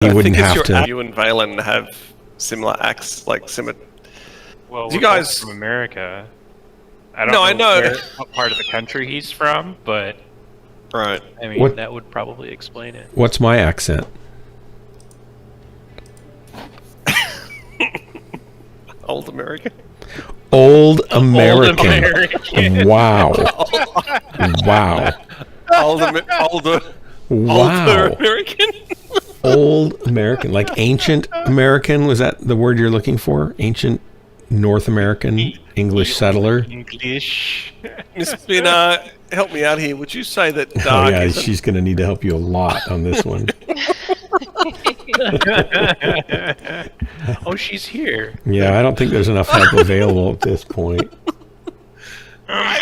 He wouldn't have to. You and Valen have similar acts, like similar. Well, you guys from America. I don't know what part of the country he's from, but right. I mean, that would probably explain it. What's my accent? Old American. Old American. Wow. Wow. Older American. Old American, like ancient American. Was that the word you're looking for? Ancient North American English settler. English. Miss Spinner, help me out here. Would you say that dark? Oh yeah, she's going to need to help you a lot on this one. Oh, she's here. Yeah, I don't think there's enough help available at this point. I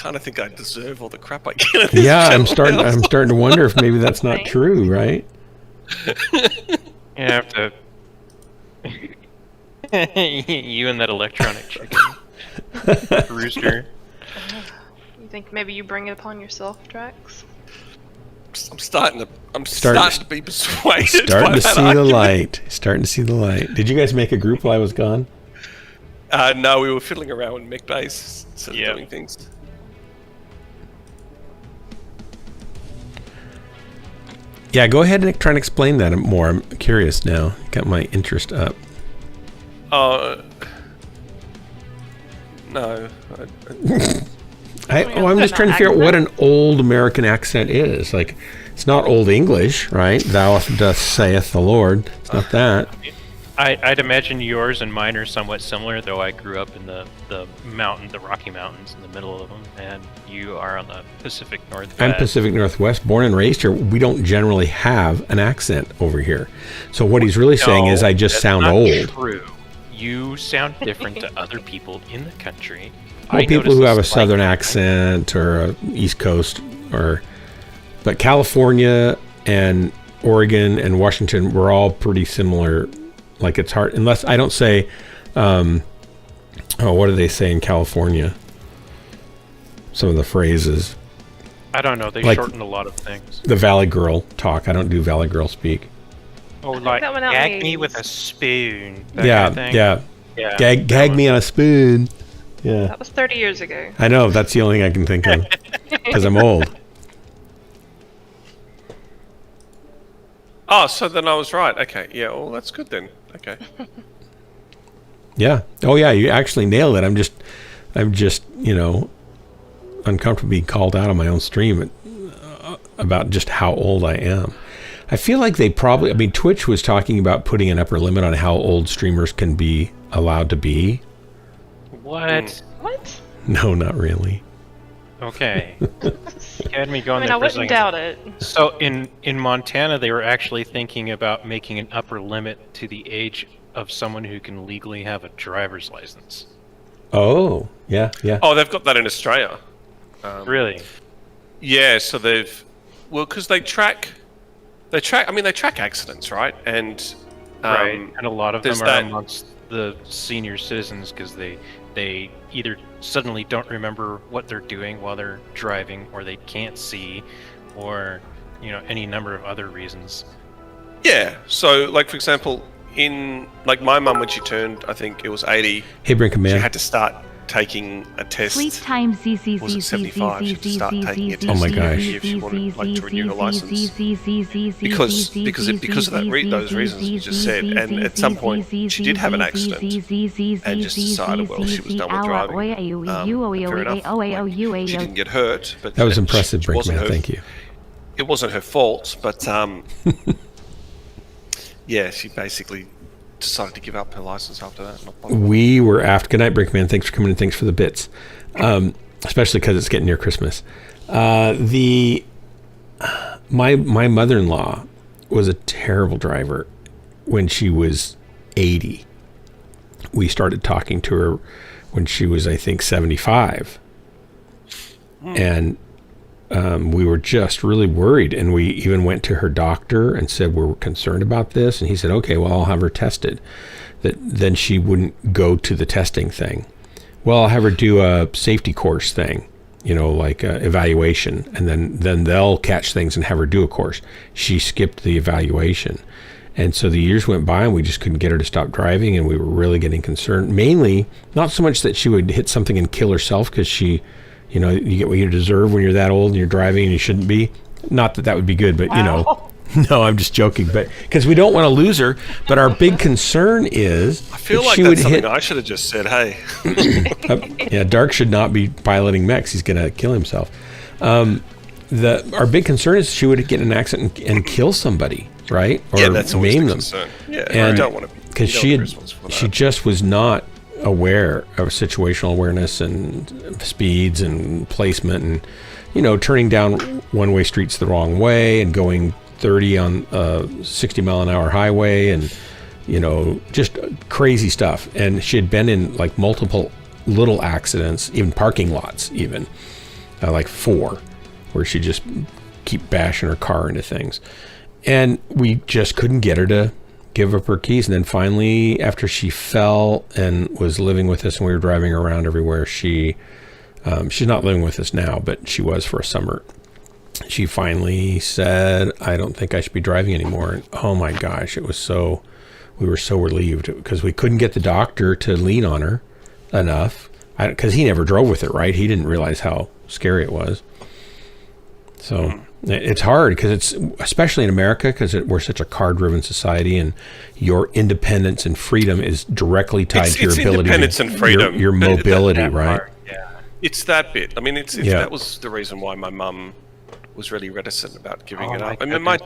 kind of think I deserve all the crap I get. This I'm starting to wonder if maybe that's not true, right? You have to. You and that electronic chicken rooster. You think maybe you bring it upon yourself, Drax? I'm starting to be persuaded. Starting to see the light. Starting to see the light. Did you guys make a group while I was gone? No, we were fiddling around with mech base, sort of doing things. Yeah, go ahead and try and explain that more. I'm curious now. Got my interest up. No. I'm just trying to figure out what an old American accent is. Like, it's not Old English, right? Thou doth saith the Lord. It's not that. I'd imagine yours and mine are somewhat similar, though I grew up in the Rocky Mountains in the middle of them, and you are on the Pacific Northwest. I'm Pacific Northwest, born and raised here. We don't generally have an accent over here. So what he's really saying is I just sound old. True. You sound different to other people in the country. Well, people who have a southern accent or a East Coast, but California and Oregon and Washington were all pretty similar. Like, it's hard unless I don't say, what do they say in California? Some of the phrases. I don't know. They shorten a lot of things. The Valley Girl talk. I don't do Valley Girl speak. Oh, like gag me with a spoon. Yeah. Gag me on a spoon. Yeah. That was 30 years ago. I know. That's the only thing I can think of because I'm old. Oh, so then I was right. Okay. Yeah. Well, that's good then. Okay. Yeah. Oh, yeah. You actually nailed it. I'm just, uncomfortable being called out on my own stream about just how old I am. I feel like Twitch was talking about putting an upper limit on how old streamers can be allowed to be. What? What? No, not really. Okay. You had me going there I wouldn't doubt it. So in Montana, they were actually thinking about making an upper limit to the age of someone who can legally have a driver's license. Oh, yeah. Oh, they've got that in Australia. Really? Yeah, so because they track accidents, right? And and a lot of them are amongst the senior citizens because they either suddenly don't remember what they're doing while they're driving, or they can't see, or any number of other reasons. Yeah. So, like, for example, in my mum, when she turned, I think it was 80. Hey, Brinkham Man. She had to start taking a test. Sleep time, Was it 75? She had to start taking a test. Oh my gosh. If she wanted to renew her license. Because of those reasons you just said. And at some point, she did have an accident and just decided, well, she was done with driving. Fair enough. She didn't get hurt. But that was impressive, Brinkman. Thank you. It wasn't her fault, but yeah, she basically decided to give up her license after that. We were after. Good night, Brinkman. Thanks for coming in. Thanks for the bits. Especially because it's getting near Christmas. My mother-in-law was a terrible driver when she was 80. We started talking to her when she was, I think, 75. And we were just really worried, and we even went to her doctor and said we're concerned about this, and he said, okay, well, I'll have her tested. Then she wouldn't go to the testing thing. Well, I'll have her do a safety course thing. like evaluation, and then they'll catch things and have her do a course. She skipped the evaluation. And so the years went by and we just couldn't get her to stop driving, and we were really getting concerned. Mainly, not so much that she would hit something and kill herself, because she, you get what you deserve when you're that old and you're driving and you shouldn't be. Not that would be good, but no, I'm just joking. But because we don't want to lose her. But our big concern is I feel like she that's would something I should have just said, hey. Yeah, Dark should not be piloting Mechs. He's going to kill himself. Our big concern is she would get in an accident and kill somebody. Right? Or that's maim them. Concern. Yeah, and I don't want to. Because she just was not aware of situational awareness and speeds and placement, and turning down one-way streets the wrong way and going 30 on a 60 mile an hour highway, and just crazy stuff. And she had been in like multiple little accidents, even parking lots, like 4, where she just keep bashing her car into things. And we just couldn't get her to give up her keys. And then finally, after she fell and was living with us and we were driving her around everywhere, she's not living with us now, but she was for a summer. She finally said, I don't think I should be driving anymore. And oh my gosh, we were so relieved, because we couldn't get the doctor to lean on her enough, because he never drove with it, right? He didn't realize how scary it was. So it's hard, because it's, especially in America, because we're such a car-driven society, and your independence and freedom is directly tied to your ability, independence and freedom, your mobility, right? Yeah, it's that bit. I mean, that was the reason why my mum was really reticent about giving it up. I mean, my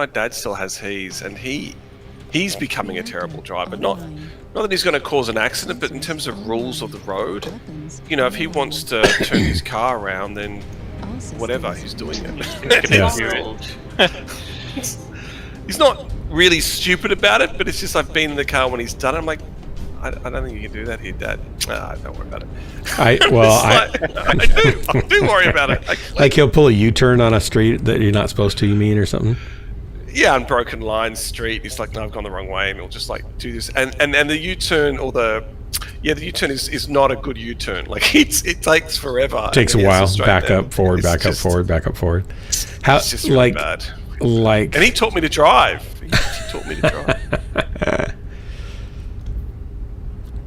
dad still has his, and he's becoming a terrible driver. Not that he's going to cause an accident, but in terms of rules of the road, if he wants to turn his car around, then whatever, he's doing it. He's not really stupid about it, but it's just I've been in the car when he's done it. I'm like, I don't think you can do that here, Dad. Don't worry about it. I do worry about it. Like he'll pull a U-turn on a street that you're not supposed to, you mean, or something? Yeah, on Broken Line Street. He's like, no, I've gone the wrong way, and he'll just like do this. And the U-turn, or the U-turn is not a good U-turn. Like it takes forever. It takes a while. Back up, forward, back up, forward, back up, forward. How, it's just really bad. And he taught me to drive. He taught me to drive.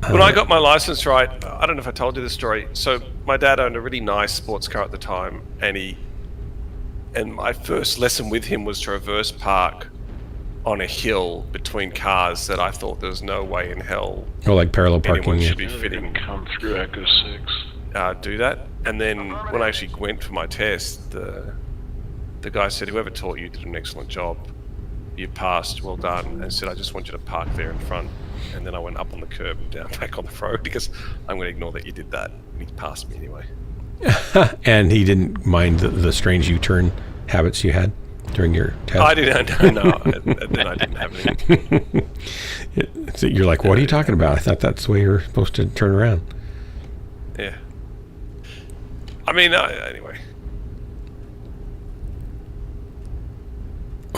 When I got my license, right, I don't know if I told you this story. So my dad owned a really nice sports car at the time, and my first lesson with him was to reverse park on a hill between cars that I thought there was no way in hell. Oh, like parallel parking. Anyone should be fitting. Come through Echo 6. Do that. And then when I actually went for my test, the guy said, whoever taught you did an excellent job. You passed, well done. And said, I just want you to park there in front. And then I went up on the curb and down back on the road, because I'm going to ignore that you did that. And he passed me anyway. And he didn't mind the strange U-turn habits you had during your test? I didn't, no. And then I didn't have any. So you're like, what are you talking about? I thought that's the way you're supposed to turn around. Yeah. I mean, anyway.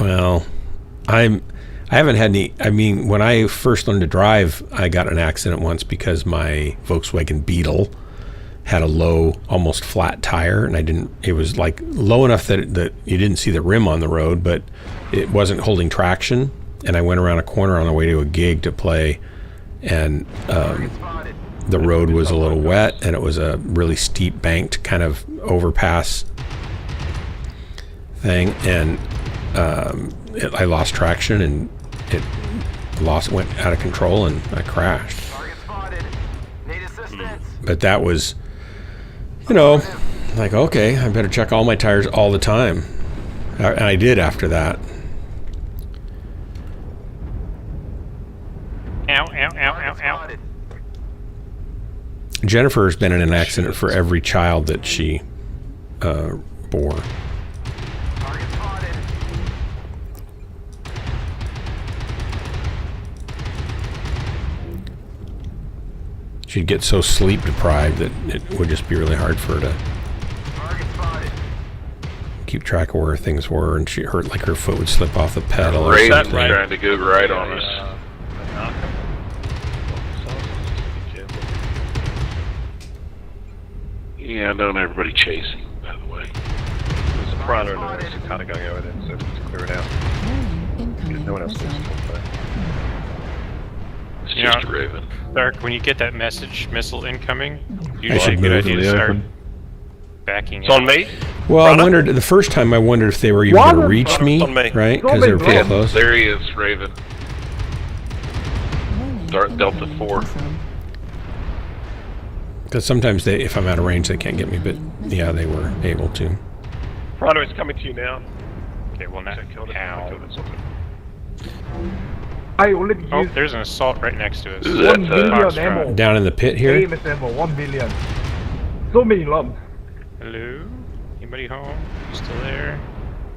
Well, I haven't had any. I mean, when I first learned to drive, I got in an accident once because my Volkswagen Beetle had a low, almost flat tire, and it was like low enough that you didn't see the rim on the road, but it wasn't holding traction. And I went around a corner on the way to a gig to play, and the road was a little wet, and it was a really steep banked kind of overpass thing, and I lost traction, and it went out of control, and I crashed. But that was, like, okay, I better check all my tires all the time, and I did after that. Ow, ow, ow, ow, ow. Jennifer's been in an accident for every child that she bore. She'd get so sleep deprived that it would just be really hard for her to keep track of where things were, and she hurt, like her foot would slip off the pedal. Ray's trying to go right on us. Yeah, don't everybody chasing, by the way. There's a Marauder and there's a kind of going over there, so we have to clear it out. No one else wants to talk about it. It's just a Raven. Dark, when you get that missile incoming, I usually should a good move idea to to the start open. backing It's on me. Well, Marauder? I wondered the first time. I wondered if they were even going to reach me, on me. right? Because they were pretty close. There he is, Raven. Delta 4. Because sometimes they, if I'm out of range, they can't get me. But yeah, they were able to. Marauder is coming to you now. Okay, well now. Killed it. Ow. Killed it, it's all good. I already Oh, used there's an assault right next to us. Who's that? 1 billion Foxtrot. ammo. Down in the pit here. Famous ammo, 1 billion. So many lumps. Hello? Anybody home? You still there?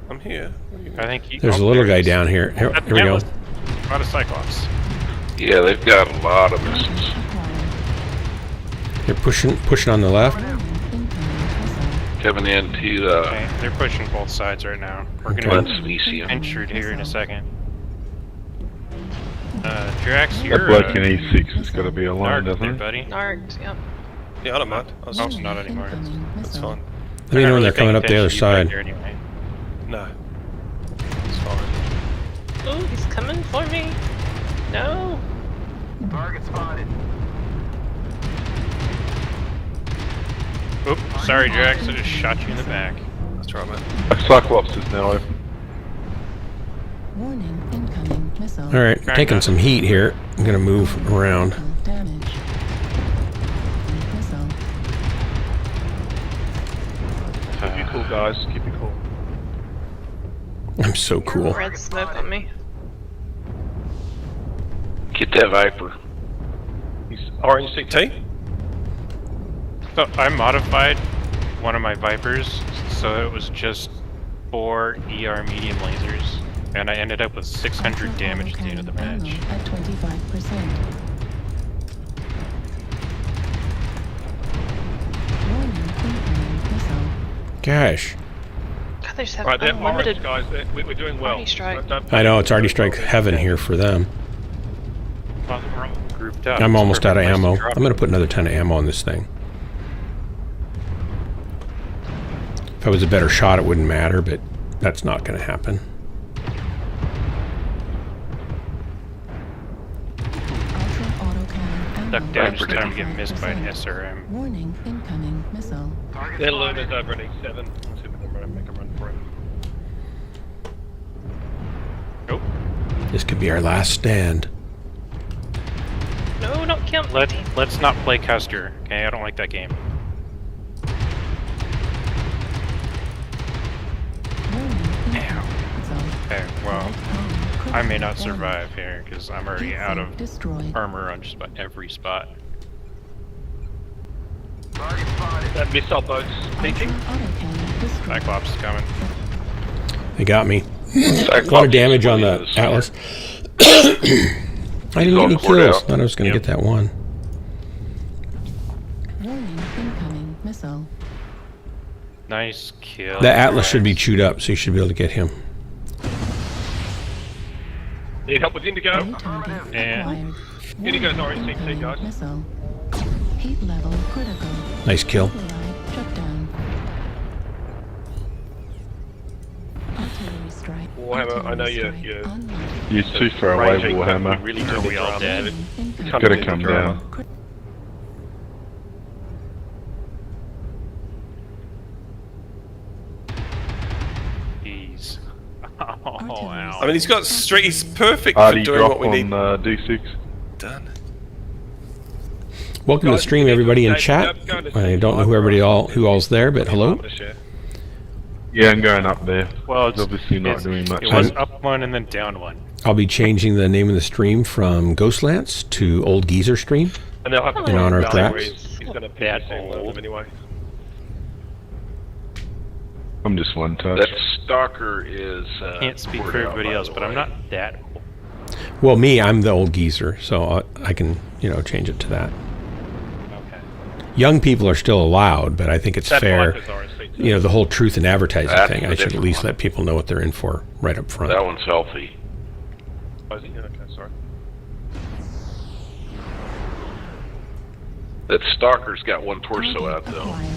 I'm here. I think he, There's a oh, little there guy he is. down here. Here we go. A lot of Cyclops. Yeah, they've got a lot of missiles. They're pushing on the left. Coming into Okay, they're pushing both sides right now. We're Okay. gonna Glen be Smecium. entered here in a second. Drax, That you're bloke in E6 has got to be alone, Narc doesn't there, he? buddy. Narked, yep. Yeah, I don't mind. I was Oh, not anymore. That's fine. Let me know when they're coming up the other side. Anyway. No. It's fine. Ooh, he's coming for me. No. Target spotted. Oop, sorry Drax, I just shot you in the back. That's right, man. Cyclops is now open. Warning, incoming missile. All right, taking some heat here. I'm gonna move around. Damage. Missile. Keep you cool, guys. Keep you cool. I'm so cool. Red smoke on me. Get that Viper. He's orange CT. So I modified one of my Vipers, so it was just 4 ER medium lasers, and I ended up with 600 damage at the end of the match. At 25%. Warning, incoming missile. Gosh, God, they just have Right, they're unlimited orange, guys. We're doing well. Arty strike. Don't- I know it's already strike heaven here for them. Well, we're all grouped up. I'm It's a almost out of perfect place to ammo. drop I'm gonna it. put another ton of ammo on this thing. If I was a better shot, it wouldn't matter, but that's not gonna happen. Ultra autocannon ammo. Duck down, just Viper time to get missed by an SRM. Warning, incoming missile. They're Luna's over at E7. Let's see if we can make a run for him. Nope. This could be our last stand. No, don't kill me. Let's not play Custer, okay? I don't like that game. Warning, incoming missile. Okay, well, Critical I may not damage. survive here, because I'm already out of Destroyed. armor on just about every spot. Target spotted. That missile boat's peeking. Autocannon destroyed. Cyclops is coming. They got me. Cyclops A lot of damage is on winning the this Atlas. I didn't get all any poured kills. out. Thought I was gonna Yep. get that one. Warning, incoming missile. Nice kill. The Atlas should be chewed up, so you should be able to get him. Need help with Indigo? New target And- acquired. Indigo's Warning, orange CT, incoming guys. Missile. Heat level critical. Nice kill. Override shut down. Artillery strike. Warhammer, I know Artillery you're- strike you're- unlocked. You're too far away, Ranging, but Warhammer. We really do Are need we all drama. dead? Warning, incoming Can't Gotta do come the drama. down. Jeez. Oh, wow. I mean, he's got straight. He's perfect for Arty doing drop what we need on D6. done. Welcome to the Guys, stream, everybody in Dave, chat. go to I don't know who everybody who all's there, but hello. Yeah, I'm going up there. Well, It's obviously not it's- doing much. It was up one and then down one. I'll be changing the name of the stream from Ghostlance to Old Geezer Stream. And they'll have In honor of Valley Drax. where He's going to That pick old. anyway. I'm just one touch. That Stalker is. Can't speak poured for out, everybody by else, the but I'm way. not that old. Well, me, I'm the Old Geezer, so I can, change it to that. Okay. Young people are still allowed, but I think it's That fair. Viper's orange CT. The whole truth in advertising That's thing. the I should at different least one. let people know what they're in for right up front. That one's healthy. Oh, is it? Yeah, okay, sorry. That Stalker's got one torso Target out though. acquired.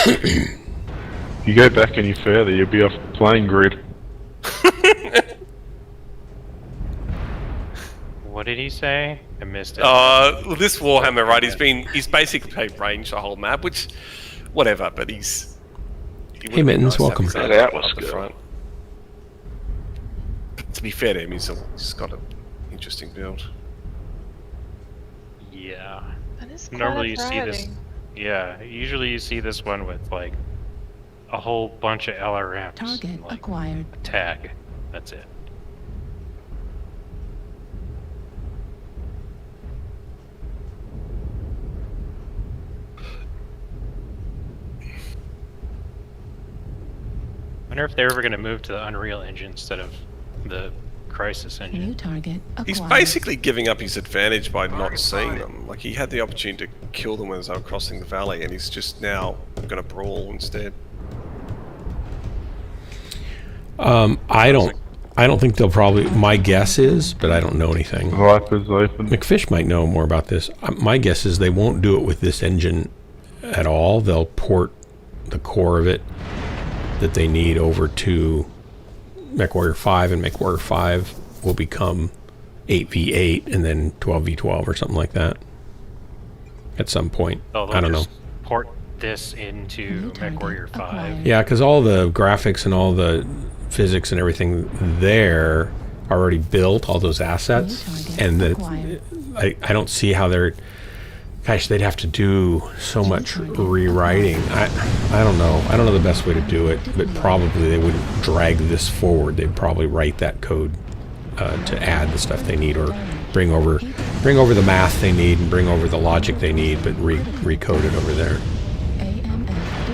If you go back any further, you'll be off the playing grid. What did he say? I missed it. This Warhammer, right? He's basically played range the whole map, which, whatever. But he Hey, Mittens, welcome. That was good. Front. But to be fair to him, he's got an interesting build. Yeah. That is quite Normally a you see this. variety. Yeah. Usually you see this one with like a whole bunch of LRMs. Target and, like, acquired. a tag. That's it. I wonder if they're ever going to move to the Unreal Engine instead of the Crisis New engine. target acquired. He's basically giving up his advantage by not seeing them. Like, he had the opportunity to kill them as they were crossing the valley, and he's just now going to brawl instead. I don't think they'll probably. My guess is, but I don't know anything. Viper's open. McFish might know more about this. My guess is they won't do it with this engine at all. They'll port the core of it that they need over to Mechwarrior 5, and Mechwarrior 5 will become 8v8 and then 12v12 or something like that at some point. So they'll I don't know. just port this into New target MechWarrior 5. acquired. Yeah, because all the graphics and all the physics and everything there are already built, all those assets, New target and acquired. I don't see how they're. Gosh, they'd have to do so much rewriting. I don't know. I don't know the best way to do it, but probably they wouldn't drag this forward. They'd probably write that code to add the stuff they need, or bring over the math they need and bring over the logic they need, but recode it over there. AMF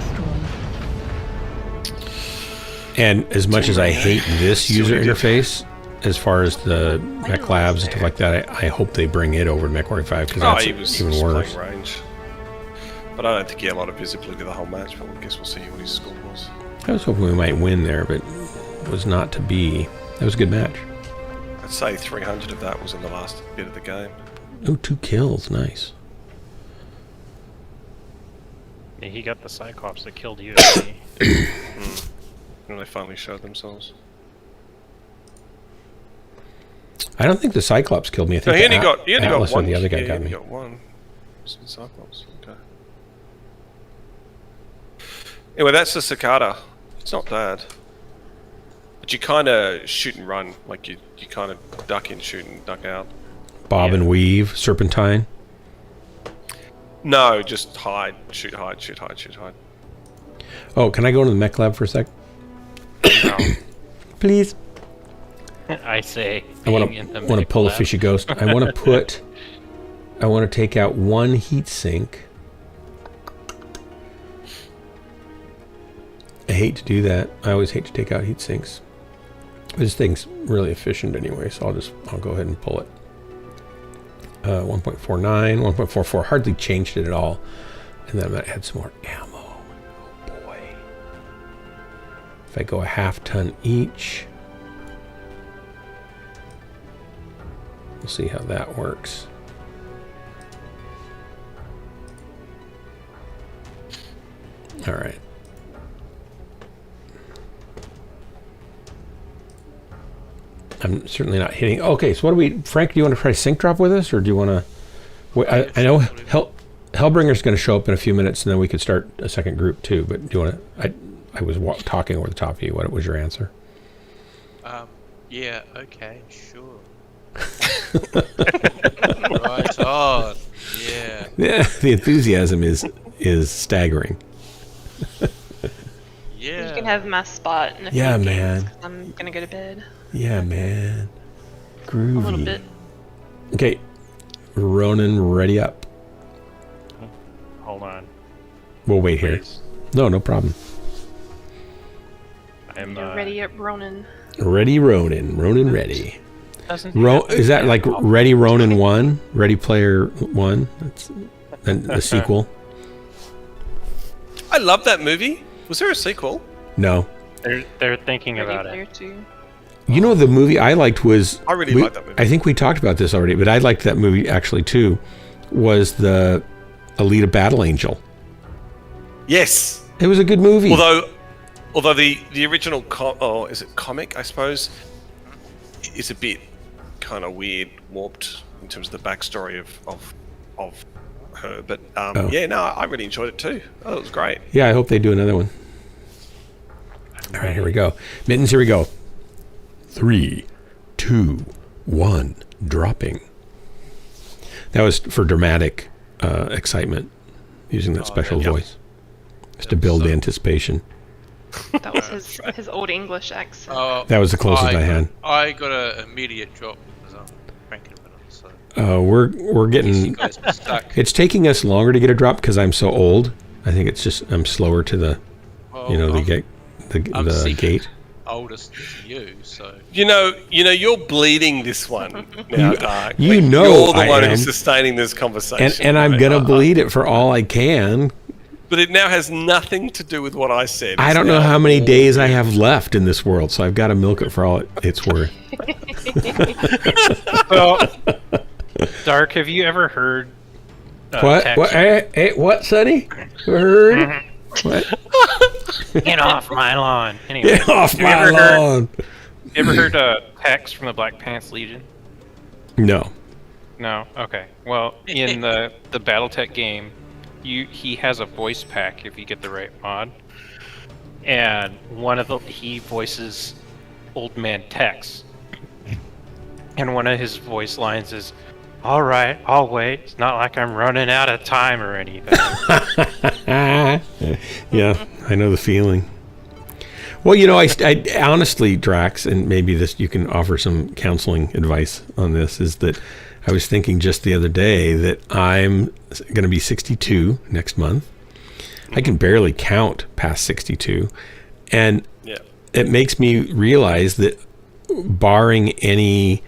destroyed. And as much as I hate this user interface, as far as the Mech Labs and stuff like that, I hope they bring it over to Mechwarrior 5, because that's he was even worse. playing range. But I don't think he had a lot of visibility the whole match, but I guess we'll see what his score was. I was hoping we might win there, but it was not to be. That was a good match. I'd say 300 of that was in the last bit of the game. Oh, 2 kills. Nice. Yeah, he got the Cyclops that killed you. When they finally showed themselves. I don't think the Cyclops killed me. I No, think he only the got Atlas or one. the other guy Yeah, he got only me. got one. It's the Cyclops. Okay. Anyway, that's the Cicada. It's not bad. But you kind of shoot and run. Like, you kind of duck in, shoot and duck out. Bob and weave, serpentine. No, just hide. Shoot, hide, shoot, hide, shoot, hide. Oh, can I go into the Mech Lab for a sec? Please. I say. I want being in the to pull a Mech Lab. fishy ghost. I want to take out one heat sink. I hate to do that. I always hate to take out heat sinks. This thing's really efficient anyway, so I'll go ahead and pull it. 1.49, 1.44, hardly changed it at all. And then I'm gonna add some more ammo. Oh boy. If I go a half ton each, we'll see how that works. All right. I'm certainly not hitting. Okay, so what do we... Frank, do you want to try sync drop with us, or do you want to... I know Hellbringer's going to show up in a few minutes, and then we could start a second group, too. But do you want to... I was talking over the top of you. What was your answer? Yeah, okay, sure. Right on. Yeah. Yeah, the enthusiasm is staggering. Yeah. You can have my spot in a Yeah, few man. games, 'cause I'm gonna go to bed. Yeah, man. Groovy. A little bit. Okay, Ronan, ready up. Hold on. We'll wait here. Please. No problem. I'm You're ready up, Ronan. Ready, Ronan. Ronan, ready. doesn't Is that like Ready Ronan 1? Ready Player 1? That's the sequel? I love that movie. Was there a sequel? No. They're thinking Ready about Player it. 2. You know, the movie I liked was... I really liked that movie. I think we talked about this already, but I liked that movie actually too, was the Alita Battle Angel. Yes. It was a good movie. Although the original is it comic, I suppose, is a bit kind of weird, warped in terms of the backstory of her. But yeah, no, I really enjoyed it too. Oh, it was great. Yeah, I hope they do another one. All right, here we go. Mittens, here we go. 3, 2, 1, dropping. That was for dramatic excitement, using that special voice. Just to build anticipation. That was his old English accent. That was the closest I had. I got an immediate drop because I'm cranking a bit on, so. We're getting. It's taking us longer to get a drop because I'm so old. I think it's just I'm slower to the, the gate. Oldest than you, so. You know, you're bleeding this one now, Dark. You're the one who's sustaining this conversation, and I'm gonna bleed it for all I can. But it now has nothing to do with what I said. I don't know how many days I have left in this world, so I've got to milk it for all it's worth. Well, Dark, have you ever heard? What? What, Sonny? Heard? What? Get off my lawn. Anyway, get off my lawn. You ever heard Hex from the Black Pants Legion? No. No. Okay. Well, in the BattleTech game, he has a voice pack if you get the right mod, and he voices Old Man Tex, and one of his voice lines is, "All right, I'll wait. It's not like I'm running out of time or anything." Yeah, I know the feeling. Well, I honestly, Drax, and maybe you can offer some counseling advice on this, is that I was thinking just the other day that I'm going to be 62 next month. I can barely count past 62. And it makes me realize that barring any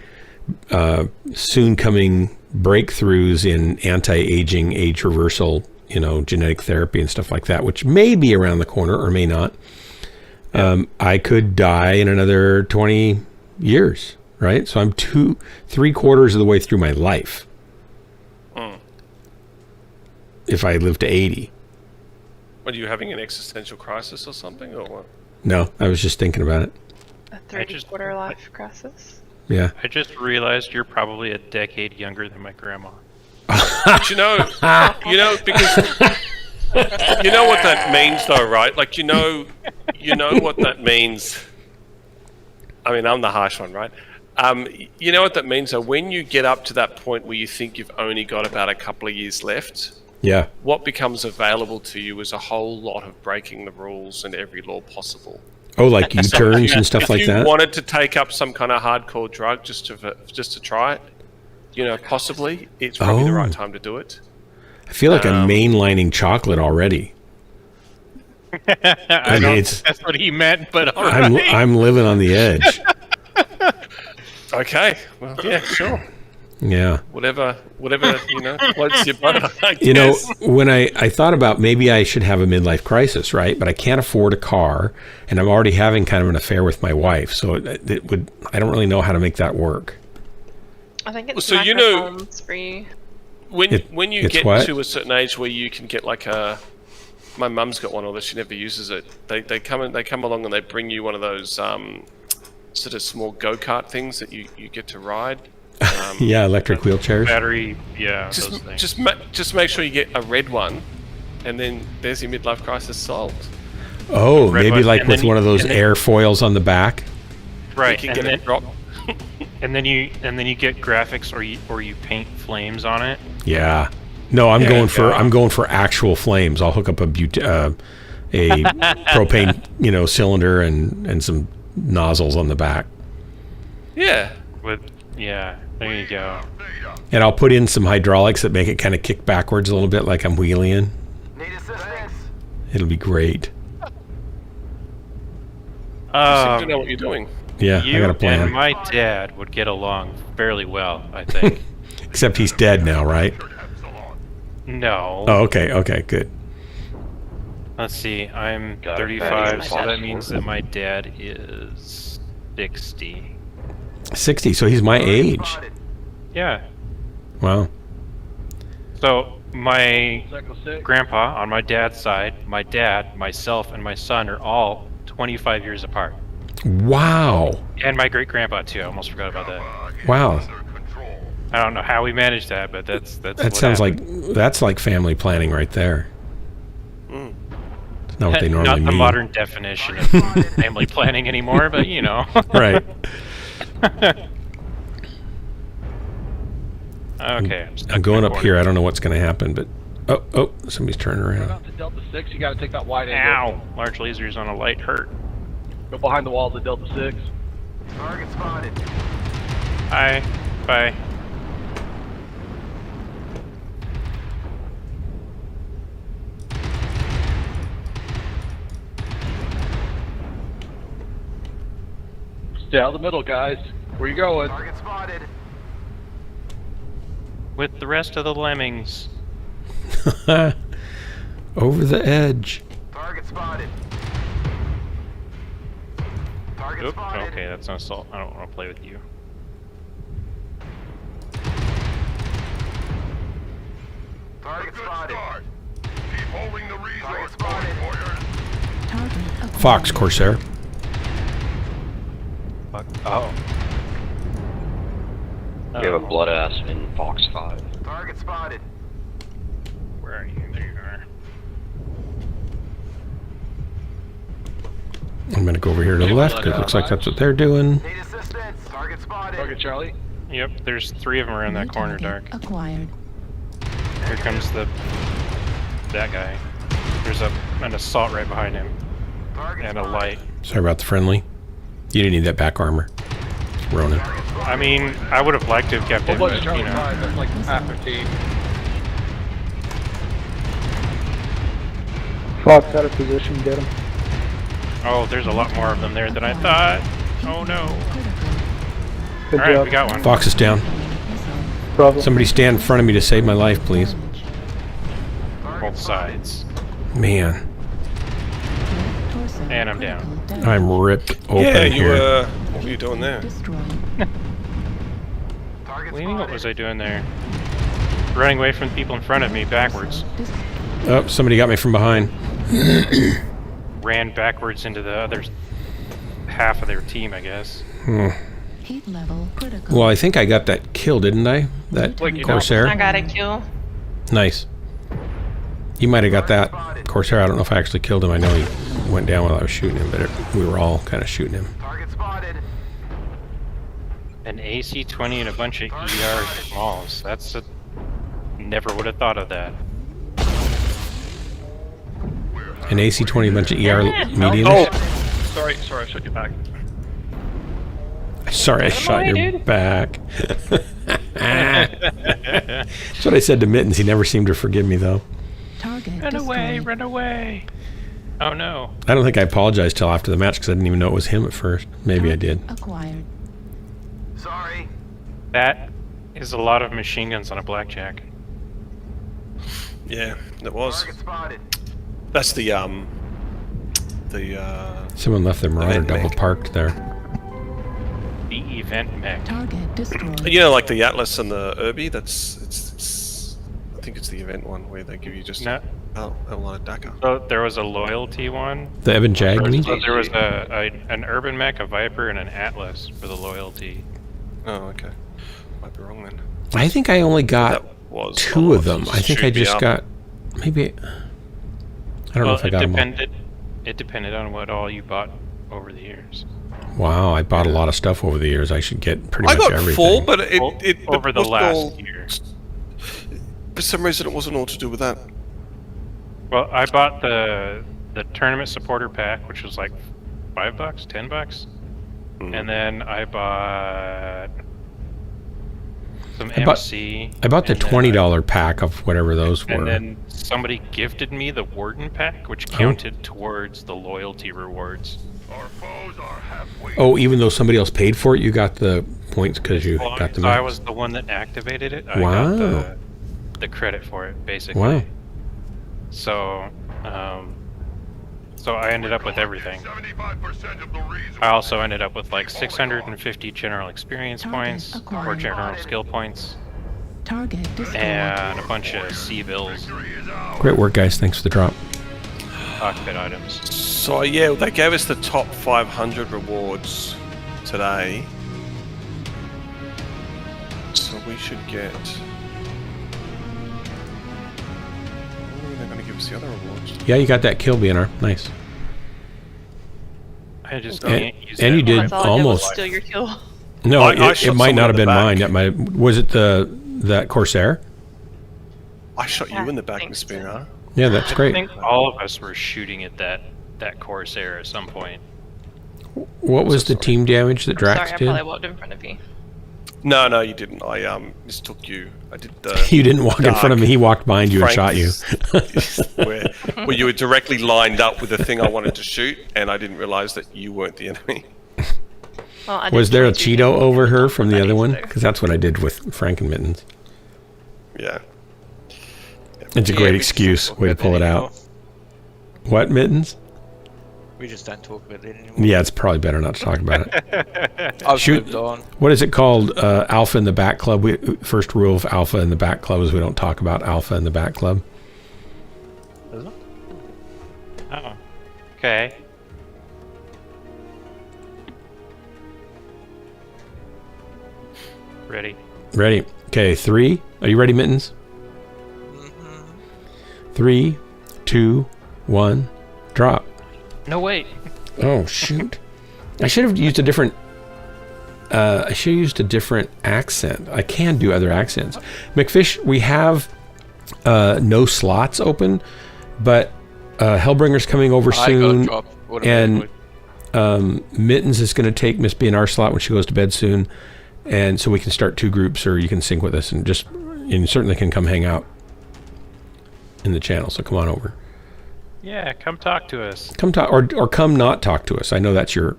soon coming breakthroughs in anti-aging, age reversal, genetic therapy and stuff like that, which may be around the corner or may not, I could die in another 20 years. Right? So I'm 3/4 of the way through my life. If I live to 80. What, are you having an existential crisis or something, or what? No, I was just thinking about it. A 3/4 life crisis. Yeah. I just realized you're probably a decade younger than my grandma. But because you know what that means, though, right? Like you know what that means. I mean, I'm the harsh one, right? You know what that means, though? When you get up to that point where you think you've only got about a couple of years left, what becomes available to you is a whole lot of breaking the rules and every law possible. Oh, like U-turns and stuff like that? If you wanted to take up some kind of hardcore drug just to try it, possibly, it's probably the right time to do it. I feel like I'm mainlining chocolate already. That's what he meant, but all right. I'm living on the edge. Okay. Well, yeah, sure. Yeah. Whatever, floats your boat, I guess. When I thought about maybe I should have a midlife crisis, right? But I can't afford a car, and I'm already having kind of an affair with my wife, so I don't really know how to make that work. I think it's so microphones for you. When you get to a certain age where you can get like my mum's got one, although she never uses it. They come along and they bring you one of those sort of small go-kart things that you get to ride. Yeah, electric wheelchairs. Battery, those things. Just make sure you get a red one, and then there's your midlife crisis solved. Oh, maybe like with one of those airfoils on the back. Right, you can get it drop. and then you get graphics, or you paint flames on it. Yeah. No, I'm going for actual flames. I'll hook up a propane, cylinder and some nozzles on the back. Yeah. There you go. And I'll put in some hydraulics that make it kind of kick backwards a little bit, like I'm wheeling. Need assistance? It'll be great. You seem to know what you're doing. Yeah, I got a plan. And my dad would get along fairly well, I think. Except he's dead now, right? No. Oh, okay, good. Let's see, I'm 35, so that means that my dad is 60. 60, so he's my age. Yeah. Wow. So, My grandpa on my dad's side, my dad, myself, and my son are all 25 years apart. Wow. And my great grandpa too. I almost forgot about that. Wow. I don't know how we managed that, but that's That what sounds happened. like that's like family planning right there. It's not what they normally Not the mean. modern definition of family planning anymore, but you know. Right. Okay. I'm going up here. I don't know what's going to happen, but oh, somebody's turning Right around. out to Delta 6, you gotta take that wide angle. Ow! Large lasers on a light hurt. Go behind the walls of Delta 6. Target spotted. Hi. Bye. Stay out of the middle, guys. Where you going? Target spotted. With the rest of the lemmings. Over the edge. Target spotted. Target Oop, spotted. okay, that's an assault. I don't want to play with you. Target spotted. Keep holding the Target spotted. Target acquired. Fox Corsair. Fuck. Oh. We have a blood ass in Fox 5. Target spotted. Where are you? There you are. I'm going to go over here to the left because it looks like that's what they're doing. Need assistance. Target spotted. Target Charlie. Yep, there's 3 of them around that New corner, target Dark. acquired. Here comes that guy. There's an assault right behind him. Target And a spotted. light. Sorry about the friendly. You didn't need that back armor. Ronan. I mean, I would have liked to have kept Well, it, what's but, Charlie you know. 5? That's like half 15. Fox out of position, get him. Oh, there's a lot more of them there than I thought. Oh no. Good Alright, job. we got one. Fox is down. Bravo. Somebody stand in front of me to save my life, please. Both sides. Man, Torso And I'm critical down. damage. I'm ripped open Yeah, you here. were. What were you doing there? Destroyed. Target What spotted. was I doing there? Running away from the people in front of me backwards. Oh, somebody got me from behind. Ran backwards into the other half of their team, I guess. Heat level critical. Well, I think I got that kill, didn't I? That Wait, you Corsair. I got a kill. Nice. You might have got that Corsair. I don't know if I actually killed him. I know he went down while I was shooting him, but we were all kind of shooting him. Target spotted. An AC-20 and a bunch of ER smalls. That's a... Never would have thought of that. An AC-20 bunch of ER mediums. Oh! Sorry, I shot you back. Sorry, I shot your back. That's what I said to Mittens. He never seemed to forgive me, though. Target Run away, destroyed. run away! Oh no. I don't think I apologized till after the match because I didn't even know it was him at first. Maybe I did. Acquired. Sorry. That is a lot of machine guns on a blackjack. Yeah, it was. Target spotted. That's the Someone left their Marauder Event double mech. parked there. The event mech. Target destroyed. you know, like the Atlas and the Irby. It's I think it's the event one where they give you just No. a lot of DACA. So there was a loyalty one. The Evan Jag, you mean? So there was an urban mech, a Viper, and an Atlas for the loyalty. Oh, okay. Might be wrong then. I think I only got That was two of them. I think I Shoot me just up. got maybe. I don't know if I got them all. It depended on what all you bought over the years. Wow, I bought a lot of stuff over the years. I should get pretty I much got everything. full, but it Over the wasn't last all- year. For some reason, it wasn't all to do with that. Well, I bought the tournament supporter pack, which was like $5, $10, and then I bought some MC. I bought the and then $20 pack of whatever those were. And then somebody gifted me the Warden pack, which counted towards the loyalty rewards. Our foes are halfway. Oh, even though somebody else paid for it, you got the points because you Well, got the so I mechs. was the one that activated it. I Wow. got the credit for it, basically. Wow. So, so I ended up with everything. 75% of the reason. I also ended up with like 650 general experience Target points, or acquired. general skill points, Target destroyed. And a bunch of civils. Great work, guys. Thanks for the drop. Cockpit items. So yeah, they gave us the top 500 rewards today. So we should get... Oh, they're going to give us the other rewards. Yeah, you got that kill, BNR. Nice. I just And- can't use and that. you did That's all I did was almost. steal your kill. No, I it shot might not have someone been in the mine. Was it that Corsair? I shot you in the back, think Miss so. Spinner. Yeah, that's I great. think all of us were shooting at that Corsair at some point. What was the team damage that Drax Sorry, I did? probably walked in front of you. No, you didn't. I mistook you. I did the... You didn't walk in front of me. He walked behind you and shot you. where you were directly lined up with the thing I wanted to shoot, and I didn't realize that you weren't the enemy. Well, I Was did there a shoot you. Cheeto over her from the other one? There. Because that's what I did with Frank and Mittens. Yeah. It's a great excuse. Way to pull it out. What, Mittens? We just don't talk about it anymore. Yeah, it's probably better not to talk about it. I've Shoot. moved on. What is it called? Alpha in the Back Club. First rule of Alpha in the Back Club is we don't talk about Alpha in the Back Club. Is it? Oh. Okay. Ready. Ready? Okay, 3. Are you ready, Mittens? 3, 2, 1, drop. No, wait. Oh shoot! I should have used a different. I should have used a different accent. I can do other accents. McFish, we have no slots open, but Hellbringer's coming over soon, and Mittens is going to take Miss B&R slot when she goes to bed soon, and so we can start 2 groups, or you can sync with us, and you certainly can come hang out in the channel. So come on over. Yeah, come talk to us. Come talk, or come not talk to us. I know that's your,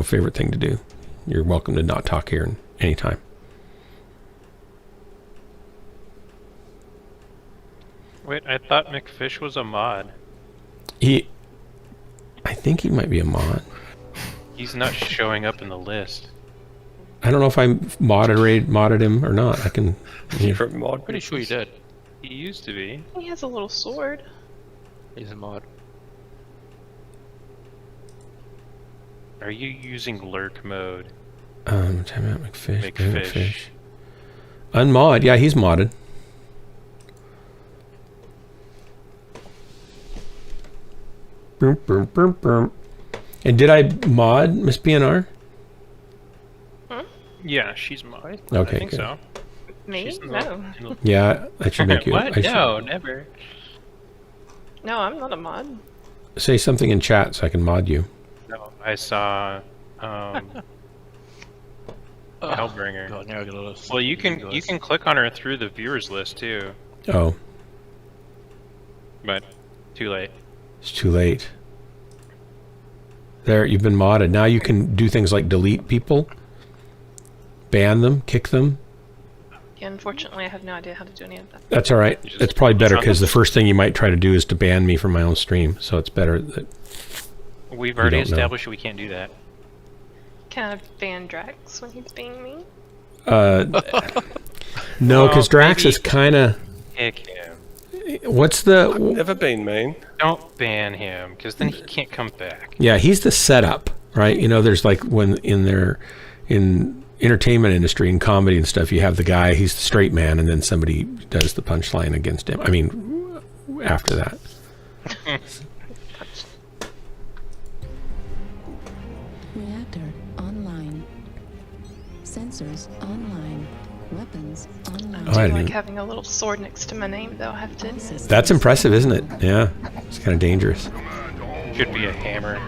favorite thing to do. You're welcome to not talk here anytime. Wait, I thought McFish was a mod. I think he might be a mod. He's not showing up in the list. I don't know if I modded him or not. I can. You're a mod. Pretty sure you did. He used to be. He has a little sword. He's a mod. Are you using lurk mode? Time out, McFish. McFish. Unmod. Yeah, he's modded. Boom, boom, boom, boom. And did I mod Miss BNR? Yeah, she's mod. Okay, I think good. so. Me? She's in No. the- Yeah, I should make you. What? I should No, never. No, I'm not a mod. say something in chat so I can mod you. No, I saw Hellbringer. God, now I got a little Well, you can click on her through the viewers list too, Oh, but too late. it's too late. There, you've been modded. Now you can do things like delete people, ban them, kick them. Yeah, unfortunately, I have no idea how to do any of that. That's all right. It's probably better because the first thing you might try to do is to ban me from my own stream. So it's better that We've already don't know. established we can't do that. Can I ban Drax when he's being mean? no, Well, because Drax maybe- is kind of. Kick him. What's the? Never been mean. Don't ban him, because then he can't come back. Yeah, he's the setup, right? There's like when in entertainment industry and comedy and stuff, you have the guy, he's the straight man, and then somebody does the punchline against him. I mean, after that. Reactor online. Sensors online. Weapons online. Oh, I I didn't like even- having a little sword next to my name, though, I have to admit. That's impressive, isn't it? Yeah, it's kind of dangerous. Should be a hammer.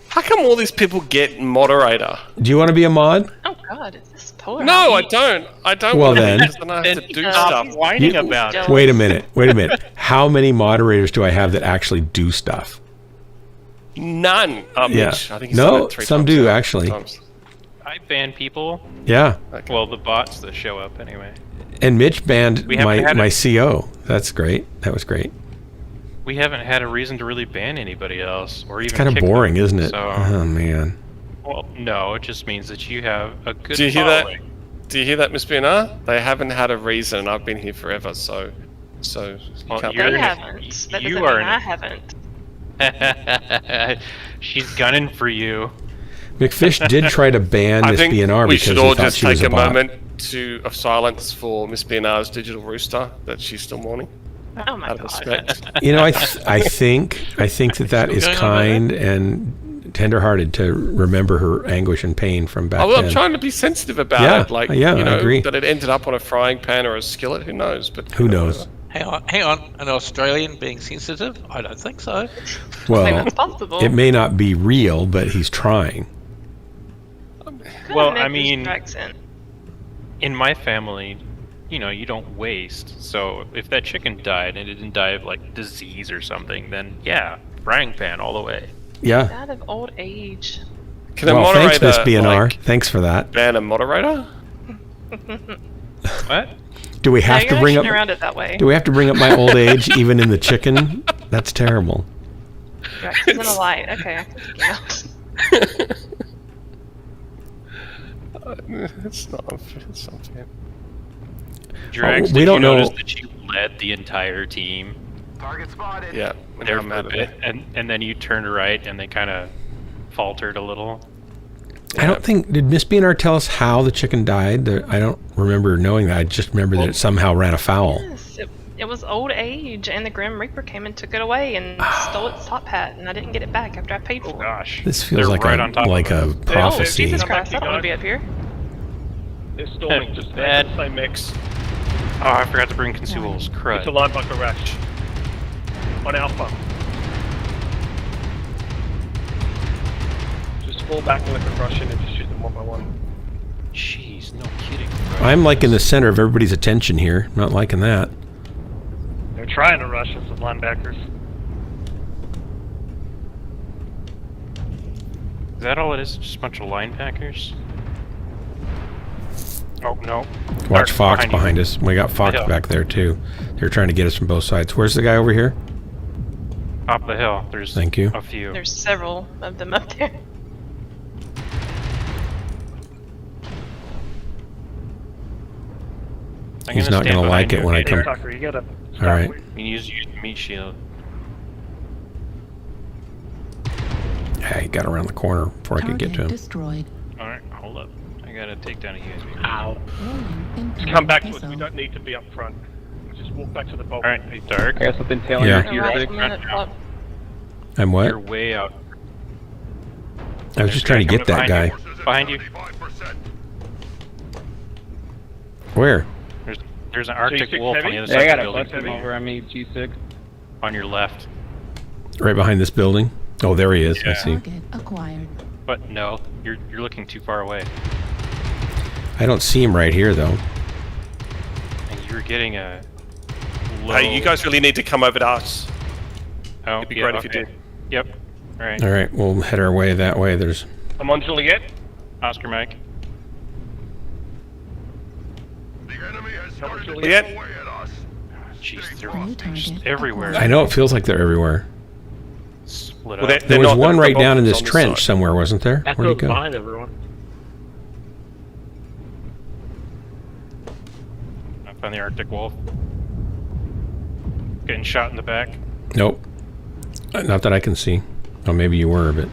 How come all these people get moderator? Do you want to be a mod? Oh god, is this polar? No, I don't. I don't. Well, want to, then. because then I have to do Stop stuff. whining You- about it. Wait a minute. How many moderators do I have that actually do stuff? None. Yeah. Mitch, I think he's done No, it 3 some times do now, actually. 4 times. I ban people. Yeah. Well, the bots that show up anyway. And Mitch banned We haven't had my it. CO. That's great. That was great. We haven't had a reason to really ban anybody else, or even. It's kind of kick boring, them, isn't it? So, Oh man. well, no, it just means that you have a good. Do you hear that? following. Do you hear that, Miss BNR? They haven't had a reason, and I've been here forever, so you can't They blame me. haven't. That you doesn't are mean I haven't. She's gunning for you. McFish did try to ban I Miss think BNR we because should he all thought just she was take a a bot. moment of silence for Miss BNR's digital rooster that she's still mourning. Oh my Out of god. respect. You know, I think that is kind and tenderhearted to remember her anguish and pain from back I'm then. trying to be sensitive about Yeah, it. Like, yeah, you know, I agree. that it ended up on a frying pan or a skillet. Who knows? But Who knows? Hang on. An Australian being sensitive? I don't think so. I think Well, that's possible. it may not be real, but he's trying. Well, Couldn't I make mean, this accent. in my family, you know, you don't waste. So if that chicken died and it didn't die of like disease or something, then yeah, frying pan all the way. Yeah. Out of old age. can a Well, moderator thanks, Miss BNR. like, Thanks for that. ban a moderator? What? Do we have no, to you're bring not up? around it that way. Do we have to bring up my old age even in the chicken? That's terrible. Right, she's in a light. Okay, I can take it out. It's not fair. Drax, we did don't you know- notice that you led the entire team Target spotted. Yeah, there I'm for a mad at bit, it. and then you turned right and they kind of faltered a little? I don't think, did Miss BNR tell us how the chicken died? I don't remember knowing that. I just remember that it somehow ran afoul. Yes, it was old age, and the Grim Reaper came and took it away and stole its top hat, and I didn't get it back after I paid for it. Gosh. This feels They're like right on top of a us. prophecy. Jesus Christ, I don't want to be up here. They're stalling just Bad. there. Same mix. Oh, I forgot to bring consumables. It's a Crud. linebacker rash. On Alpha. Just fall back and let them rush in and just shoot them one by one. Jeez, no kidding. I'm like in the center of everybody's attention here. Not liking that. They're trying to rush us with linebackers. Is that all it is? Just a bunch of linebackers? Oh, no. Watch Dark Fox you. behind us. We got Fox Yeah. back there too. They're trying to get us from both sides. Where's the guy over here? Up the hill. There's Thank you. a few. There's several of them up there. I'm He's gonna not stand gonna like behind it you. when I Hey, come. Tucker, you gotta All right. You can use your meat shield. Yeah, he got around the corner before I could get to him. Destroyed. Alright, hold up. I gotta take down a USB. Ow. Warning, incoming Come back to us. missile. We don't need to be up front. Just walk back to the bulk. Alright, hey, Dark. I got something tailing Yeah. to your Alright, six. I'm gonna drop. I'm what? You're way out. I was just trying to get that guy. Behind you. Where? There's an Arctic G6 wolf on heavy? the other Yeah, I side got of a the bunch building. of them over on me, G6. On your left. Right behind this building? Oh, there he is. I Yeah. see. Target acquired. But no, you're looking too far away. I don't see him right here though. And you're getting a low... Hey, you guys really need to come over to us. Oh, It'd be yeah, great if you okay. did. Yep. Alright. All right, we'll head our way that way. There's. I'm on Juliet. Oscar Mike. Juliet? Jeez, they're New target everywhere. I know it feels like they're everywhere. Split Well, up. There was not- one they're right down in both this on this trench side. somewhere, wasn't there? That's Where'd he go? behind everyone. Up on the Arctic wolf. Getting shot in the back. Nope. Not that I can see. Oh, maybe you were, but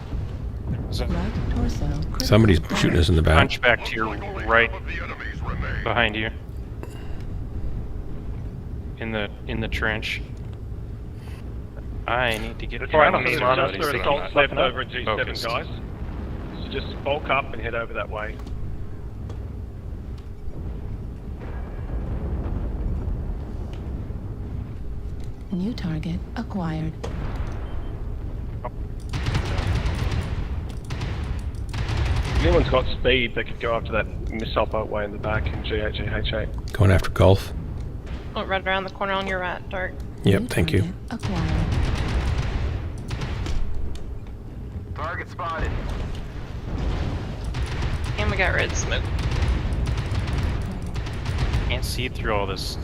There's a Right torso. critical. somebody's shooting us in the back. punch back to your right. Behind you. In the trench. I need to get It's alright, my I'm laser on us. ready There so are I'm assaults not left over in G7, focused. guys. So just bulk up and head over that way. New target acquired. If anyone's got speed, they could go after that missile boatway in the back in GH8. Going after Gulf. Oh, right around the corner on your right, Dark. Yep, New thank you. target acquired. Target spotted. And we got red smoke. Can't see through all this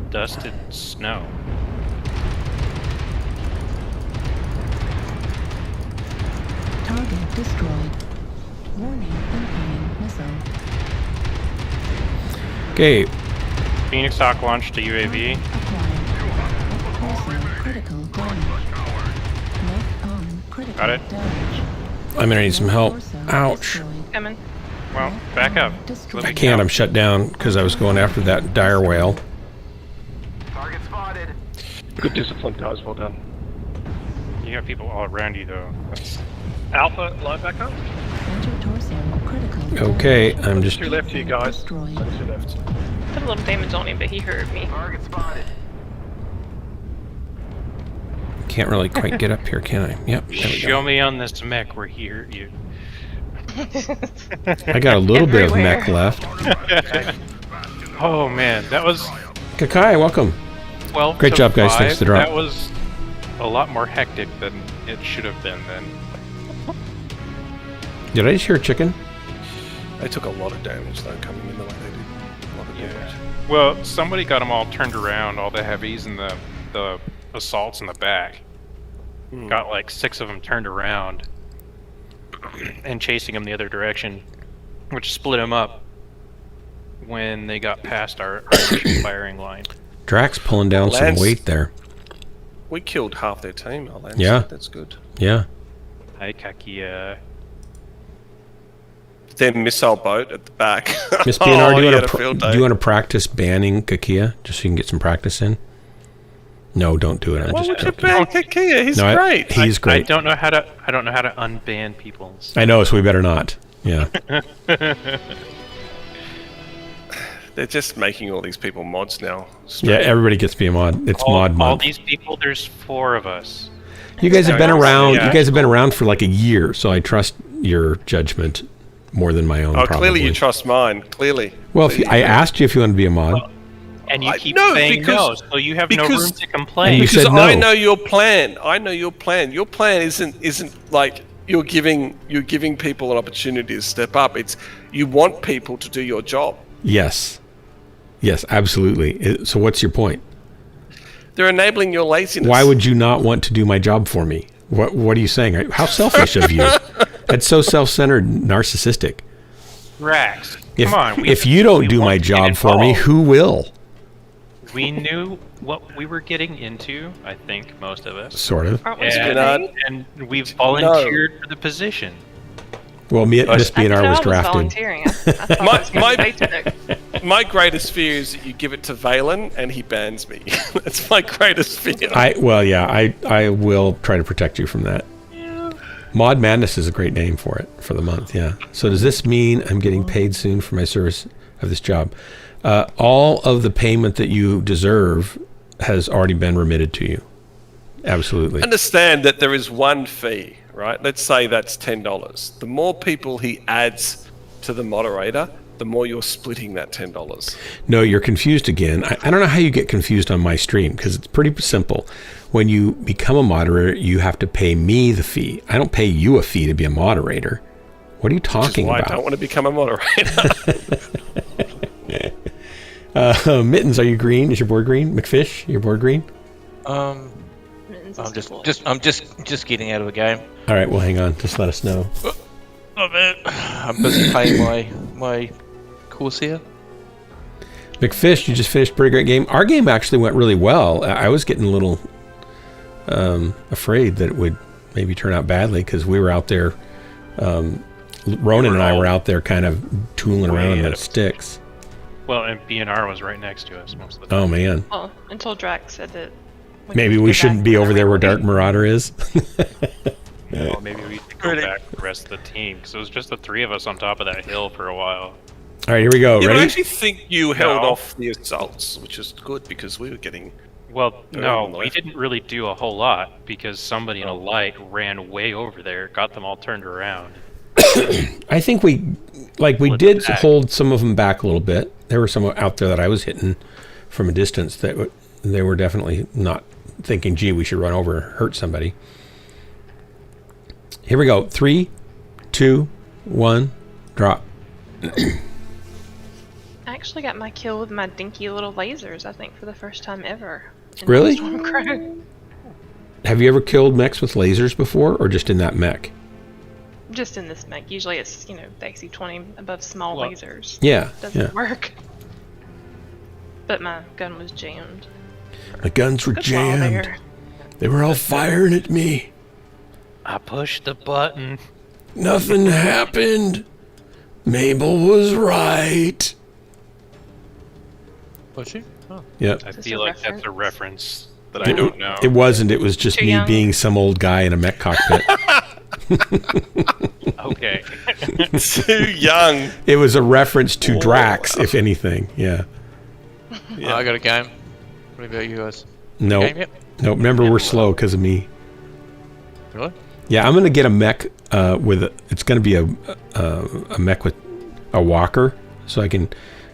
dusted snow. Target destroyed. Warning, incoming missile. Okay. Phoenix Hawk launched a UAV. Got it. I'm gonna need some help. Ouch. Coming. Well, back up. I can't. I'm shut down because I was going after that dire whale. Target spotted. Good discipline, guys. Well done. You got people all around you, though. That's... Alpha, line back up. Okay, I'm just... Two left here, guys. Two left. Put a little damage on him, but he heard me. Target spotted. Can't really quite get up here, can I? Yep, there we Show go. me on this mech where he hurt you. I got a little bit of mech left. Oh man, that was Kakai, welcome. 12 Great to job, guys. 5. Thanks for the drop. That was a lot more hectic than it should have been then. Did I just hear a chicken? They took a lot of damage though, coming in the way they did. A lot of damage. Well, somebody got them all turned around, all the heavies and the assaults in the back. Got like 6 of them turned around and chasing them the other direction, which split them up when they got past our initial firing line. Drax pulling down some weight there. We killed half their team, our Lance. Yeah. That's good. Yeah. Hi, Kakia. Their missile boat at the back. Miss BNR, do you want to practice banning Kakia just so you can get some practice in? No, don't do it. I'm Why just would you joking. ban Kakia? He's great. He's great. I don't know how to unban people. So. I know, so we better not. Yeah. They're just making all these people mods now. Yeah, everybody gets to be a mod. It's mod month. All these people, there's 4 of us. You guys have been around. Yeah. You guys have been around for like a year, so I trust your judgment more than my own. Oh, probably. clearly you trust mine. Clearly. Well, I asked you if you want to be a mod. Well, and you keep no, saying because- no, so you have no room to And complain. you Because said no. I know your plan. I know your plan. Your plan isn't like you're giving people an opportunity to step up. It's you want people to do your job. Yes. Yes, absolutely. So what's your point? They're enabling your laziness. Why would you not want to do my job for me? What are you saying? How selfish of you. That's so self-centered, narcissistic. Rax, If, come on. if you don't do my job for me, who will? We knew what we were getting into, I think, most of us. Sort of. Aren't we And we've volunteered for the position. Well, Miss BNR was drafted. volunteering. I thought I was paycheck. My greatest fear is that you give it to Valen and he bans me. That's my greatest fear. I will try to protect you from that. Yeah. Mod Madness is a great name for it, for the month, yeah. So does this mean I'm getting paid soon for my service of this job? All of the payment that you deserve has already been remitted to you. Absolutely. Understand that there is one fee, right? Let's say that's $10. The more people he adds to the moderator, the more you're splitting that $10. No, you're confused again. I don't know how you get confused on my stream because it's pretty simple. When you become a moderator, you have to pay me the fee. I don't pay you a fee to be a moderator. What are you talking about? I don't want to become a moderator. Mittens, are you green? Is your board green? McFish, your board green? I'm just getting out of the game. All right, well, hang on. Just let us know. I'm busy playing my course here. McFish, you just finished a pretty great game. Our game actually went really well. I was getting a little afraid that it would maybe turn out badly because we were out there. Ronan and I were out there kind of tooling around with sticks. Well, and BNR was right next to us most of the time. Oh, man. Well, until Drax said that. Maybe we shouldn't be over there where Dark Marauder is. Well, maybe we could go back to the rest of the team because it was just the 3 of us on top of that hill for a while. All right, here we go. Yeah, Ready? I actually think you held off the assaults, which is good because we were getting... Well, no, we didn't really do a whole lot because somebody in a light ran way over there, got them all turned around. I think we did hold some of them back a little bit. There were some out there that I was hitting from a distance that they were definitely not thinking, gee, we should run over and hurt somebody. Here we go. 3, 2, 1, drop. I actually got my kill with my dinky little lasers, I think, for the first time ever. Really? Stormcrow. Have you ever killed mechs with lasers before, or just in that mech? Just in this mech. Usually it's, the AC-20 above small lasers. Yeah. Doesn't work. But my gun was jammed. The guns were Good ball jammed. there. They were all firing at me. I pushed the button. Nothing happened. Mabel was right. Was she? Oh. Yep. I this feel a like that's a reference that I It, don't know. it wasn't. It was just Too me young. being some old guy in a mech cockpit. Okay. Too young. It was a reference to Drax, if anything. Yeah. Oh, I got a game. What about you guys? No. Game yet? No. Remember, we're slow because of me. Really? Yeah, I'm gonna get a mech it's gonna be a mech with a walker, so I can,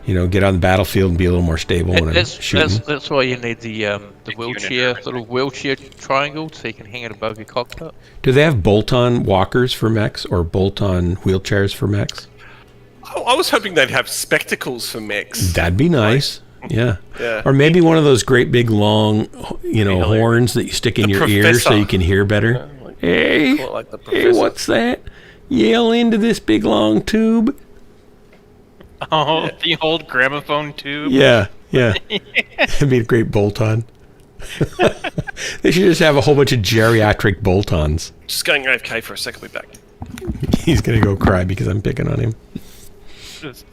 get on the battlefield and be a little more stable when I'm shooting. That's why you need the wheelchair, little wheelchair triangle, so you can hang it above your cockpit. Do they have bolt-on walkers for mechs or bolt-on wheelchairs for mechs? I was hoping they'd have spectacles for mechs. That'd be nice. Yeah. Yeah. Or maybe one of those great big long, horns that you stick in your ears so you can hear better. Hey, Call it like the hey, professor. what's that? Yell into this big long tube. Oh, the old gramophone tube. Yeah, yeah. That'd be a great bolt-on. They should just have a whole bunch of geriatric bolt-ons. Just going AFK for a second, we'll be back. He's gonna go cry because I'm picking on him.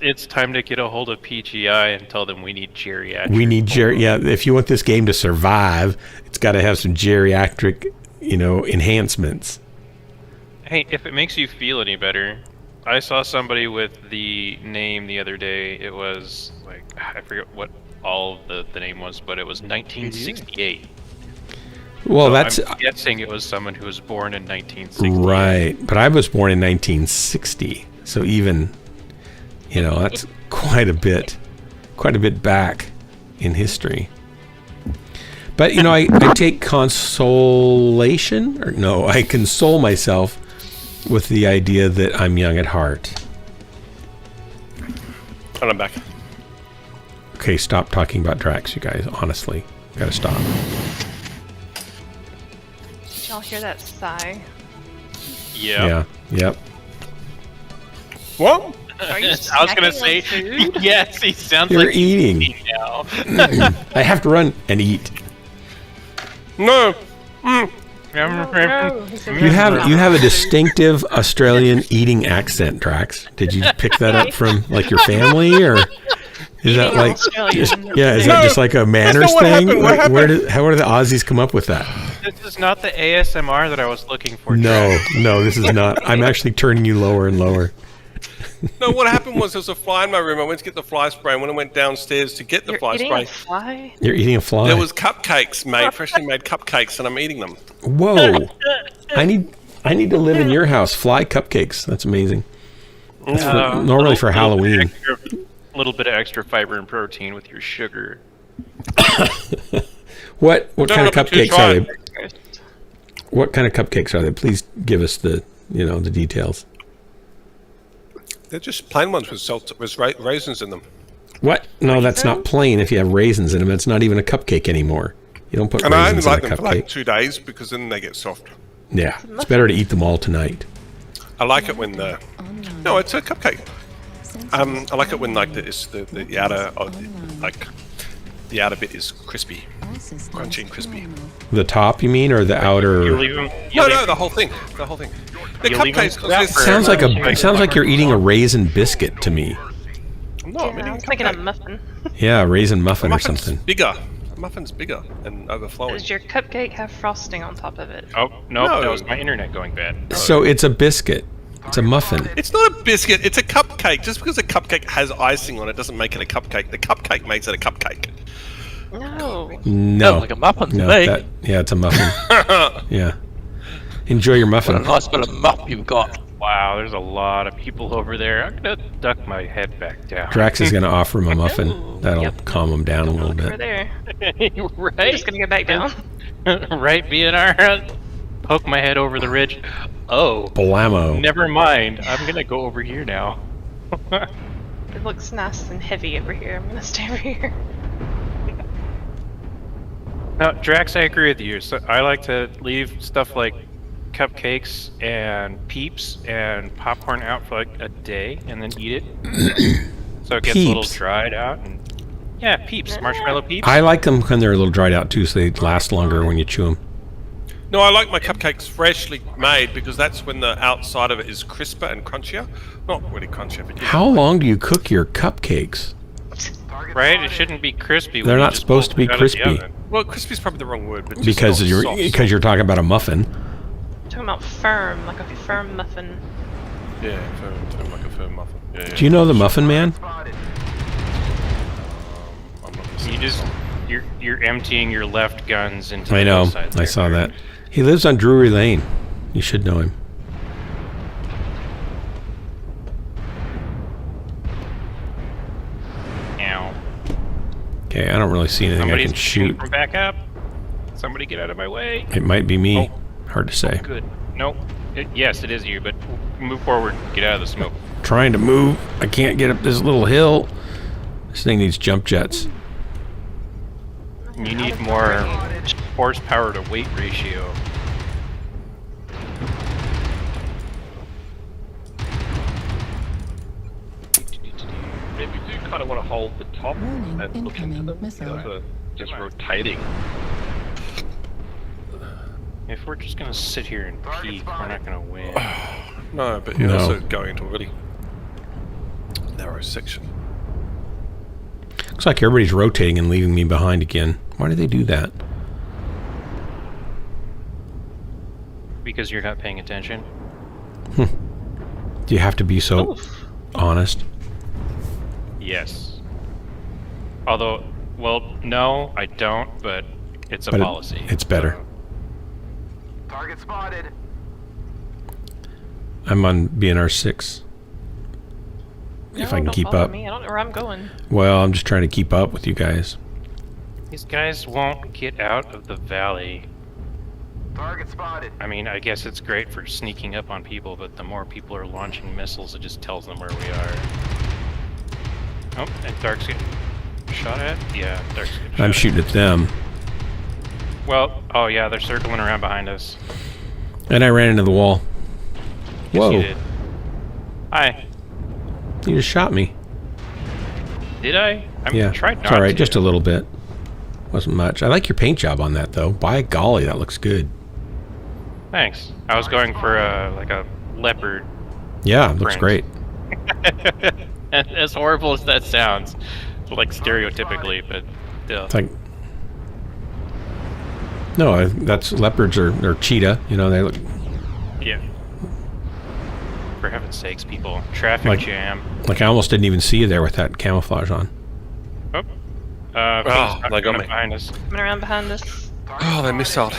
It's time to get a hold of PGI and tell them we need geriatric. We need Yeah, if you want this game to survive, it's got to have some geriatric, enhancements. Hey, if it makes you feel any better, I saw somebody with the name the other day. It was like, I forget what all the name was, but it was 1968. Well, So that's I'm guessing it was someone who was born in 1968. right. But I was born in 1960, so even, that's quite a bit back in history. But I take consolation, I console myself with the idea that I'm young at heart. And I'm back. Okay, stop talking about Drax, you guys. Honestly, gotta stop. Did y'all hear that sigh? Yeah. Yep. What? Are you I was gonna snacking say, on food? yes, he sounds You're like he's eating. now. I have to run and eat. No. No, he said You have no. you have a distinctive Australian eating accent, Drax. Did you pick that up from like your family, or is that like just, is that just like a manners what thing? happened. What Like, where did the Aussies come up with that? This is not the ASMR that I was looking for. No, Jack. no, this is not. I'm actually turning you lower and lower. No, what happened was there was a fly in my room. I went to get the fly spray, and when I went downstairs to get the You're fly eating spray, a fly? You're eating a fly. there was cupcakes made, freshly made cupcakes, and I'm eating them. Whoa! I need to live in your house. Fly cupcakes. That's amazing. That's normally for Halloween. A little bit of extra fiber and protein with your sugar. What kind of Don't look cupcakes are too they? What kind of cupcakes are they? Please give us the the details. They're just plain ones with raisins in them. What? No, that's not plain. If you have raisins in them, it's not even a cupcake anymore. You don't put And I only raisins in a like them for like cupcake. 2 days because then they get soft. Yeah, it's better to eat them all tonight. I like it when the... No, it's a cupcake. I like it when like the outer the outer bit is crispy, crunchy and crispy. The top, you mean, or the outer? No, the whole thing. The whole thing. The cupcakes. Sounds like you're eating a raisin biscuit to me. I'm not. Yeah, I was making a muffin. Yeah, a raisin muffin or Muffin's something. bigger. The muffin's bigger and overflowing. Does your cupcake have frosting on top of it? Oh, no, No. that was my internet going bad. So it's a biscuit. It's a muffin. It's not a biscuit. It's a cupcake. Just because a cupcake has icing on it doesn't make it a cupcake. The cupcake makes it a cupcake. No. No, like a muffin to no, me. yeah, it's a muffin. Yeah. Enjoy your What a muffin. nice bit of muff you've got. Wow, there's a lot of people over there. I'm gonna duck my head back down. Drax is going to offer him a muffin. That'll calm him down a little Over bit. there. right? I'm just gonna get back down. Right, BNR? Poke my head over the ridge. Oh. Blammo. Never mind. I'm gonna go over here now. It looks nice and heavy over here. I'm gonna stay over here. Now, Drax, I agree with you. So I like to leave stuff like cupcakes and peeps and popcorn out for like a day and then eat it. So it gets a little Peeps. dried out. And Yeah, peeps, marshmallow peeps. I like them when they're a little dried out too, so they last longer when you chew them. No, I like my cupcakes freshly made because that's when the outside of it is crisper and crunchier. Not really crunchier, but How long do you cook your cupcakes? Right? It shouldn't be crispy. They're not supposed to be crispy. Well, crispy is probably the wrong word, but Because you're talking about a muffin. Talking about firm, like a firm muffin. Yeah, firm, like a firm muffin. Yeah, Do you know the Muffin Man? You're emptying your left guns into I the know. hillside I there. saw that. He lives on Drury Lane. You should know him. Ow. Okay, I don't really see anything I can shoot. From back up. Somebody get out of my way. It might be me. Hard to say. Good. Nope. Yes, it is you, but move forward. Get out of the smoke. Trying to move. I can't get up this little hill. This thing needs jump jets. You need more horsepower to weight ratio. Maybe you do kind of want to hold the top Warning, and look into incoming them. missile. Instead of just rotating. If we're just gonna sit here and peek, we're not gonna win. No, but you're No. also going into a really narrow section. Looks like everybody's rotating and leaving me behind again. Why do they do that? Because you're not paying attention. Do you have to be so honest? Yes. Although, well, no, I don't, but it's a But policy. it's better. Target spotted. I'm on BNR 6. If I can don't keep follow up. Me. I don't know where I'm going. Well, I'm just trying to keep up with you guys. These guys won't get out of the valley. Target spotted. I mean, I guess it's great for sneaking up on people, but the more people are launching missiles, it just tells them where we are. Oh, and Dark's getting shot at? Yeah, Dark's getting shot I'm at. shooting at them. Well, oh yeah, they're circling around behind us. And I ran into the wall. Yes, Whoa. you did. Hi. You just shot me. Did I? I Yeah. tried It's not alright, to. just a little bit. Wasn't much. I like your paint job on that, though. By golly, that looks good. Thanks. I was going for like a leopard. Yeah, looks print. great. As horrible as that sounds, like stereotypically, but still. It's like... No, that's leopards or cheetah. You know, they look... Yeah. For heaven's sakes, people. Traffic jam. Like I almost didn't even see you there with that camouflage on. Oh. They got me. Behind us. Coming around behind us. Oh, they missile.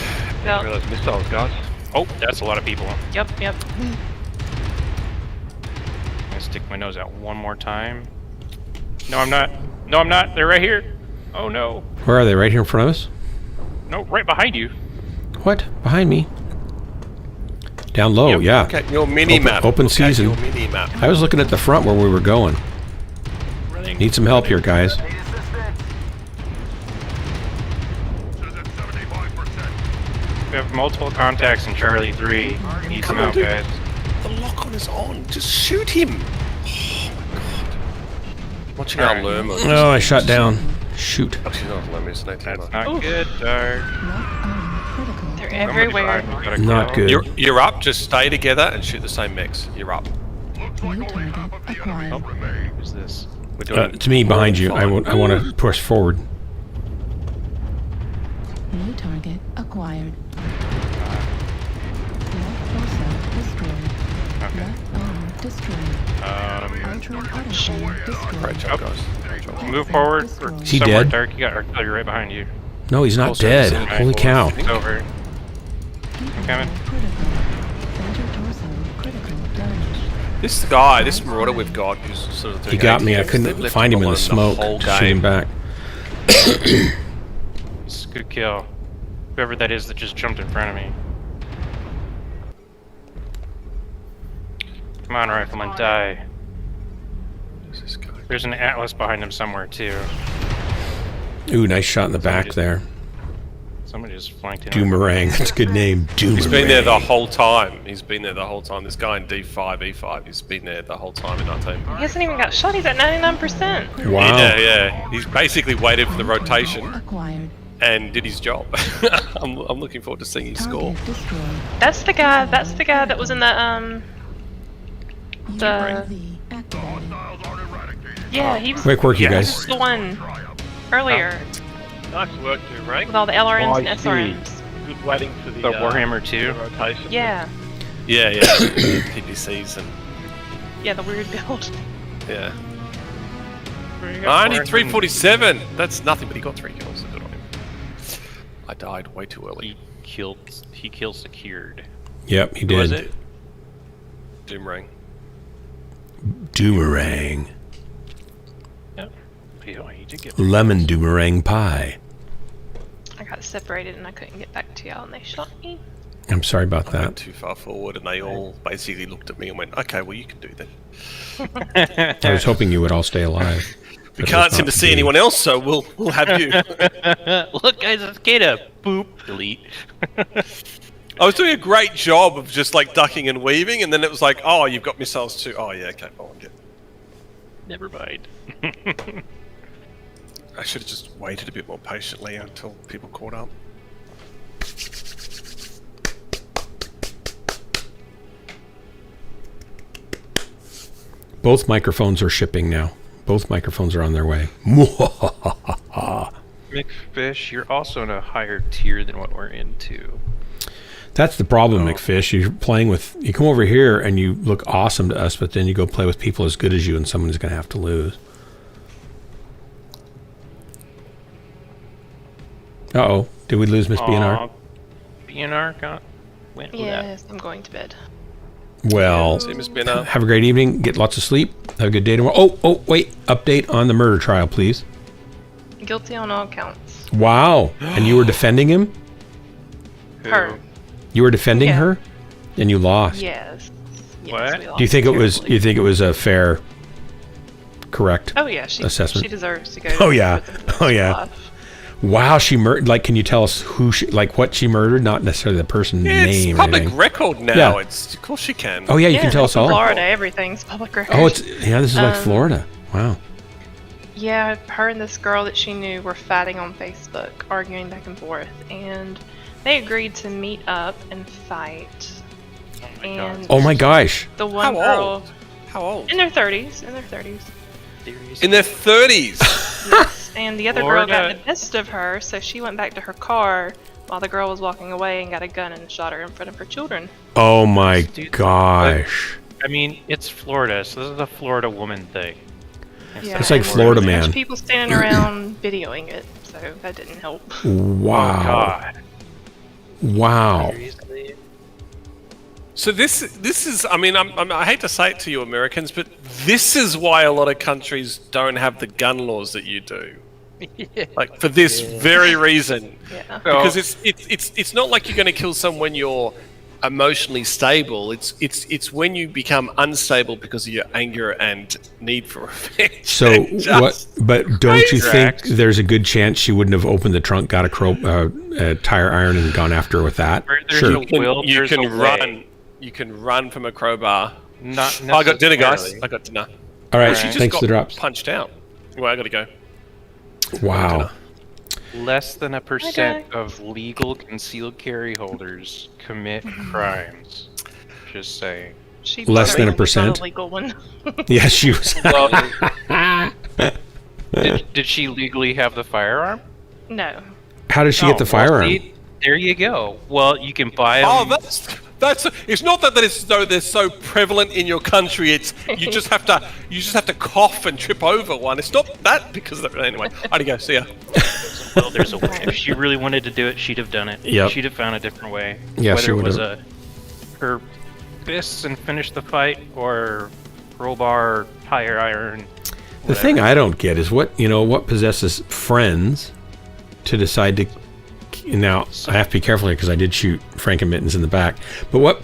Yep. Those missiles, guys. Oh, that's a lot of people. Yep. I'm gonna stick my nose out one more time. No, I'm not. No, I'm not. They're right here. Oh no. Where are they? Right here in front of us? No, right behind you. What? Behind me? Down low, Yep, yeah. look at your mini-map. Open Look at season. your mini-map. I was looking at the front where we were going. Running. Need some help here, guys. Need assistance. We have multiple contacts in Charlie 3. Need some help, dude. guys. The lock-on is on. Just shoot him. Oh my god. Watching our Lerma. Oh, I shot down. Shoot. Actually, not Lerma, it's Nathan. That's not good, Dark. Lock on critical. They're Somebody everywhere. behind me got a Not kill. good. You're up. Just stay together and shoot the same mechs. You're up. New target acquired. Who's this? We're doing It's me behind you. I want to push forward. New target acquired. Left torso destroyed. Okay. Left arm destroyed. Ultra autoplane destroyed. Great job, guys. Great job. Move forward. Destroyed. Is he Somewhere, dead? Dark. You got artillery right behind you. No, he's not Also, dead. it's Holy cow. It's over. coming. Critical. Center torso critical damage. This guy, this Marauder we've got, who's sort of doing He got me. I 80, couldn't they've left find him in the alone smoke whole to shoot him game. back. It's a good kill. Whoever that is that just jumped in front of me. Come on, Rifleman, die. Who's this guy? There's an Atlas behind him somewhere, too. Ooh, nice shot in the back there. Somebody just flanked in. Doomerang. That's a good name. Doomerang. He's been there the whole time. This guy in D5, E5, he's been there the whole time in our team. He hasn't even got shot. He's at 99%. Wow. Yeah. He's basically waited for the rotation Acquired. and did his job. I'm looking forward to seeing his score. Target destroyed. That's the guy that was in the UAV activated. yeah, he was Quick work, you he guys. was the one earlier Nice work, too, Rank. with all the LRMs Oh, I and see. SRMs. Good waiting for the Warhammer 2? rotation. Yeah. Yeah. PPCs and The weird build. yeah. Only 347. That's nothing, but he got 3 kills. Good on him. I died way too early. He kill secured. Yep, he Who did. was it? Doomerang. Doomerang. He did get Lemon doomerang pie. I got separated and I couldn't get back to y'all and they shot me. I'm sorry about I went that. too far forward, and they all basically looked at me and went, "Okay, well you can do that." I was hoping you would all stay alive. We can't seem to see anyone else, so we'll have you. Look, guys, it's Kata. Boop. Delete. I was doing a great job of just like ducking and weaving, and then it was like, "Oh, you've got missiles too." Oh yeah, okay, well, I'm good. Never mind. I should have just waited a bit more patiently until people caught up. Both microphones are shipping now. Both microphones are on their way. McFish, you're also in a higher tier than what we're into. That's the problem, McFish. You're playing with. You come over here and you look awesome to us, but then you go play with people as good as you, and someone's going to have to lose. Uh-oh. Did we lose Miss BNR? BNR went with that. Yes, I'm going to bed. Well, See, Miss Benner. have a great evening. Get lots of sleep. Have a good day tomorrow. Oh, wait. Update on the murder trial, please. Guilty on all counts. Wow. And you were defending him? Her. You were defending Yeah. her? And you lost. Yes. What? we Do you think it was terribly. you think it was a fair correct Oh yeah, she assessment? She deserves to go. Oh, yeah. with the rest Oh, of her yeah. life. Wow, she murdered. Like, can you tell us who she, like, what she murdered? Not necessarily the person's Yeah, name. it's or public anything. record now. Yeah. It's of course she can. Oh yeah, you can tell us all. Florida, everything's public record. Oh, it's this is like Florida. Wow. Yeah, her and this girl that she knew were fighting on Facebook, arguing back and forth, and they agreed to meet up and fight. And Oh my gosh. the one How girl old? How old? in their 30s, in their 30s. In their 30s. Yes, and the other girl got Florida. the best of her, so she went back to her car while the girl was walking away and got a gun and shot her in front of her children. Oh my Dude, gosh. I mean, it's Florida, so this is a Florida woman thing. Yeah, It's like and Florida there was a bunch Man. of people standing around videoing it, so that didn't help. Wow. God. Wow. Seriously? So this is. I mean, I hate to say it to you, Americans, but this is why a lot of countries don't have the gun laws that you do. Like for this very reason, Yeah. because it's not like you're going to kill someone when you're emotionally stable. It's when you become unstable because of your anger and need for revenge. So Just what? But don't you think crazy. there's a good chance she wouldn't have opened the trunk, got a tire iron, and gone after her with that? Where there's Sure. a will, You there's can a way. run. You can run from a crowbar. Not I got dinner, guys. necessarily. I got dinner. All right. She just Thanks got for the drops. punched out. Well, I got to go. Wow. Less than a percent Okay. of legal concealed carry holders commit crimes. Just saying. She Less than a probably was not percent? a legal one. Yeah, she was. Did she legally have the firearm? No. How did she get the Oh, well, firearm? see, there you go. Well, you can buy them. Oh, that's. It's not that it's though they're so prevalent in your country. It's you just have to cough and trip over one. It's not that because of that. Anyway, I gotta go. See ya. Well, there's a way. If she really wanted to do it, she'd have done it. Yep. She'd have found a different way. Yeah, Whether she it was would've. her fists and finish the fight, or crowbar, tire iron. The thing I don't get is what possesses friends to decide to. Now I have to be careful here because I did shoot Frankenmittens in the back. But what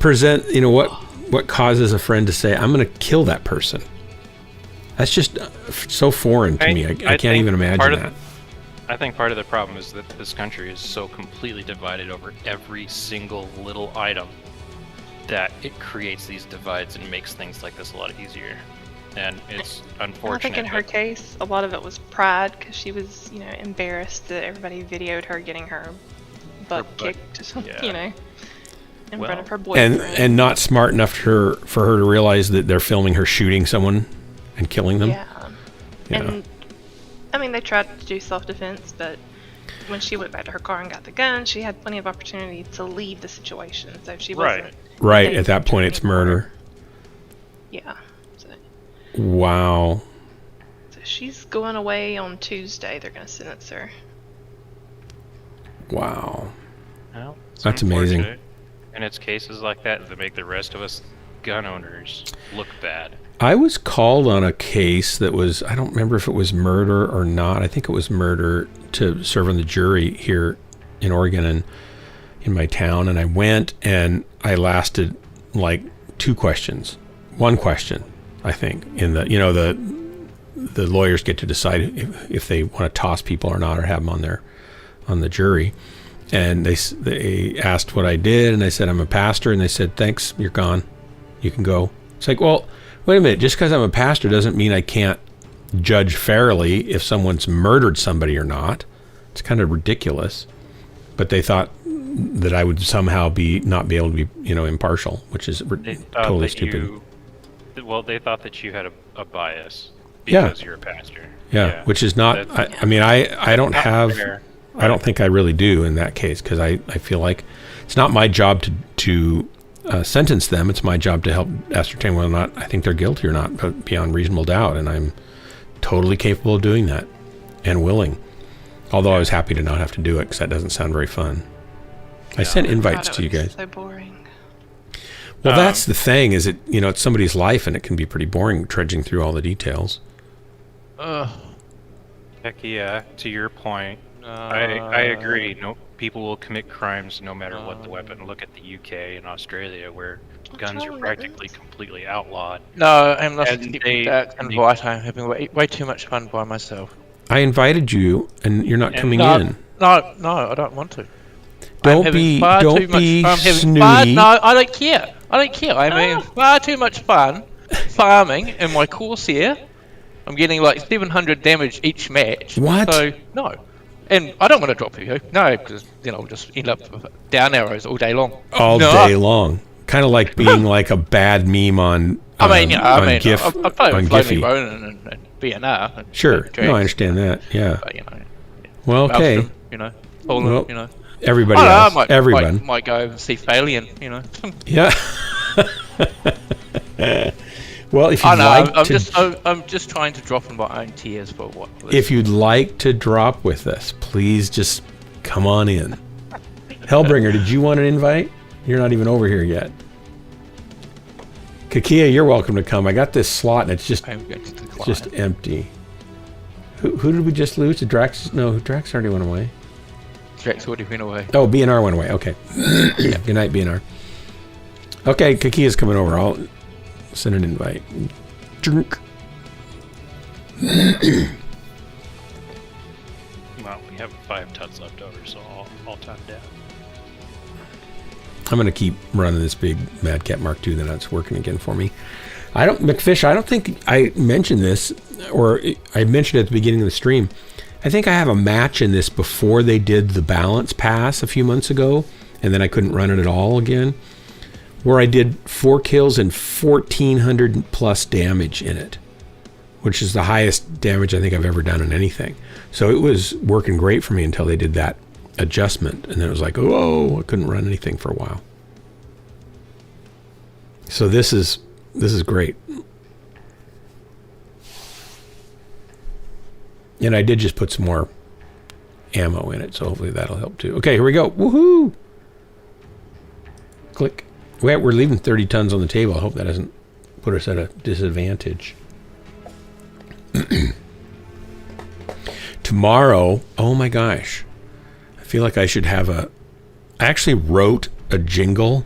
causes a friend to say I'm going to kill that person? That's just so foreign to me. I can't think even imagine part of that. I think part of the problem is that this country is so completely divided over every single little item that it creates these divides and makes things like this a lot easier. And it's unfortunate. I think in her case, a lot of it was pride because she was, embarrassed that everybody videoed her getting her butt kicked, in front of her boyfriend. And not smart enough for her to realize that they're filming her shooting someone and killing them. Yeah. And I mean, they tried to do self-defense, but when she went back to her car and got the gun, she had plenty of opportunity to leave the situation. So she wasn't. Right. At that point, it's murder. Yeah. So. Wow. So she's going away on Tuesday. They're going to sentence her. Wow. Well, that's amazing. And it's cases like that that make the rest of us gun owners look bad. I was called on a case that was, I don't remember if it was murder or not. I think it was murder, to serve on the jury here in Oregon and in my town. And I went and I lasted like 2 questions. 1 question, I think, in the, the lawyers get to decide if they want to toss people or not or have them on the jury. And they asked what I did, and I said, I'm a pastor, and they said, thanks, you're gone. You can go. It's like, well, wait a minute, just because I'm a pastor doesn't mean I can't judge fairly if someone's murdered somebody or not. It's kind of ridiculous. But they thought that I would somehow not be able to be, impartial, which is totally stupid. They thought that you had a bias because you're a pastor. Yeah, which is not, I don't have... Fair. I don't think I really do in that case, because I feel like it's not my job to sentence them. It's my job to help ascertain whether or not I think they're guilty or not, but beyond reasonable doubt. And I'm totally capable of doing that and willing. Although I was happy to not have to do it, because that doesn't sound very fun. I sent invites to you guys. So boring. Well, that's the thing, is it's somebody's life, and it can be pretty boring trudging through all the details. Heck yeah, to your point. I agree. No, people will commit crimes no matter what the weapon. Look at the UK and Australia, where guns are practically completely outlawed. No, I'm not invite. I'm having way too much fun by myself. I invited you, and you're not coming in. No, I don't want to. Don't be snooty. No, I don't care. I'm having far too much fun farming in my course here. I'm getting like 700 damage each match. What? So, no. And I don't want to drop you, no, because I'll just end up down arrows all day long. Day long, kind of like being like a bad meme on. GIF, I play on with Giphy. Bone and BNR. Sure, I understand that. Yeah. But, well, okay. Poland, everybody else, everyone might go and see Phalian, Yeah. Well, if you'd I'm just trying to drop in my own tears for what. If you'd like to drop with us, please just come on in. Hellbringer, did you want an invite? You're not even over here yet. Kakia, you're welcome to come. I got this slot and it's just empty. Who did we just lose? Did Drax? No, Drax already went away. Drax already went away. Oh, BNR went away. Okay. Good night, BNR. Okay, Kakia's coming over. I'll send an invite. Drink. Well, we have 5 tuds left over, so all time down. I'm going to keep running this big Mad Cat Mark II, then it's working again for me. McFish, I don't think I mentioned this, or I mentioned it at the beginning of the stream. I think I have a match in this before they did the balance pass a few months ago, and then I couldn't run it at all again, where I did 4 kills and 1,400 plus damage in it, which is the highest damage I think I've ever done in anything. So it was working great for me until they did that adjustment, and then it was like, oh, I couldn't run anything for a while. So this is great. And I did just put some more ammo in it, so hopefully that'll help too. Okay, here we go. Woohoo! Click. We're leaving 30 tons on the table. I hope that doesn't put us at a disadvantage. Tomorrow, oh my gosh. I feel like I should have I actually wrote a jingle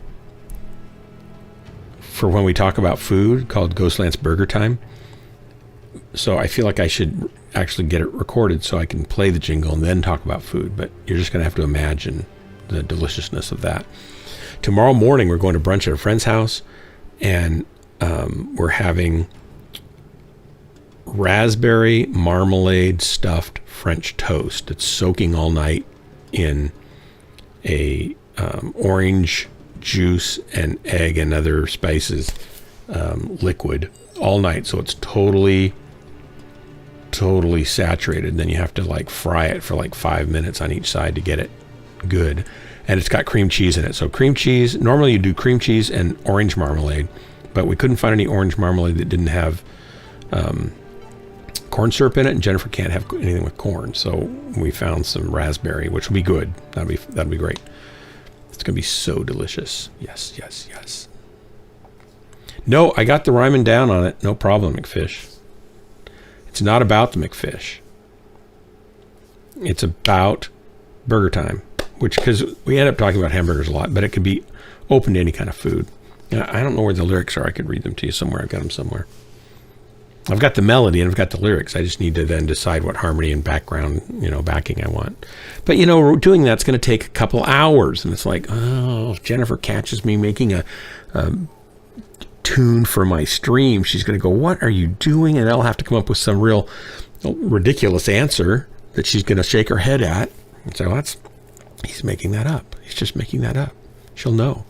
for when we talk about food called Ghostlands Burger Time. So I feel like I should actually get it recorded so I can play the jingle and then talk about food, but you're just going to have to imagine the deliciousness of that. Tomorrow morning, we're going to brunch at a friend's house, and we're having raspberry marmalade stuffed French toast. It's soaking all night in a orange juice and egg and other spices liquid all night, so it's totally saturated. Then you have to like fry it for like 5 minutes on each side to get it good. And it's got cream cheese in it. So cream cheese, normally you do cream cheese and orange marmalade, but we couldn't find any orange marmalade that didn't have corn syrup in it, and Jennifer can't have anything with corn, so we found some raspberry, which will be good. That'll be great. It's gonna be so delicious. Yes, yes, yes. No, I got the rhyming down on it. No problem, McFish. It's not about the McFish. It's about burger time, because we end up talking about hamburgers a lot, but it could be open to any kind of food. I don't know where the lyrics are. I could read them to you somewhere. I've got them somewhere. I've got the melody and I've got the lyrics. I just need to then decide what harmony and background, backing I want. But, doing that's going to take a couple hours. And it's like, oh, if Jennifer catches me making a tune for my stream, she's going to go, what are you doing? And I'll have to come up with some real ridiculous answer that she's going to shake her head at. And so he's making that up. He's just making that up. She'll know.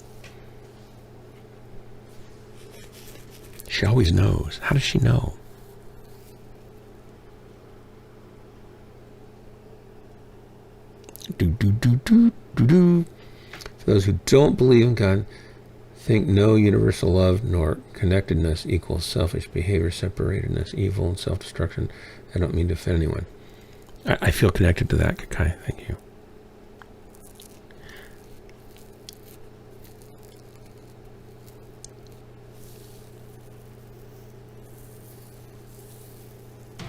She always knows. How does she know? For those who don't believe in God, think no universal love nor connectedness equals selfish behavior, separatedness, evil, and self-destruction. I don't mean to offend anyone. I feel connected to that, Kakai. Thank you.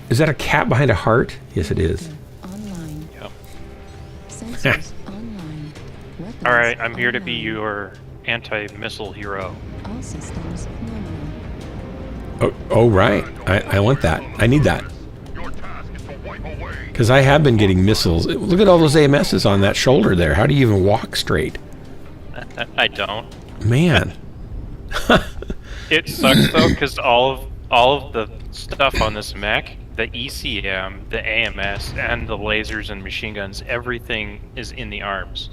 Is that a cat behind a heart? Yes, it is. Online. Yep. Sensors online. Weapons All right, I'm here to be online. your anti-missile hero. All systems nominal. Oh, right. I want that. I need that. Because I have been getting missiles. Look at all those AMSs on that shoulder there. How do you even walk straight? I don't. Man. It sucks though, because all of the stuff on this mech, the ECM, the AMS, and the lasers and machine guns, everything is in the arms.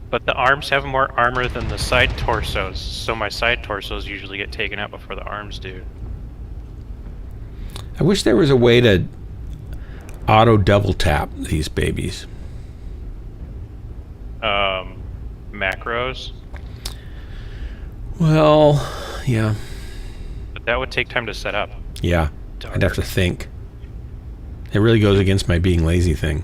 But the arms have more armor than the side torsos, so my side torsos usually get taken out before the arms do. I wish there was a way to auto double tap these babies. Macros. Well, yeah. But that would take time to set up. Yeah. I'd have to think. It really goes against my being lazy thing.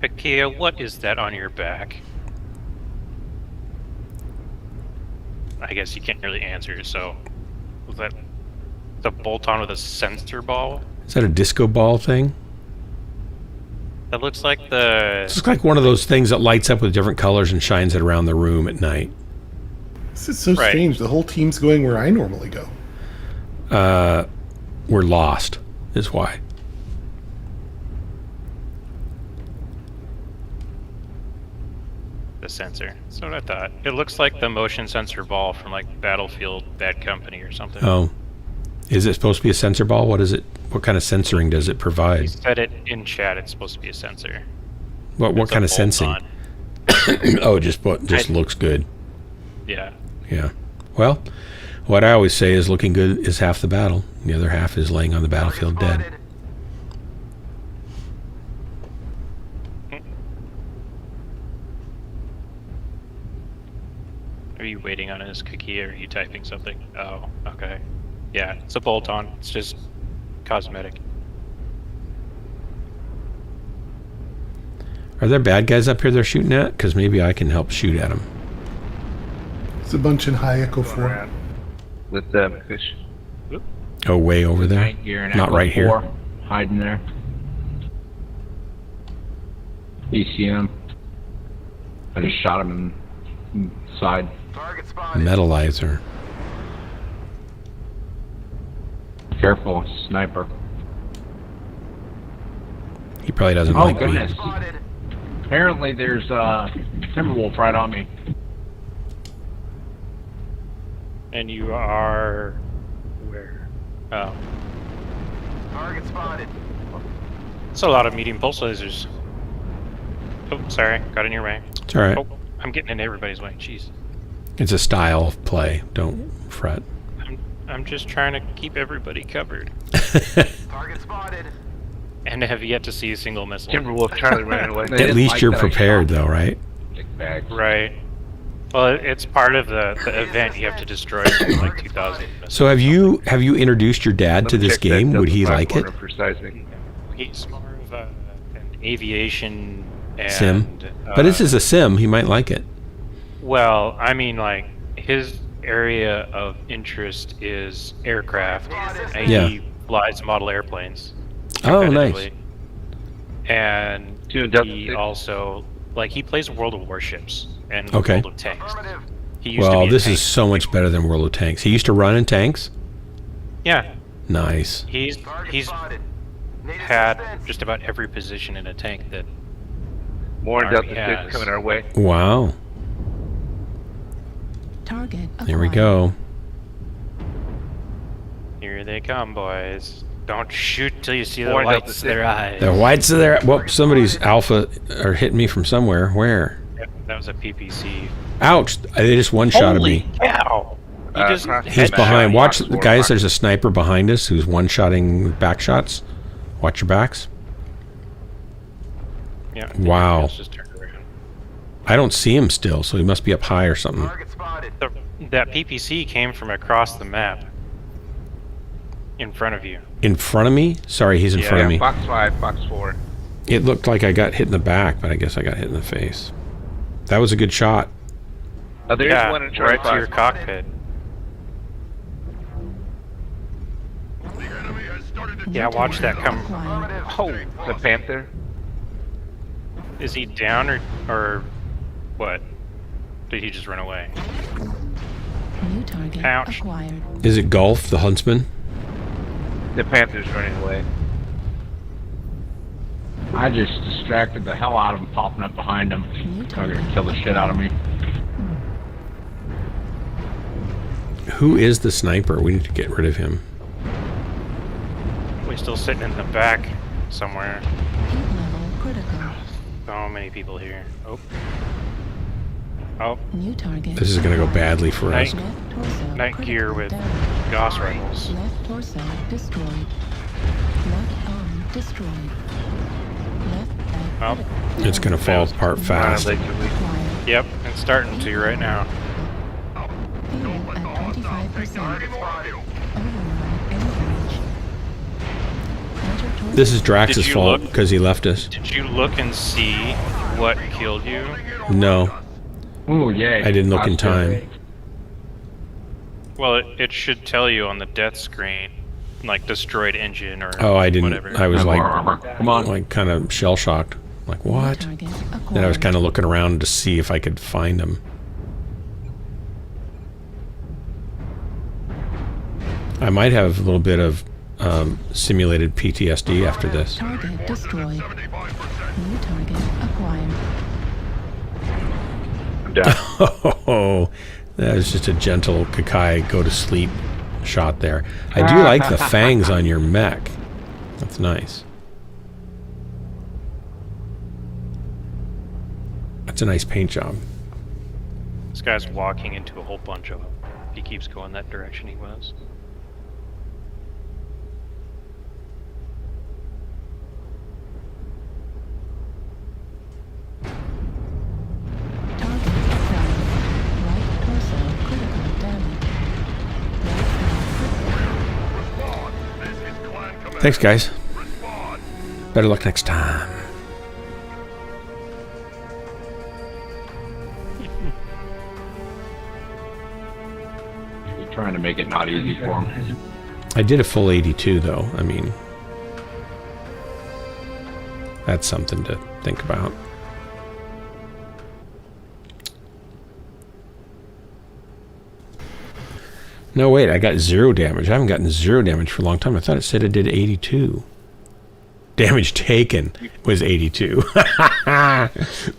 Pakia, what is that on your back? I guess you can't really answer, so... Was that the bolt-on with a sensor ball? Is that a disco ball thing? That looks like the... It's like one of those things that lights up with different colors and shines it around the room at night. This is so strange. The whole team's going where I normally go. We're lost, is why. The sensor. That's what I thought. It looks like the motion sensor ball from like Battlefield Bad Company or something. Oh. Is it supposed to be a sensor ball? What is it? What kind of censoring does it You provide? said it in chat, it's supposed to be a sensor. What kind of sensing? Oh, it just looks good. Yeah. Yeah. Well, what I always say is looking good is half the battle. The other half is laying on the battlefield dead. Are you waiting on his cookie or are you typing something? Oh, okay. Yeah, it's a bolt-on. It's just cosmetic. Are there bad guys up here they're shooting at? Because maybe I can help shoot at them. It's a bunch in high Echo 4. With fish. Oh, way over there? Not right here. Hiding there. ECM. I just shot him in side. Target spotted. Metalizer. Careful, sniper. He probably doesn't Oh, like goodness. me. Apparently there's a Timberwolf right on me. And you are... where? Oh. Target spotted. It's a lot of medium pulse lasers. Oh, sorry. Got in your way. It's all right. Oh, I'm getting in everybody's way. Jeez. It's a style of play. Don't fret. I'm just trying to keep everybody covered. Target spotted. And I have yet to see a single missile. Timberwolf Charlie ran away. At least you're prepared, though, right? Right. Well, it's part of the event. You have to destroy something like 2,000 missiles. So have you introduced your dad to this game? Would he like it? He's more of an aviation and... Sim? But this is a sim. He might like it. Well, I mean, like, his area of interest is aircraft. And he flies model airplanes. Oh, nice. And he also, like, he plays World of Warships and World of Tanks. He used to be this is so much better than World of Tanks. He used to run in tanks? Yeah. Nice. He's had just about every position in a tank that More Army Delta 6 has. coming our way. Wow. Target There we go. Here they come, boys. Don't shoot till you see the More Delta whites of their eyes. The whites of their... Well, somebody's alpha are hitting me from somewhere. Where? Yep, that was a PPC. Ouch! They just one-shotted me. Cow! He's behind. Watch, guys, there's a sniper behind us who's one-shotting back shots. Watch your backs. Yeah. Wow. Just turned around. I don't see him still, so he must be up high or something. That PPC came from across the map. In front of you. In front of me? Sorry, he's in front of me. Box 5, box 4. It looked like I got hit in the back, but I guess I got hit in the face. That was a good shot. Oh, there's one in Charlie right to your cockpit. Yeah, watch that come. Oh, the Panther. Is he down or what? Did he just run away? New target Ouch. acquired. Is it Golf, the huntsman? The Panther's running away. I just distracted the hell out of him, popping up behind him. They're gonna kill the shit out of me. Who is the sniper? We need to get rid of him. We're still sitting in the back somewhere. Heat level critical. So many people here. Oh. Oh. New target. This is going to go badly for us. Left torso Night gear critical with damage. Gauss rifles. Left torso destroyed. Left arm destroyed. Left back Oh. It's going to fall apart fast. acquired. Yep, it's starting to right now. Fuel at 25%. Override engage. Enter torso. This is Drax's Did you fault look? because he left us. Did you look and see what killed you? No, Ooh, yay. I didn't look in time. Well, it should tell you on the death screen, like destroyed engine or Oh, I didn't. whatever. I was like, Come on. like kind of shell shocked. Like what? Target Then I was acquired. kind of looking around to see if I could find him. I might have a little bit of simulated PTSD after this. Target destroyed. New target acquired. I'm down. Oh, that was just a gentle Kakai go to sleep shot there. I do like the fangs on your mech. That's nice. That's a nice paint job. This guy's walking into a whole bunch of them. If he keeps going that direction he was. Target acquired. Right torso critical damage. Left Thanks, guys. Better luck next time. You're trying to make it not easy for him. I did a full 82, though. I mean, that's something to think about. No, wait, I got 0 damage. I haven't gotten 0 damage for a long time. I thought it said it did 82. Damage taken was 82.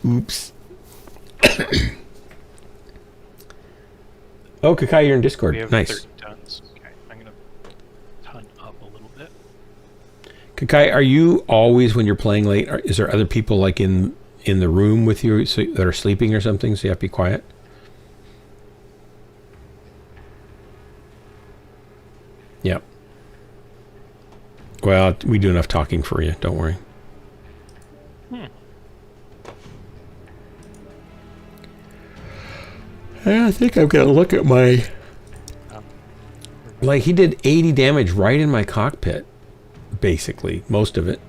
Oops. Oh, Kakai, you're in Discord. We have Nice. 30 tons. Okay, I'm going to ton up a little bit. Kakai, are you always, when you're playing late, is there other people like in the room with you that are sleeping or something, so you have to be quiet? Yep. Well, we do enough talking for you. Don't worry. I think I've got to look at my... Like, he did 80 damage right in my cockpit, basically. Most of it.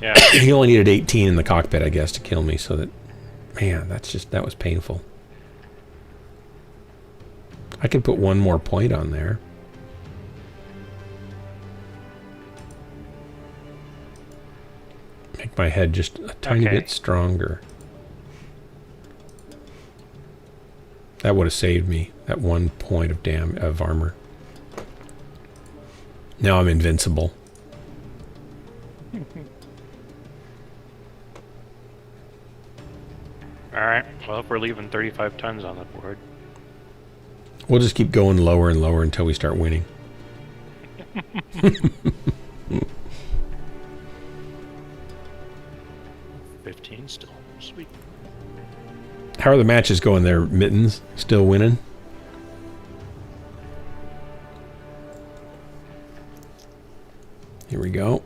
Yeah. He only needed 18 in the cockpit, I guess, to kill me, so that... Man, that was painful. I could put one more point on there. Make my head just a tiny bit stronger. That would have saved me that 1 point of armor. Now I'm invincible. Alright, well, if we're leaving 35 tons on the board. We'll just keep going lower and lower until we start winning. 15 still. Sweet. How are the matches going there, Mittens? Still winning? Here we go.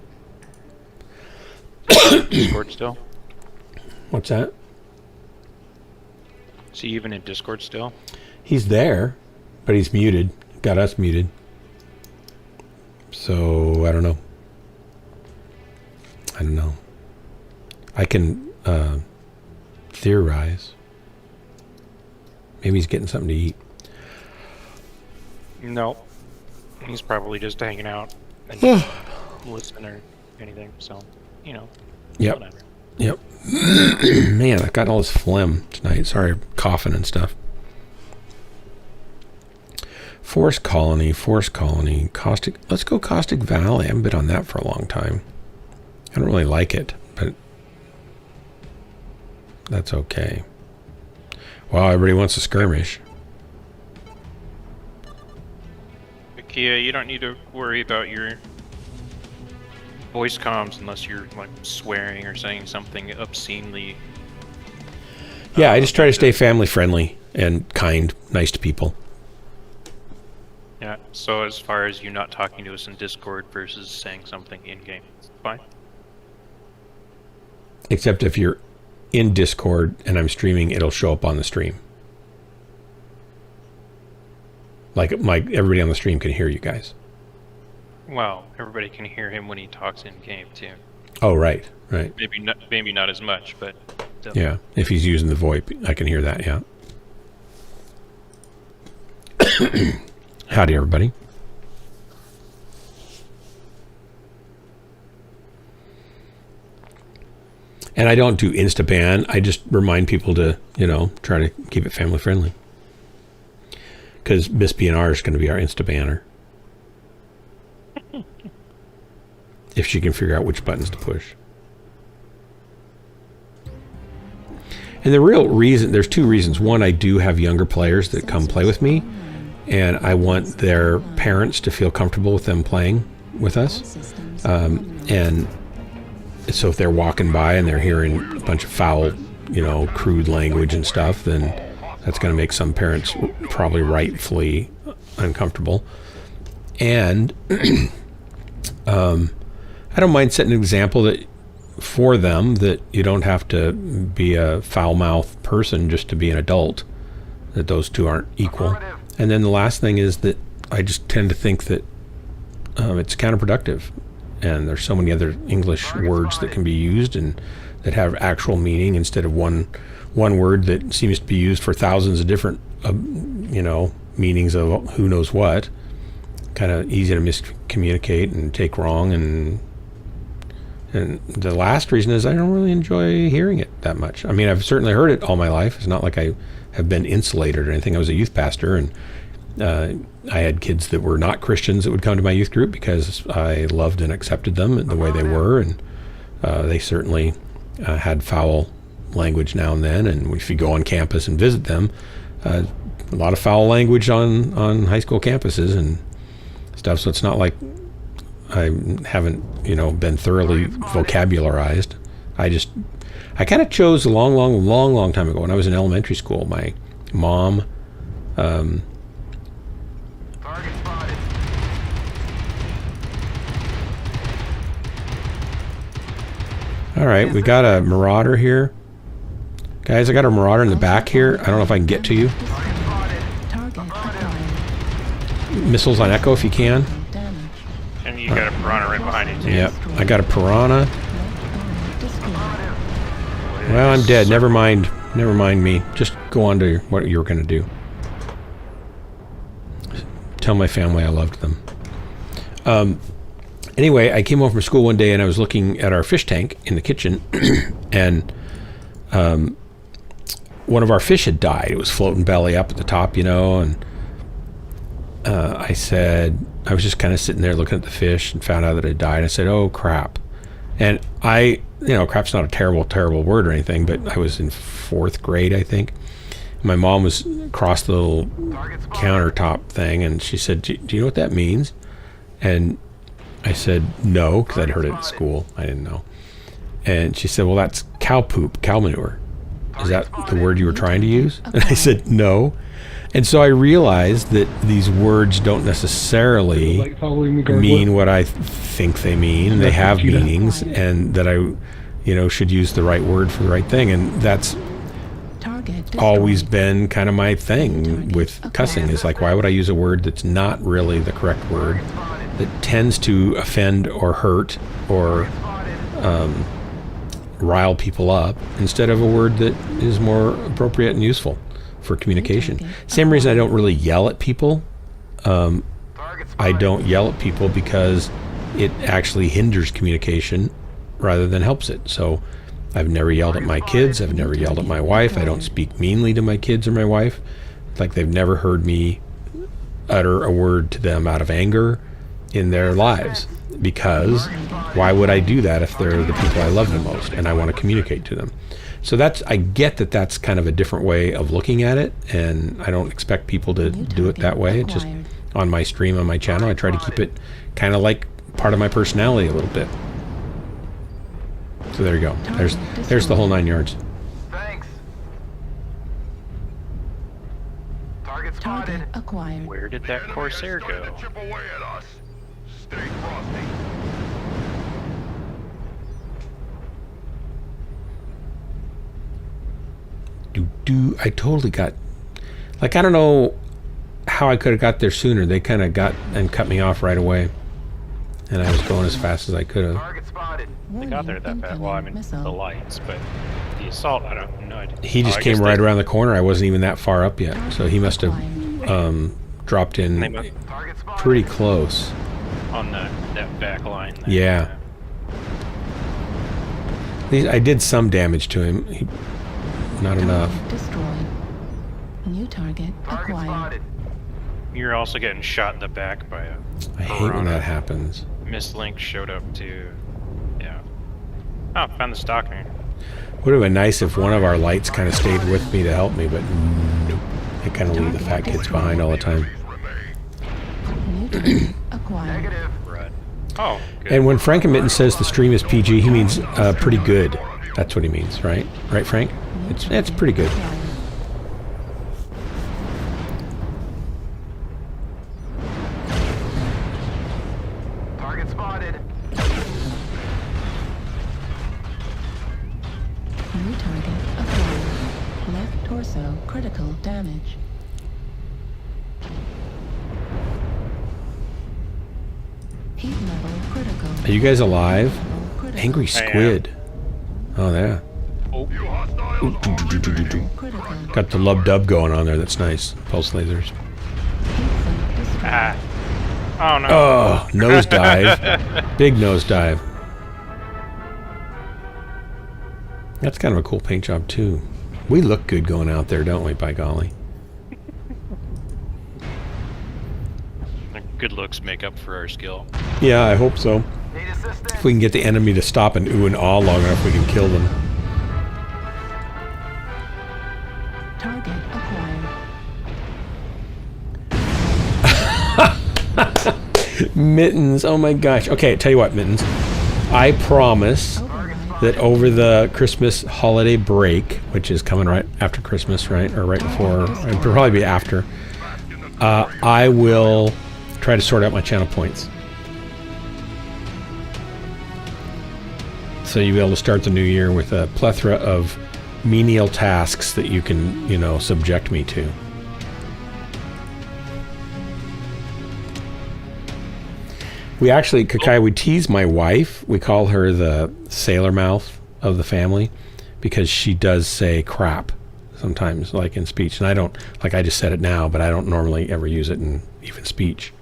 Discord still? What's that? Is he even in Discord still? He's there, but he's muted. Got us muted. So, I don't know. I can theorize. Maybe he's getting something to eat. No. He's probably just hanging out and listening or anything, so, you know. Yep. Whatever. Yep. Man, I've got all this phlegm tonight. Sorry, coughing and stuff. Forest Colony, Caustic. Let's go Caustic Valley. I haven't been on that for a long time. I don't really like it, but that's okay. Wow, everybody wants a skirmish. Kia, you don't need to worry about your voice comms unless you're like swearing or saying something obscenely. Yeah, I just try to stay family friendly and kind, nice to people. Yeah, so as far as you not talking to us in Discord versus saying something in-game, it's fine. Except if you're in Discord and I'm streaming, it'll show up on the stream. Like everybody on the stream can hear you guys. Well, everybody can hear him when he talks in-game too. Oh, right. Maybe not as much, but yeah, if he's using the VoIP, I can hear that, yeah. Howdy, everybody. And I don't do Insta-ban. I just remind people to, try to keep it family friendly. Because Miss BNR is going to be our Insta-banner. If she can figure out which buttons to push. And the real reason, there's two reasons. One, I do have younger players that come play with me, and I want their parents to feel comfortable with them playing with us. And so if they're walking by and they're hearing a bunch of foul, crude language and stuff, then that's going to make some parents probably rightfully uncomfortable. And I don't mind setting an example that for them that you don't have to be a foul-mouthed person just to be an adult, that those two aren't equal. And then the last thing is that I just tend to think that it's counterproductive, and there's so many other English words that can be used and that have actual meaning instead of one word that seems to be used for thousands of different meanings of who knows what. Kind of easy to miscommunicate and take wrong, and the last reason is I don't really enjoy hearing it that much. I mean, I've certainly heard it all my life. It's not like I have been insulated or anything. I was a youth pastor, and I had kids that were not Christians that would come to my youth group because I loved and accepted them the way they were, and they certainly had foul language now and then. And if you go on campus and visit them, a lot of foul language on high school campuses and stuff. So it's not like I haven't, been thoroughly vocabularized. I kind of chose a long time ago when I was in elementary school. My mom, Target spotted. all right, we got a Marauder here. Guys, I got a Marauder in the back here. I don't know if I can get to you. Missiles on Echo if you can. And you got a Piranha right behind you, too. Yep, I got a Piranha. Well, I'm dead. Never mind me. Just go on to what you were going to do. Tell my family I loved them. Anyway, I came home from school one day and I was looking at our fish tank in the kitchen, and one of our fish had died. It was floating belly up at the top, and I said, I was just kind of sitting there looking at the fish and found out that it died. I said, oh, crap. And crap's not a terrible word or anything, but I was in 4th grade, I think. My mom was across the little countertop thing, and she said, do you know what that means? And I said, no, because I'd heard it at school. I didn't know. And she said, well, that's cow poop, cow manure. Is that the word you were trying to use? And I said, no. And so I realized that these words don't necessarily mean what I think they mean. They have meanings, and that I, should use the right word for the right thing. And that's always been kind of my thing with cussing. Is like, why would I use a word that's not really the correct word, that tends to offend or hurt or rile people up, instead of a word that is more appropriate and useful for communication. Same reason I don't really yell at people. I don't yell at people because it actually hinders communication rather than helps it. So I've never yelled at my kids. I've never yelled at my wife. I don't speak meanly to my kids or my wife. Like, they've never heard me utter a word to them out of anger in their lives, because why would I do that if they're the people I love the most and I want to communicate to them? So I get that that's kind of a different way of looking at it, and I don't expect people to do it that way. It's just on my stream, on my channel, I try to keep it kind of like part of my personality a little bit. So there you go. There's the whole 9 yards. Thanks. Target spotted. Acquired. Where did that Corsair go? I totally got, I don't know how I could have got there sooner. They kind of got and cut me off right away, and I was going as fast as I could have. They got there that fast. Well, I mean, the lights, but the assault, I don't know. He just came right around the corner. I wasn't even that far up yet, so he must have dropped in pretty close on that back line there. Yeah. I did some damage to him. Not enough. Destroyed. New target acquired. You're also getting shot in the back by a I hate when that happens. Mislink showed up too. Yeah. Oh, found the stalker. Would have been nice if one of our lights kind of stayed with me to help me, but nope. They kind of leave the fat kids behind all the time. New target acquired. Right. Oh, good. And when Frankenmitten says the stream is PG, he means pretty good. That's what he means, right? Right, Frank? It's pretty good. Target spotted. New target acquired. Left torso critical damage. Heat level critical. Are you guys alive? Angry squid. Oh, yeah. Oh. Got the lub dub going on there. That's nice. Pulse lasers. Ah. Oh no. Oh, nosedive. Big nosedive. That's kind of a cool paint job too. We look good going out there, don't we, by golly? good looks make up for our skill. Yeah, I hope so. If we can get the enemy to stop and ooh and ah long enough, we can kill them. Target acquired. Mittens, oh my gosh. Okay, tell you what, Mittens. I promise that over the Christmas holiday break, which is coming right after Christmas, right? Or right before, it'll probably be after, I will try to sort out my channel points. So you'll be able to start the new year with a plethora of menial tasks that you can, you know, subject me to. We actually, Kakai, we tease my wife. We call her the sailor mouth of the family because she does say crap sometimes, like in speech. And I don't, like I just said it now, but I don't normally ever use it in even speech.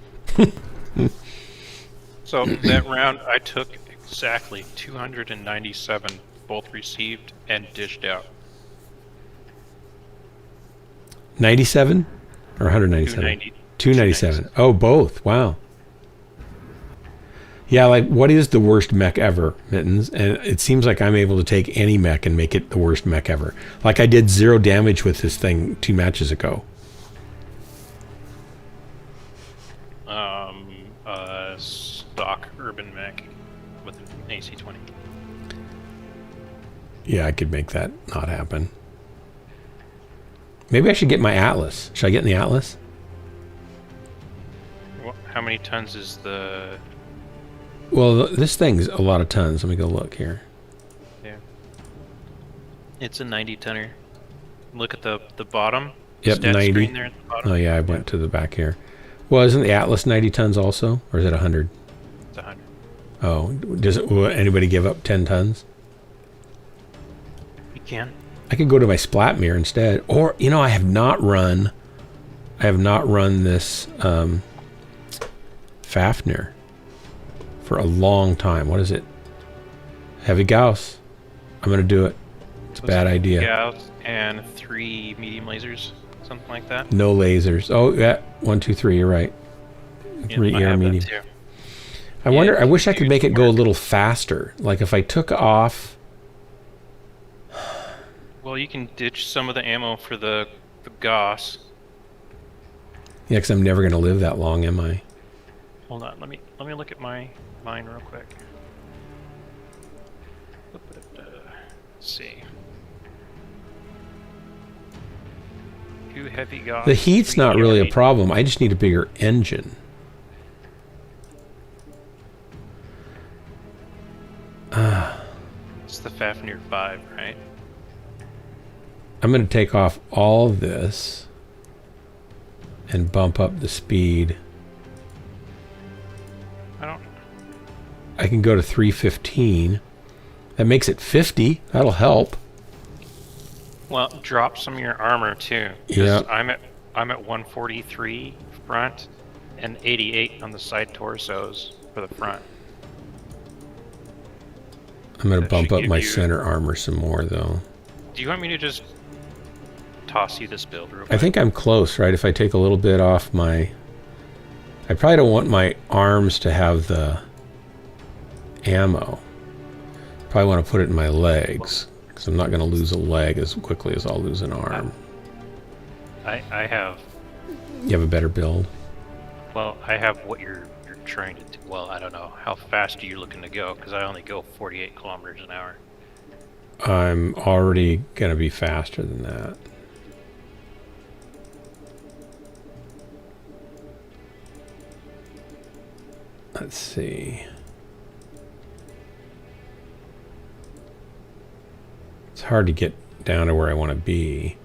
So that round, I took exactly 297, both received and dished out. 97 or 197? 297. Oh, both. Wow. Yeah, like, what is the worst mech ever, Mittens? And it seems like I'm able to take any mech and make it the worst mech ever. Like I did 0 damage with this thing 2 matches ago. Stock urban mech with an AC-20. Yeah, I could make that not happen. Maybe I should get my Atlas. Should I get in the Atlas? Well, how many tons is the... Well, this thing's a lot of tons. Let me go look here. Yeah. It's a 90-tonner. Look at the bottom. Yep, Stat 90. screen there at the bottom. Oh, yeah, I went to the back here. Well, isn't the Atlas 90 tons also? Or is it 100? It's 100. Oh, will anybody give up 10 tons? You can. I could go to my Splatmere instead. Or, you know, I have not run this Fafnir for a long time. What is it? Heavy Gauss. I'm going to do it. It's a bad idea. Gauss and 3 medium lasers, something like that. No lasers. Oh, yeah. 1, 2, 3. You're right. 3 air medium. I wonder, I wish I could make it go a little faster. Like if I took off... Well, you can ditch some of the ammo for the Gauss. Yeah, because I'm never going to live that long, am I? Hold on, let me look at mine real quick. Let's see. 2 heavy Gauss. The heat's not really a problem. I just need a bigger engine. It's the Fafnir 5, right? I'm going to take off all this and bump up the speed. I can go to 315. That makes it 50. That'll help. Well, drop some of your armor too. Yeah. I'm at 143 front and 88 on the side torsos for the front. I'm going to bump up my center armor some more, though. Do you want me to just toss you this build real quick? I think I'm close, right? If I take a little bit off my... I probably don't want my arms to have the ammo. Probably want to put it in my legs, because I'm not going to lose a leg as quickly as I'll lose an arm. I have... You have a better build? Well, I have what you're trying to do. Well, I don't know. How fast are you looking to go? Because I only go 48 kilometers an hour. I'm already going to be faster than that. Let's see. It's hard to get down to where I want to be.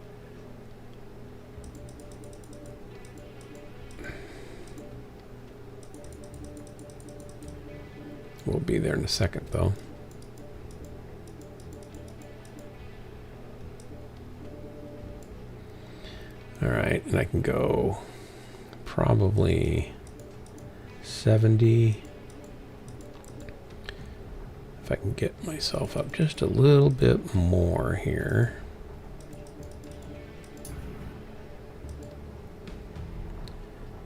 We'll be there in a second, though. All right, and I can go probably 70. If I can get myself up just a little bit more here.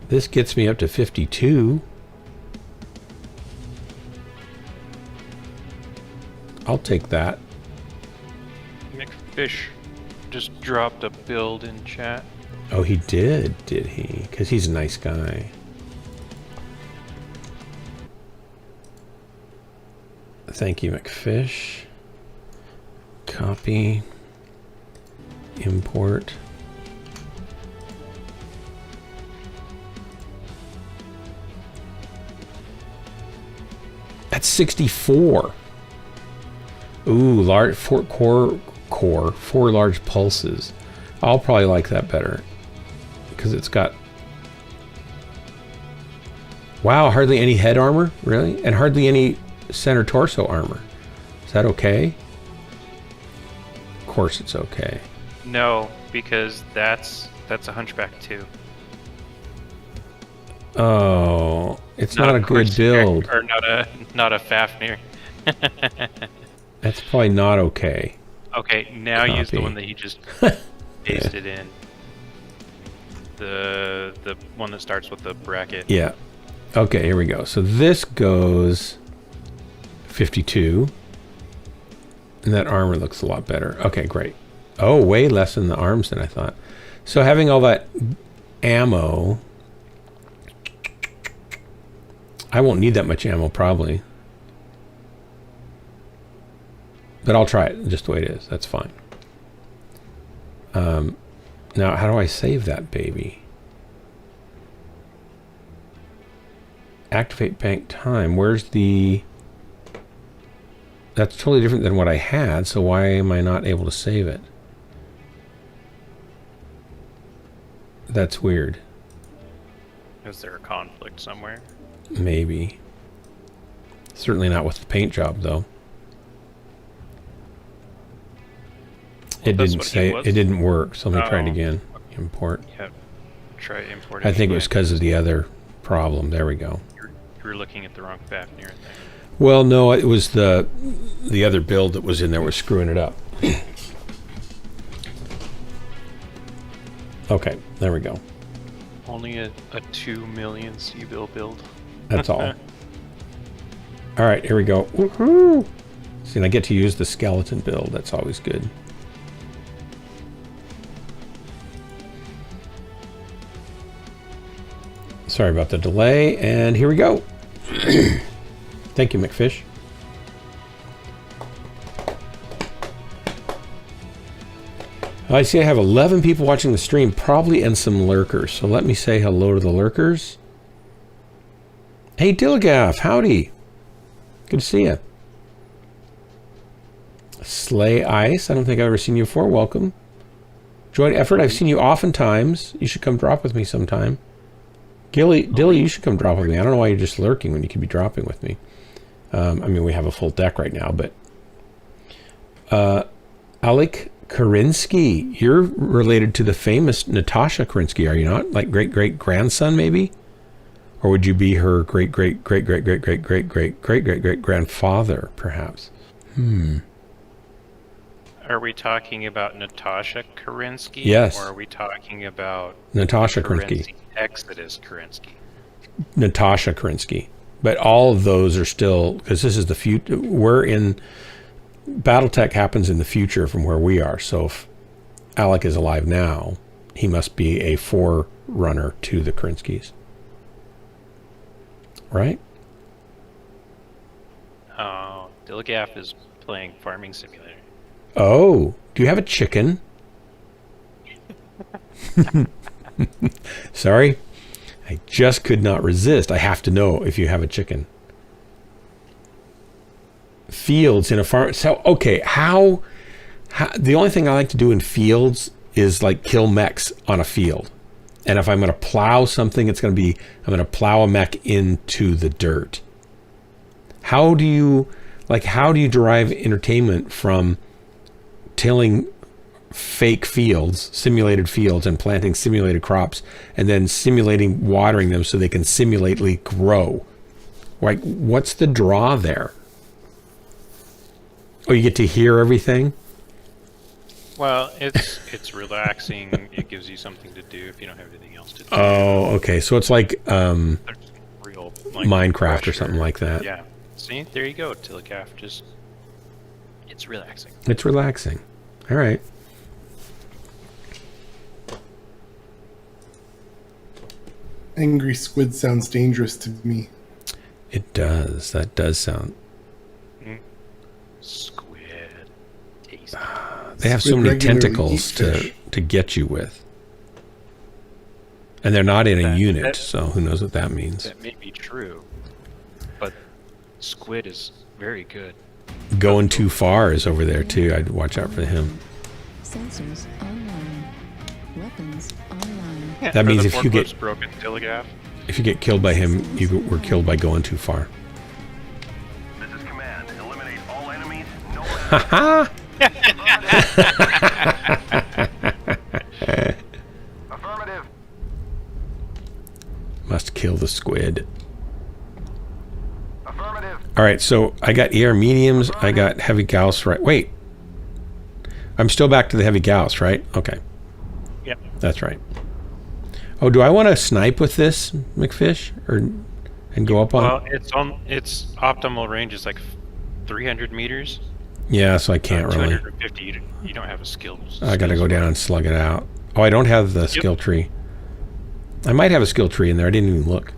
This gets me up to 52. I'll take that. McFish just dropped a build in chat. Oh, he did he? Because he's a nice guy. Thank you, McFish. Copy. Import. That's 64. Ooh, large four large pulses. I'll probably like that better because it's got. Wow, hardly any head armor, really, and hardly any center torso armor. Is that okay? Of course, it's okay. No, because that's a hunchback too. Oh, it's not a good build. Or not a Fafnir. That's probably not okay. Okay, now Copy. use the one that you just pasted in. The one that starts with the bracket. Yeah. Okay, here we go. So this goes 52. And that armor looks a lot better. Okay, great. Oh, way less in the arms than I thought. So having all that ammo, I won't need that much ammo probably. But I'll try it just the way it is. That's fine. Now, how do I save that baby? Activate bank time. Where's the... That's totally different than what I had, so why am I not able to save it? That's weird. Is there a conflict somewhere? Maybe. Certainly not with the paint job, though. It didn't say it didn't work, so let me try it again. Import. Yeah, try importing. I think it was because of the other problem. There we go. You were looking at the wrong Fafnir thing. Well, no, it was the other build that was in there was screwing it up. Okay, there we go. Only a 2 million C-bill build. That's all. All right, here we go. Woohoo! See, and I get to use the skeleton build. That's always good. Sorry about the delay, and here we go. Thank you, McFish. I see I have 11 people watching the stream, probably, and some lurkers. So let me say hello to the lurkers. Hey, Dilligaff, howdy. Good to see you. Slay Ice, I don't think I've ever seen you before. Welcome. Joint Effort, I've seen you oftentimes. You should come drop with me sometime. Dilly, you should come drop with me. I don't know why you're just lurking when you could be dropping with me. I mean, we have a full deck right now, but... Alec Karinsky, you're related to the famous Natasha Karinsky, are you not? Like great-great-grandson, maybe? Or would you be her great-great-great-great-great-great-great-great-great-grandfather, perhaps? Are we talking about Natasha Karinsky? Yes. Or are we talking about Natasha Karinsky. Exodus Karinsky? Natasha Karinsky. But all of those are still, because this is the future. We're in, Battletech happens in the future from where we are. So if Alec is alive now, he must be a forerunner to the Karinskys. Right? Oh, Dilligaff is playing Farming Simulator. Oh, do you have a chicken? Sorry, I just could not resist. I have to know if you have a chicken. Fields in a farm. So, okay, how the only thing I like to do in fields is like kill mechs on a field. And if I'm going to plow something, it's going to be, I'm going to plow a mech into the dirt. How do you derive entertainment from tilling fake fields, simulated fields, and planting simulated crops, and then simulating watering them so they can simulately grow? Like, what's the draw there? Oh, you get to hear everything? Well, it's relaxing. It gives you something to do if you don't have anything else to do. Oh, okay. So it's like Real, like Minecraft pressure. or something like that. Yeah. See, there you go. Telecaf. Just it's relaxing. It's relaxing. All right. Angry squid sounds dangerous to me. It does. That does sound. Squid. Tasty. They have so Squid many regularly tentacles eat fish. to get you with. And they're not in a unit, so who knows what that means. That may be true, but squid is very good. Going too far is over there too. I'd watch out for him. Sensors online. Weapons online. Yeah, That are means the if you get- forklifts broken telegraph. If you get killed by him, you were killed by going too far. This is command. Eliminate all enemies. No Haha! Affirmative. Must kill the squid. Affirmative. All right, so I got air mediums. I got heavy Gauss. Right? Wait, I'm still back to the heavy Gauss, right? Okay. Yep. That's right. Oh, do I want to snipe with this McFish and go up on? Well, its optimal range is like 300 meters. Yeah, so I can't really. 250. You don't have a skill. I got to go down and slug it out. Oh, I don't have the skill tree. I might have a skill tree in there. I didn't even look. I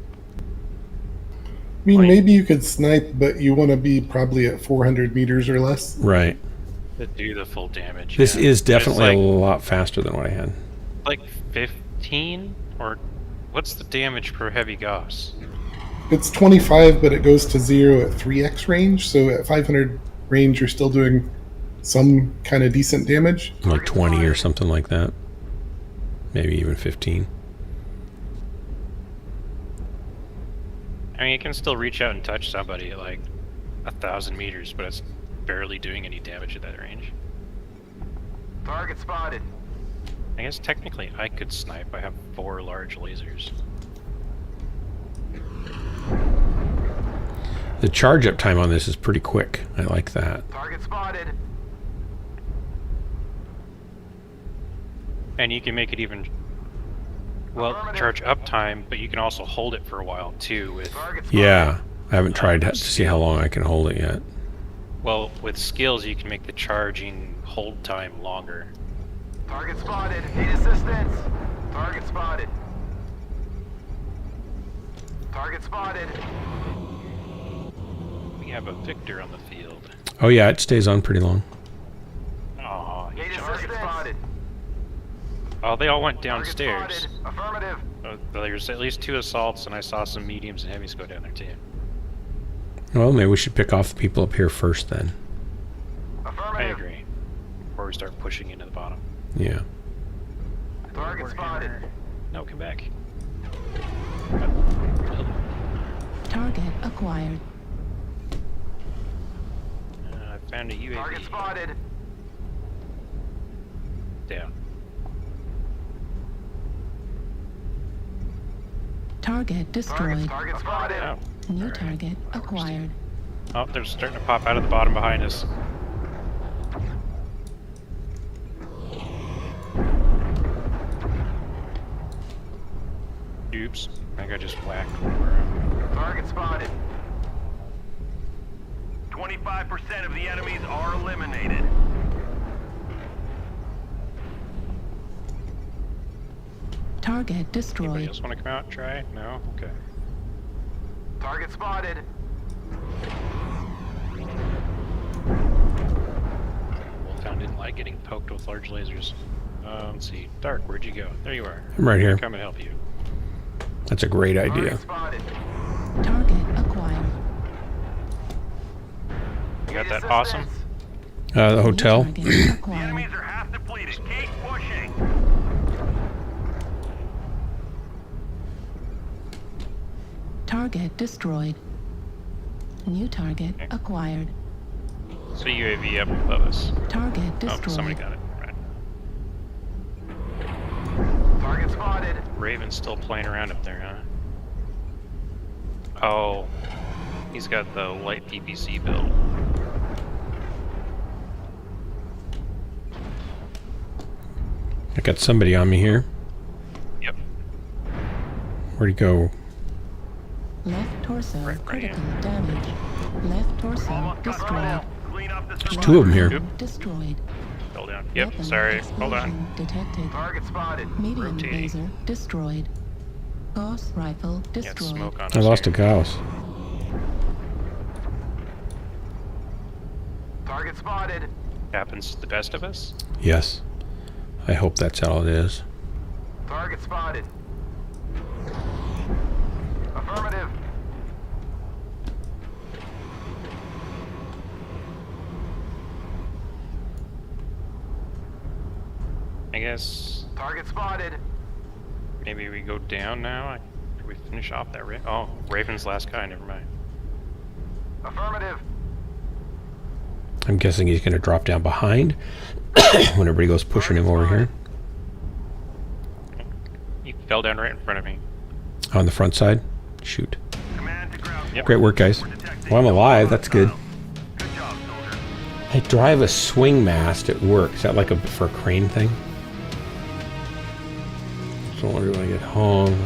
mean, maybe you could snipe, but you want to be probably at 400 meters or less. Right. To do the full damage. This yeah. is definitely It's a lot faster than what I had. like 15 or what's the damage per heavy Gauss? It's 25, but it goes to 0 at 3x range. So at 500 range, you're still doing some kind of decent damage. Like 20 or something like that. Maybe even 15. I mean, it can still reach out and touch somebody at like 1,000 meters, but it's barely doing any damage at that range. Target spotted. I guess technically I could snipe. I have 4 large lasers. The charge up time on this is pretty quick. I like that. Target spotted. And you can make it even, well, charge up time, but you can also hold it for a while too with, Yeah, I haven't tried to see how long I can hold it yet. well, with skills you can make the charging hold time longer. Target spotted. Need assistance. Target spotted. Target spotted. We have a victor on the field. Oh yeah, it stays on pretty long. Oh, Need assistance. Spotted. oh, they all went downstairs. Affirmative. There's at least 2 assaults, and I saw some mediums and heavies go down there too. Well, maybe we should pick off the people up here first then. I agree. Before we start pushing into the bottom. Yeah. Target spotted. No, come back. Target acquired. I found a UAV. Target spotted. Down. Target destroyed. Target spotted. Oh. New target acquired. Oh, they're starting to pop out of the bottom behind us. Oops. I think I just whacked one. Target spotted. 25% of the enemies are eliminated. Target Anybody destroyed. else want to come out and try? No? Okay. Target spotted. Wolftown didn't like getting poked with large lasers. Let's see. Dark, where'd you go? There you are. I'm right here. Come and help you. That's a great idea. Spotted. Target acquired. You got that awesome? The hotel. Target The acquired. enemies are half depleted. Keep pushing. Target destroyed. New target acquired. So UAV up above us. Target Oh, somebody destroyed. got it. Right. Target spotted. Raven's still playing around up there, huh? Oh, he's got the light PPC build. I got somebody on me here. Yep. Where'd he go? Left torso critical damage. Left torso destroyed. There's two of them here. Destroyed. Hold down. Yep, sorry. Hold on. Detected. Target spotted. Medium Rotating. laser destroyed. Gauss rifle Yeah, destroyed. smoke on I us lost a here. Gauss. Target spotted. Happens to the best of us. Yes. I hope that's all it is. Target spotted. Affirmative. I guess Target spotted. maybe we go down now. Did we finish off that? Oh, Raven's last guy. Never mind. Affirmative. I'm guessing he's going to drop down behind when everybody goes pushing him over here. He fell down right in front of me. On the front side? Shoot. Yep. Great work, guys. Well, I'm alive. That's good. I drive a swing mast at work. Is that like for a crane thing? So I wonder when I get home.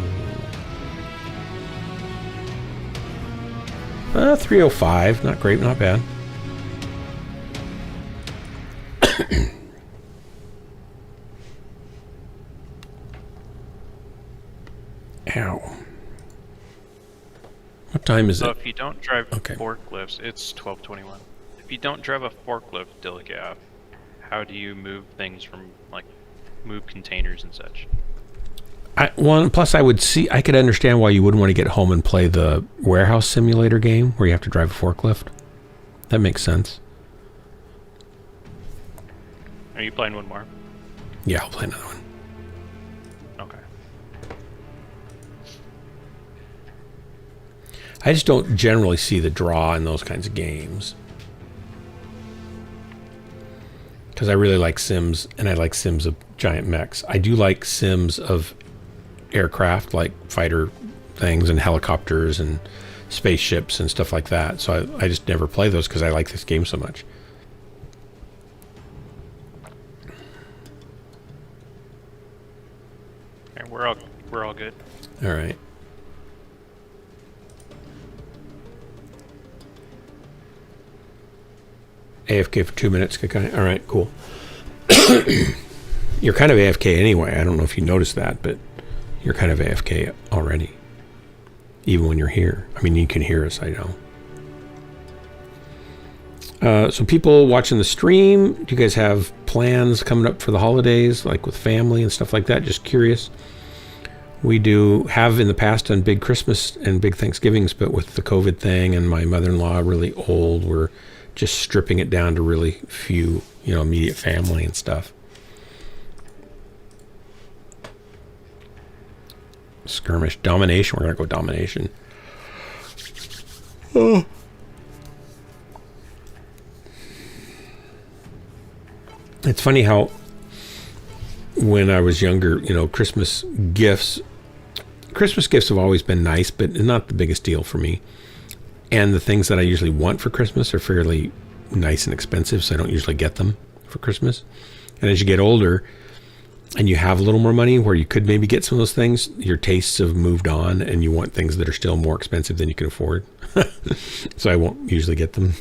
305. Not great, not bad. Ow. What time is So it? if you don't drive Okay. forklifts, it's 12:21. If you don't drive a forklift, Dilgaf, how do you move things from, like, move containers and such? Plus I could understand why you wouldn't want to get home and play the warehouse simulator game where you have to drive a forklift. That makes sense. Are you playing one more? Yeah, I'll play another one. Okay. I just don't generally see the draw in those kinds of games. Because I really like Sims, and I like Sims of giant mechs. I do like Sims of aircraft, like fighter things and helicopters and spaceships and stuff like that. So I just never play those because I like this game so much. Okay, we're all good. All right. AFK for 2 minutes, Kakai. All right, cool. You're kind of AFK anyway. I don't know if you noticed that, but you're kind of AFK already. Even when you're here. I mean, you can hear us, I know. So people watching the stream, do you guys have plans coming up for the holidays, like with family and stuff like that? Just curious. We have in the past done big Christmas and big Thanksgivings, but with the COVID thing and my mother-in-law really old, we're just stripping it down to really few, immediate family and stuff. Skirmish. Domination. We're going to go domination. Oh. It's funny how when I was younger, Christmas gifts have always been nice, but not the biggest deal for me. And the things that I usually want for Christmas are fairly nice and expensive, so I don't usually get them for Christmas. And as you get older and you have a little more money where you could maybe get some of those things, your tastes have moved on and you want things that are still more expensive than you can afford. So I won't usually get them.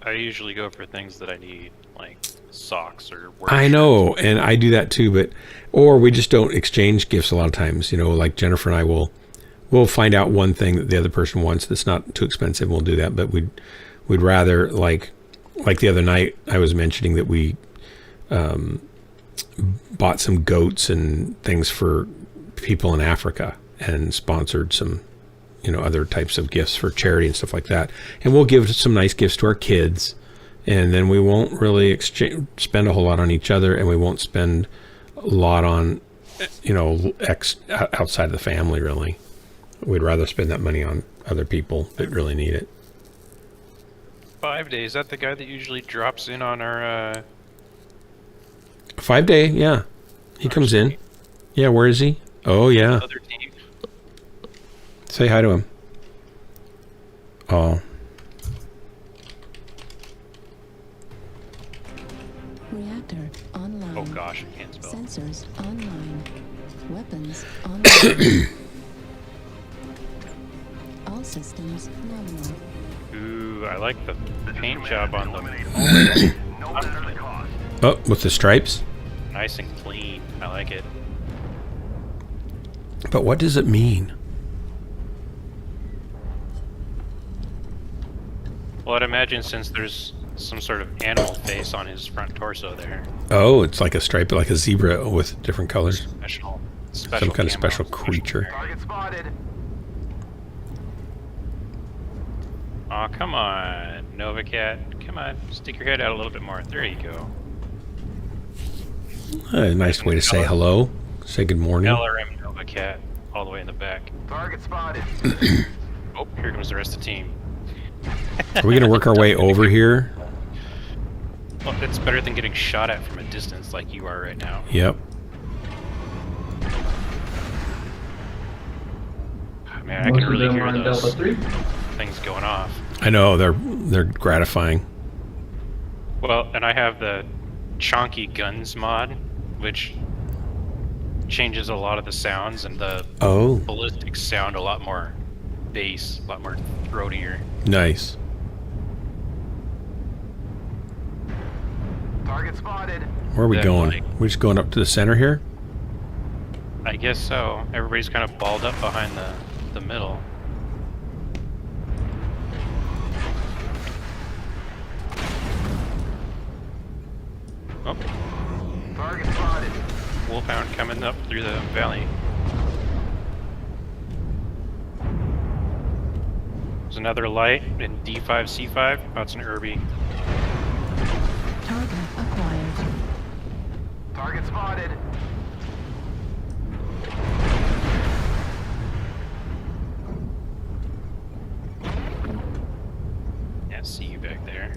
I usually go for things that I need, like socks or work I know, and I do that too, or we just don't exchange gifts a lot of times. Like Jennifer and I we'll find out one thing that the other person wants that's not too expensive, we'll do that, but we'd rather, like the other night I was mentioning that we bought some goats and things for people in Africa and sponsored some other types of gifts for charity and stuff like that. And we'll give some nice gifts to our kids, and then we won't really spend a whole lot on each other, and we won't spend a lot on, outside of the family, really. We'd rather spend that money on other people that really need it. 5 days. Is that the guy that usually drops in on our 5 day, yeah. He comes in. Yeah, where is he? Oh, yeah. other team? Say hi to him. Oh. Detector online. Oh gosh, I can't spell. Sensors online. Weapons online. All systems nominal. Ooh, I like the paint job on them. Oh, with the stripes? Nice and clean. I like it. But what does it mean? Well, I'd imagine since there's some sort of animal face on his front torso there. Oh, it's like a stripe, like a zebra with different colors. Special Some kind of special creature. Target spotted. Aw, come on, Novacat. Come on, stick your head out a little bit more. There you go. A nice way to say hello. Say good morning. LRM Novacat, all the way in the back. Target spotted. Oh, here comes the rest of the team. Are we going to work our way over here? Well, it's better than getting shot at from a distance like you are right now. Yep. Man, I can really hear those things going off. I know, they're gratifying. Well, and I have the Chonky Guns mod, which changes a lot of the sounds, and the ballistics sound a lot more bass, a lot more throatier. Nice. Target spotted. Where are we going? We're just going up to the center here? I guess so. Everybody's kind of balled up behind the middle. Oh. Target spotted. Wolfhound coming up through the valley. There's another light in D5C5. Oh, it's an Irby. Target acquired. Target spotted. Yeah, see you back there.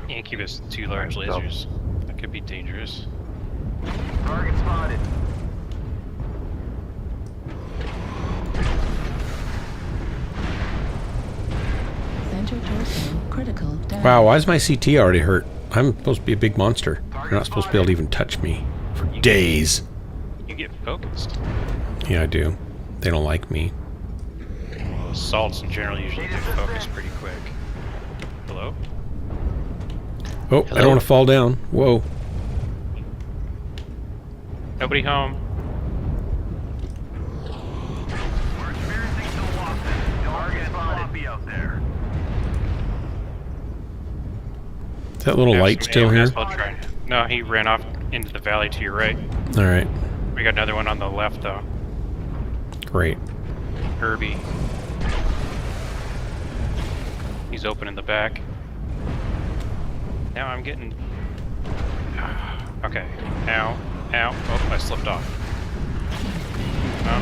Incubus, 2 large lasers. That could be dangerous. Target spotted. Center torso critical damage. Wow, why is my CT already hurt? I'm supposed to be a big monster. They're not supposed to be able to even touch me for days. You get focused. Yeah, I do. They don't like me. Assaults in general usually get focused pretty quick. Hello? Oh, I don't want to fall down. Whoa. Nobody home. We're experiencing some losses. Target spotted. Out there. Is that little light still here? No, he ran off into the valley to your right. Alright. We got another one on the left, though. Great. Herbie. He's open in the back. Now I'm getting... Okay. Ow. Ow. Oh, I slipped off.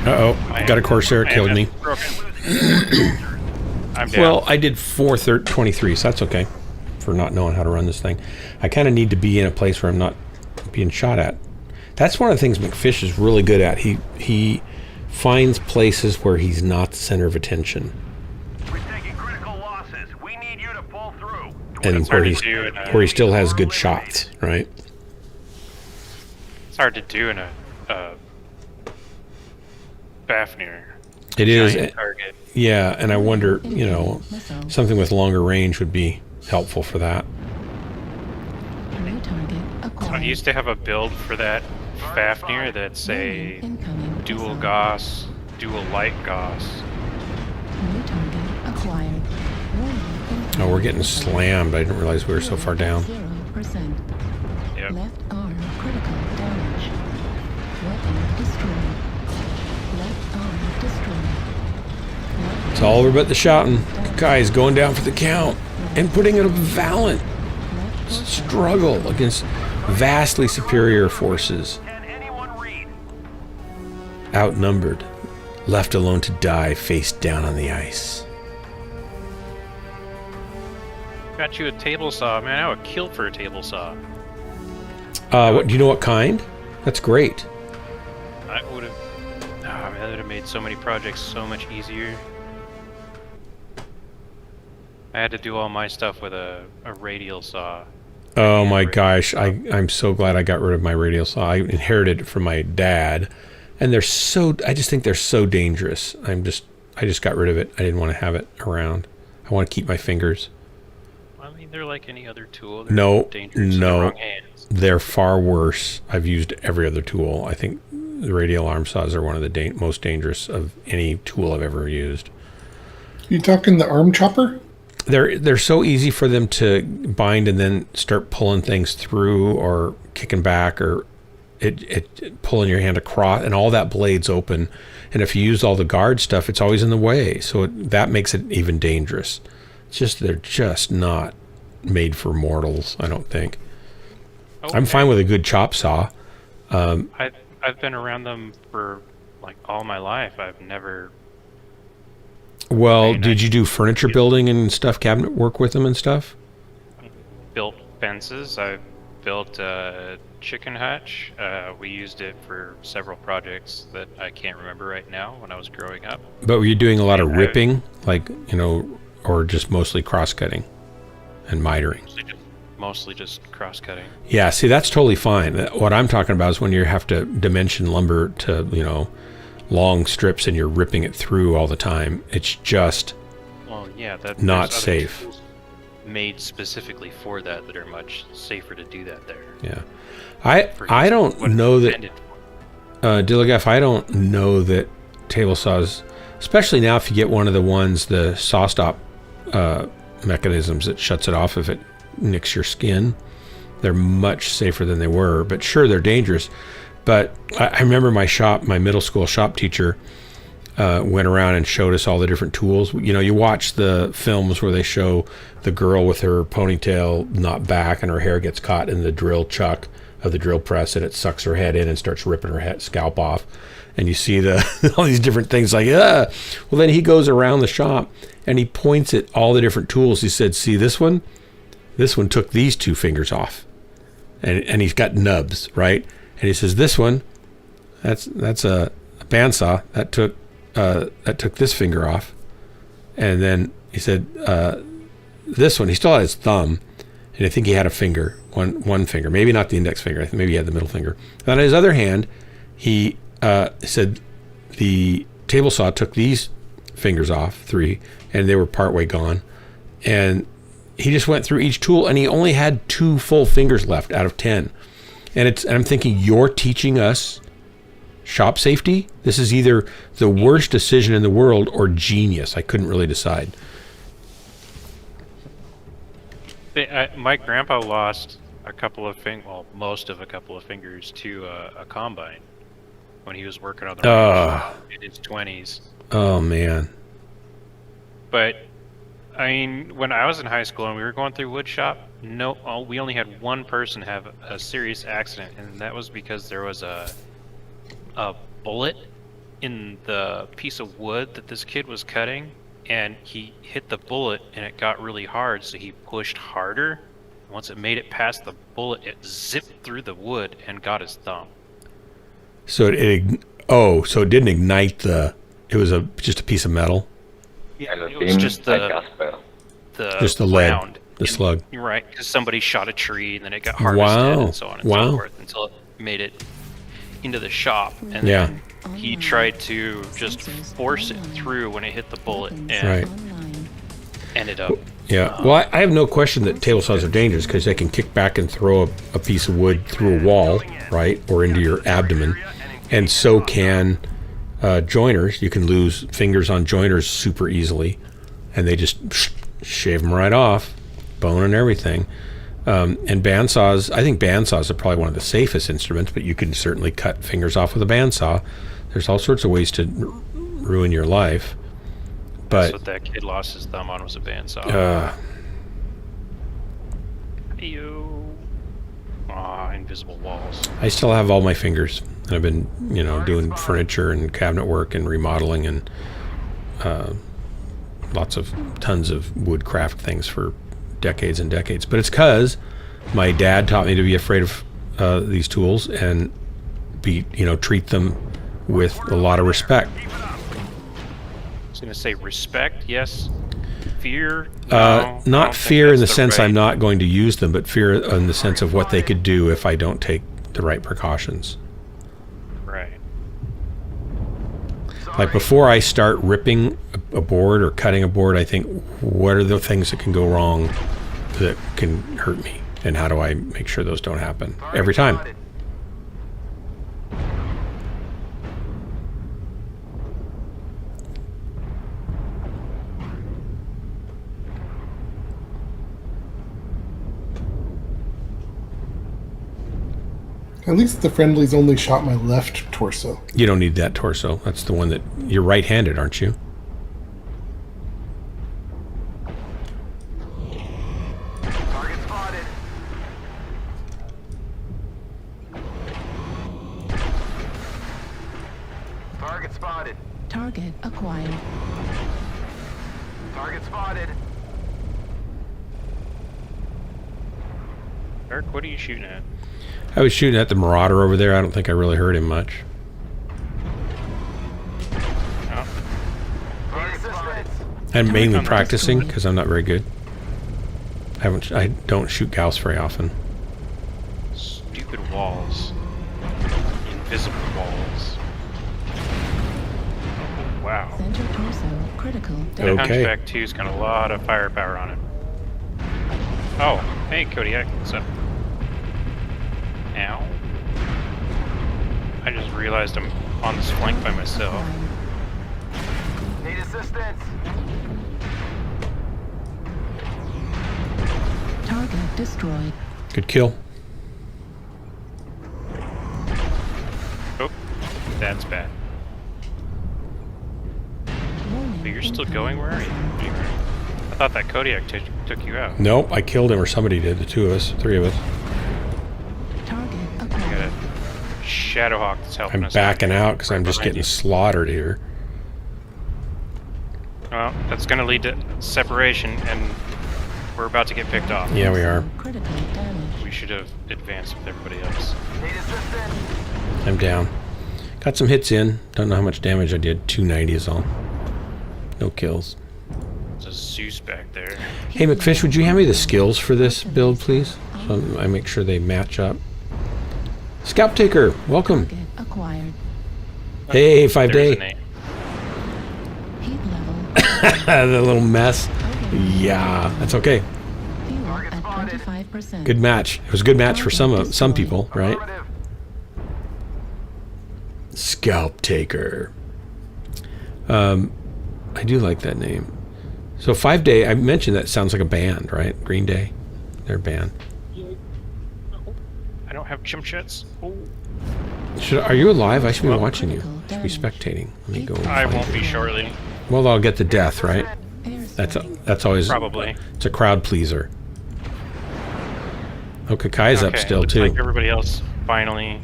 Uh-oh. Got a Corsair, killed me. I'm down. Well, I did 423, so that's okay. For not knowing how to run this thing. I kind of need to be in a place where I'm not being shot at. That's one of the things McFish is really good at. He finds places where he's not the center of attention. We're taking critical losses. We need you to pull through. And where he still has good shots, right? It's hard to do in a Fafnir. It is. Target. Yeah, and I wonder, you know, something with longer range would be helpful for that. New target acquired. I used to have a build for that Fafnir that's a dual Gauss, dual light Gauss. New target acquired. Oh, we're getting slammed. I didn't realize we were so far down. 0%. Yep. Left arm critical damage. Weapon destroyed. Left arm destroyed. It's all over but the shouting. Guy's going down for the count and putting in a valiant struggle against vastly superior forces. Outnumbered, left alone to die face down on the ice. Got you a table saw, man. I would kill for a table saw. What do you know? What kind? That's great. I would have. Oh, man, that would have made so many projects so much easier. I had to do all my stuff with a radial saw. Oh my gosh, I'm so glad I got rid of my radial saw. I inherited it from my dad, and I just think they're so dangerous. I just got rid of it. I didn't want to have it around. I want to keep my fingers. I mean, they're like any other tool. They're No, dangerous in the wrong hands. they're far worse. I've used every other tool. I think the radial arm saws are one of the most dangerous of any tool I've ever used. You talking the arm chopper? They're so easy for them to bind and then start pulling things through or kicking back or it pulling your hand across, and all that blade's open. And if you use all the guard stuff, it's always in the way. So that makes it even dangerous. They're just not made for mortals, I don't think. Okay. I'm fine with a good chop saw. I've been around them for like all my life. I've never. Well, did you do furniture building and stuff, cabinet work with them and stuff? Built fences. I built a chicken hutch. We used it for several projects that I can't remember right now when I was growing up. But were you doing a lot of ripping, or just mostly cross-cutting and mitering? Mostly just cross-cutting. Yeah, see, that's totally fine. What I'm talking about is when you have to dimension lumber to, long strips and you're ripping it through all the time. It's just not safe. Made specifically for that are much safer to do that there. Yeah. I don't know that Dilligaf, I don't know that table saws, especially now if you get one of the ones, the saw stop mechanisms that shuts it off if it nicks your skin, they're much safer than they were. But sure, they're dangerous. But I remember my middle school shop teacher went around and showed us all the different tools. You watch the films where they show the girl with her ponytail not back and her hair gets caught in the drill chuck of the drill press and it sucks her head in and starts ripping her scalp off. And you see all these different things like, Well, then he goes around the shop and he points at all the different tools. He said, see this one? This one took these 2 fingers off. And he's got nubs, right? And he says, this one, that's a bandsaw that took this finger off. And then he said, this one, he still had his thumb, and I think he had a finger, one finger, maybe not the index finger. I think maybe he had the middle finger. And on his other hand, he said the table saw took these fingers off, 3, and they were partway gone. And he just went through each tool, and he only had 2 full fingers left out of 10. And I'm thinking, you're teaching us shop safety? This is either the worst decision in the world or genius. I couldn't really decide. My grandpa lost most of a couple of fingers to a combine when he was working on the range in his 20s. Oh, man. But, I mean, when I was in high school and we were going through wood shop, we only had one person have a serious accident, and that was because there was a bullet in the piece of wood that this kid was cutting, and he hit the bullet and it got really hard, so he pushed harder. Once it made it past the bullet, it zipped through the wood and got his thumb. So so it didn't ignite it was just a piece of metal? Yeah, it was just the lead, the slug. You're right, because somebody shot a tree and then it got harvested and so on and so forth until it made it into the shop. And then he tried to just force it through when it hit the bullet and ended up. Yeah, well, I have no question that table saws are dangerous because they can kick back and throw a piece of wood through a wall, right, or into your abdomen. And so can joiners. You can lose fingers on joiners super easily, and they just shave them right off, bone and everything. And bandsaws, I think bandsaws are probably one of the safest instruments, but you can certainly cut fingers off with a bandsaw. There's all sorts of ways to ruin your life. But that's what that kid lost his thumb on, was a bandsaw. Invisible walls. I still have all my fingers. I've been, doing furniture and cabinet work and remodeling and tons of woodcraft things for decades and decades. But it's because my dad taught me to be afraid of these tools and treat them with a lot of respect. I was going to say respect, yes. fear? No, not fear in the sense I'm not going to use them, but fear in the sense of what they could do if I don't take the right precautions. Right. Like before I start ripping a board or cutting a board, I think, what are the things that can go wrong that can hurt me? And how do I make sure those don't happen? Every time. At least the friendlies only shot my left torso. You don't need that torso. That's the one that... You're right-handed, aren't you? Target spotted. Target spotted. Target acquired. Target spotted. Eric, what are you shooting at? I was shooting at the Marauder over there. I don't think I really hurt him much. Oh. I'm mainly practicing because I'm not very good. I don't shoot Gauss very often. Stupid walls. Invisible walls. Oh, wow. Center torso critical. That Hunchback 2's got a lot of firepower on it. Oh, hey Kodiak, what's up? Ow. I just realized I'm on this flank by myself. Need assistance. Target destroyed. Good kill. Oh, that's bad. But you're still going? Where are you? I thought that Kodiak took you out. Nope, I killed him, or somebody did. The two of us, three of us. I got a Shadowhawk that's helping I'm us. backing out because I'm just getting slaughtered here. Well, that's going to lead to separation, and we're about to get picked off. Yeah, we are. We should have advanced with everybody else. I'm down. Got some hits in. Don't know how much damage I did. 290 is all. No kills. There's a Zeus back there. Hey, McFish, would you hand me the skills for this build, please? So I make sure they match up. Scalp Taker, welcome. Acquired. Hey, 5-day. Heat level. The little mess. Yeah, that's okay. Fuel at 25%. Good match. It was a good match for some people, right? Scalp Taker. I do like that name. So 5-day, I mentioned that sounds like a band, right? Green Day, their band. I don't have chimp jets. Oh. Are you alive? I should be watching you. I should be spectating. Let me go. I won't be shortly. Well, I'll get the death, right? That's always probably. It's a crowd pleaser. Oh, Kakai's up still looks too. Like everybody else finally.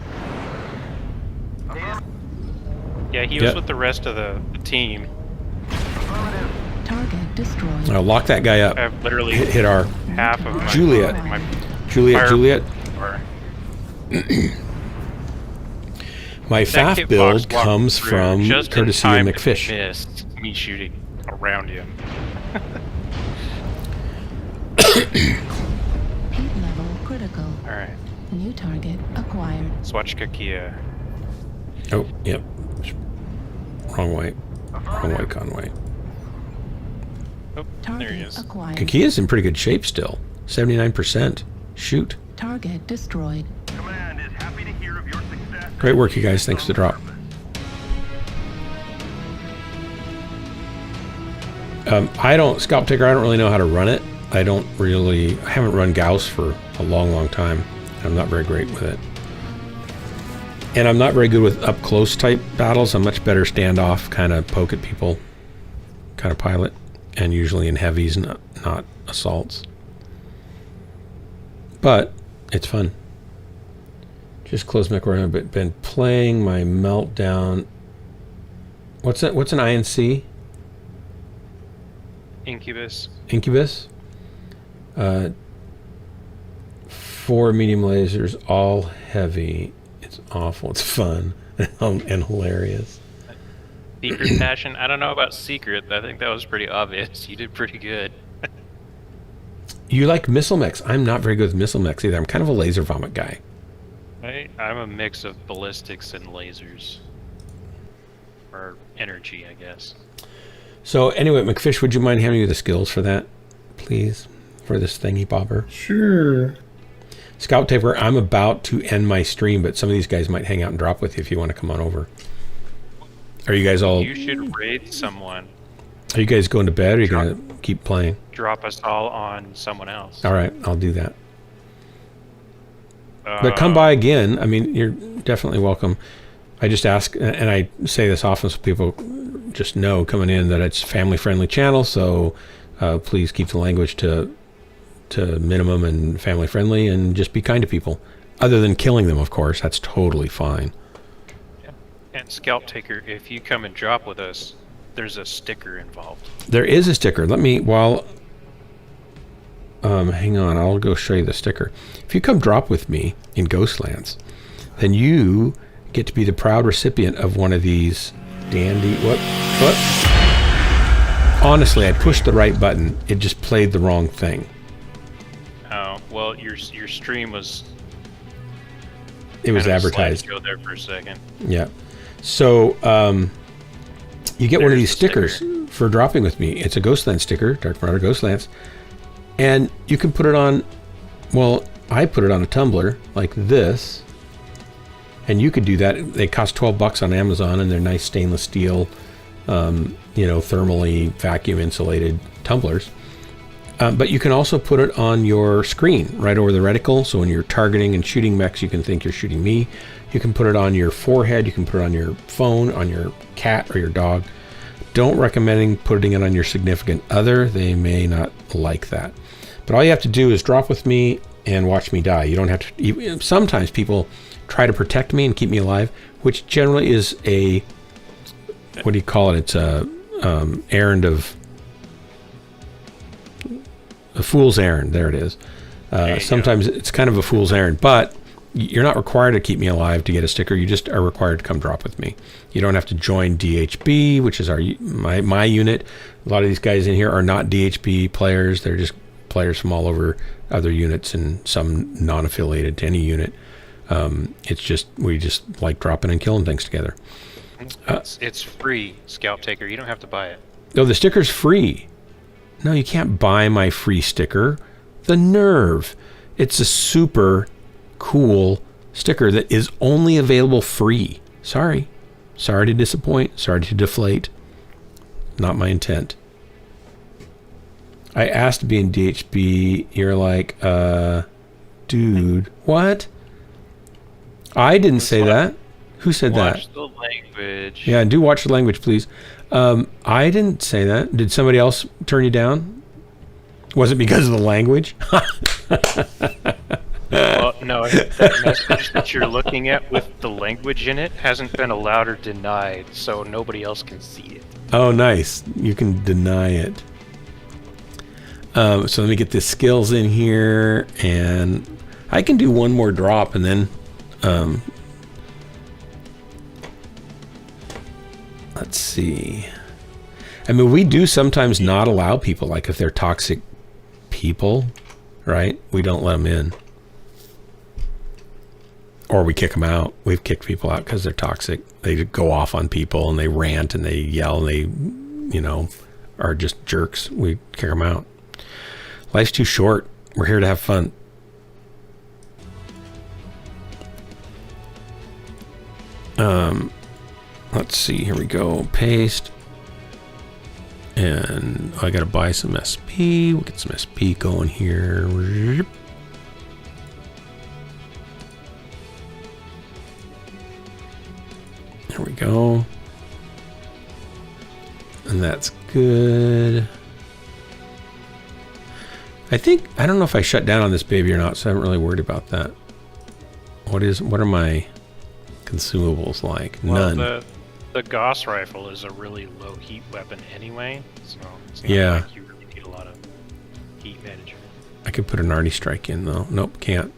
Yeah, he was with the rest of the team. Target destroyed. I'll lock that guy up. I've literally hit our half of my Juliet. Juliet. My FAF build comes from courtesy of McFish. Missed me shooting around him. Heat level critical. All right. New target acquired. Swatchkakia. Oh, yep. Wrong way. Wrong way, Conway. Oh, there he is. Kakia's in pretty good shape still. 79%. Shoot. Target destroyed. Command is happy to hear of your success. Great work, you guys. Thanks for the drop. Scalp Taker, I don't really know how to run it. I haven't run Gauss for a long time. I'm not very great with it. And I'm not very good with up-close type battles. I'm much better standoff, kind of poke at people, kind of pilot, and usually in heavies, not assaults. But it's fun. Just close Mechwarrior. I've been playing my Meltdown. What's that? What's an INC? Incubus. Incubus. 4 medium lasers, all heavy. It's awful. It's fun and hilarious. Secret passion? I don't know about secret. I think that was pretty obvious. You did pretty good. You like missile mechs. I'm not very good with missile mechs either. I'm kind of a laser vomit guy. I'm a mix of ballistics and lasers. Or energy, I guess. So anyway, McFish, would you mind handing me the skills for that, please? For this thingy bobber? Sure. Scout Taper, I'm about to end my stream, but some of these guys might hang out and drop with you if you want to come on over. Are you guys all... You should raid someone. Are you guys going to bed, or are you going to keep playing? Drop us all on someone else. All right, I'll do that. But come by again. I mean, you're definitely welcome. I just ask, and I say this often so people just know coming in that it's a family-friendly channel, so please keep the language to minimum and family-friendly, and just be kind to people. Other than killing them, of course. That's totally fine. Yeah. And Scalp Taker, if you come and drop with us, there's a sticker involved. There is a sticker. Let me, hang on, I'll go show you the sticker. If you come drop with me in Ghostlands, then you get to be the proud recipient of one of these dandy... What? Honestly, I pushed the right button. It just played the wrong thing. Oh, well, your stream was... It was advertised. Go there for a second. Yeah. So, you get one of these stickers for dropping with me. It's a Ghostland sticker, Dark Marauder Ghostlands. And you can put it on, well, I put it on a tumbler like this. And you could do that. They cost $12 on Amazon, and they're nice stainless steel, thermally vacuum insulated tumblers. But you can also put it on your screen right over the reticle. So when you're targeting and shooting mechs, you can think you're shooting me. You can put it on your forehead. You can put it on your phone, on your cat or your dog. Don't recommend putting it on your significant other. They may not like that. But all you have to do is drop with me and watch me die. You don't have to... Sometimes people try to protect me and keep me alive, which generally is a... What do you call it? It's a errand of... A fool's errand. There it is. Sometimes it's kind of a fool's errand, but you're not required to keep me alive to get a sticker. You just are required to come drop with me. You don't have to join DHB, which is my unit. A lot of these guys in here are not DHB players. They're just players from all over other units and some non-affiliated to any unit. It's just, we just like dropping and killing things together. It's free, Scalp Taker. You don't have to buy it. No, the sticker's free. No, you can't buy my free sticker. The nerve. It's a super cool sticker that is only available free. Sorry to disappoint, sorry to deflate. Not my intent. I asked to be in DHB. You're like, dude, what? I didn't say that. Who said that? Watch the language. Yeah, do watch the language, please. I didn't say that. Did somebody else turn you down? Was it because of the language? Well, no, that message that you're looking at with the language in it hasn't been allowed or denied, so nobody else can see it. Oh, nice. You can deny it. So let me get the skills in here, and I can do one more drop, and then let's see. I mean, we do sometimes not allow people, like if they're toxic people, right? We don't let them in. Or we kick them out. We've kicked people out because they're toxic. They go off on people and they rant and they yell and they, are just jerks. We kick them out. Life's too short. We're here to have fun. Let's see. Here we go. Paste. And I got to buy some SP. We'll get some SP going here. There we go. And that's good. I don't know if I shut down on this baby or not, so I haven't really worried about that. What are my consumables like? Well, None. The Gauss rifle is a really low heat weapon anyway, so it's not like you really need a lot of heat management. I could put an arty strike in though. Nope, can't.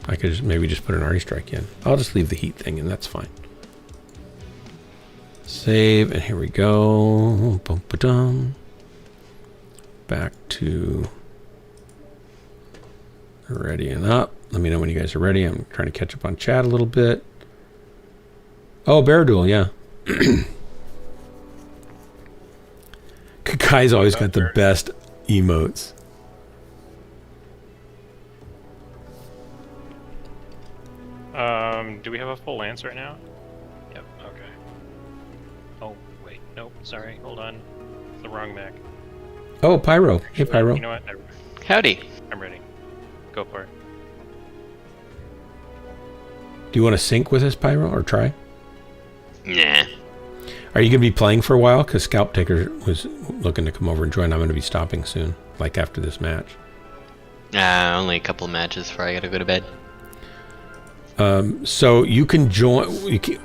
I could maybe just put an arty strike in. I'll just leave the heat thing in, that's fine. Save, and here we go. Bum-ba-dum. Back to ready and up. Let me know when you guys are ready. I'm trying to catch up on chat a little bit. Oh, Bear Duel, yeah. Kakai's always got the best emotes. Do we have a full lance right now? Yep, okay. Oh, wait, nope, sorry, hold on. It's the wrong mech. Oh, Pyro. Hey, Pyro. You know what? Howdy. I'm ready. Go for it. Do you want to sync with us, Pyro, or try? Nah. Are you going to be playing for a while? Because Scalp Taker was looking to come over and join. I'm going to be stopping soon, like after this match. Only a couple of matches before I gotta go to bed. So you can join.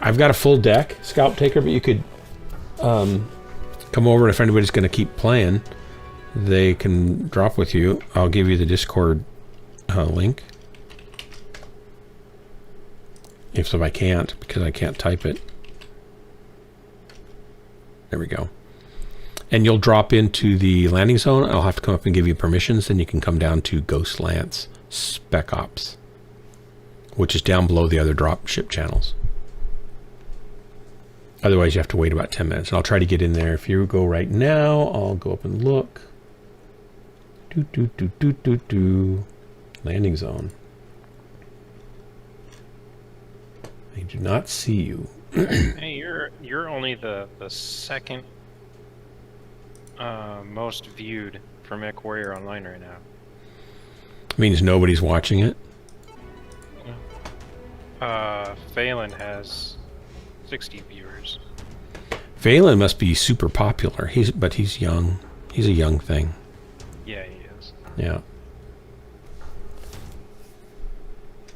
I've got a full deck, Scalp Taker, but you could come over, and if anybody's going to keep playing, they can drop with you. I'll give you the Discord link. If I can't, because I can't type it. There we go. And you'll drop into the landing zone. I'll have to come up and give you permissions. Then you can come down to Ghost Lance Spec Ops, which is down below the other drop ship channels. Otherwise, you have to wait about 10 minutes. And I'll try to get in there. If you go right now, I'll go up and look. Landing zone. I do not see you. Hey, you're only the second most viewed for Mechwarrior online right now. Means nobody's watching it. Phelan has 60 viewers. Phelan must be super popular. But he's young. He's a young thing. Yeah, he is. Yeah.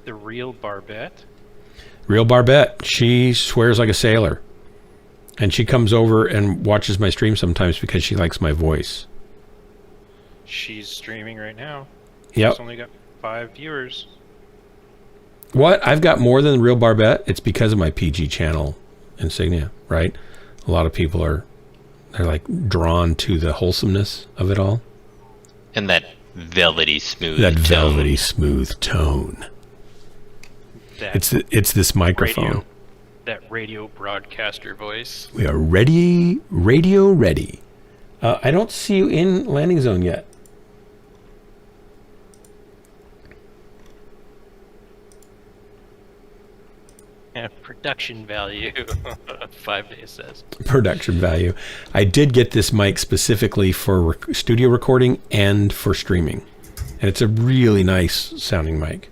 The real Barbette. Real Barbette. She swears like a sailor. And she comes over and watches my stream sometimes because she likes my voice. She's streaming right now. Yep. She's only got 5 viewers. What? I've got more than Real Barbette? It's because of my PG channel insignia, right? A lot of people they're like drawn to the wholesomeness of it all. And that velvety smooth tone. It's this microphone. That radio broadcaster voice. We are ready, radio ready. I don't see you in landing zone yet. Yeah, production value. 5 days says. Production value. I did get this mic specifically for studio recording and for streaming. And it's a really nice sounding mic.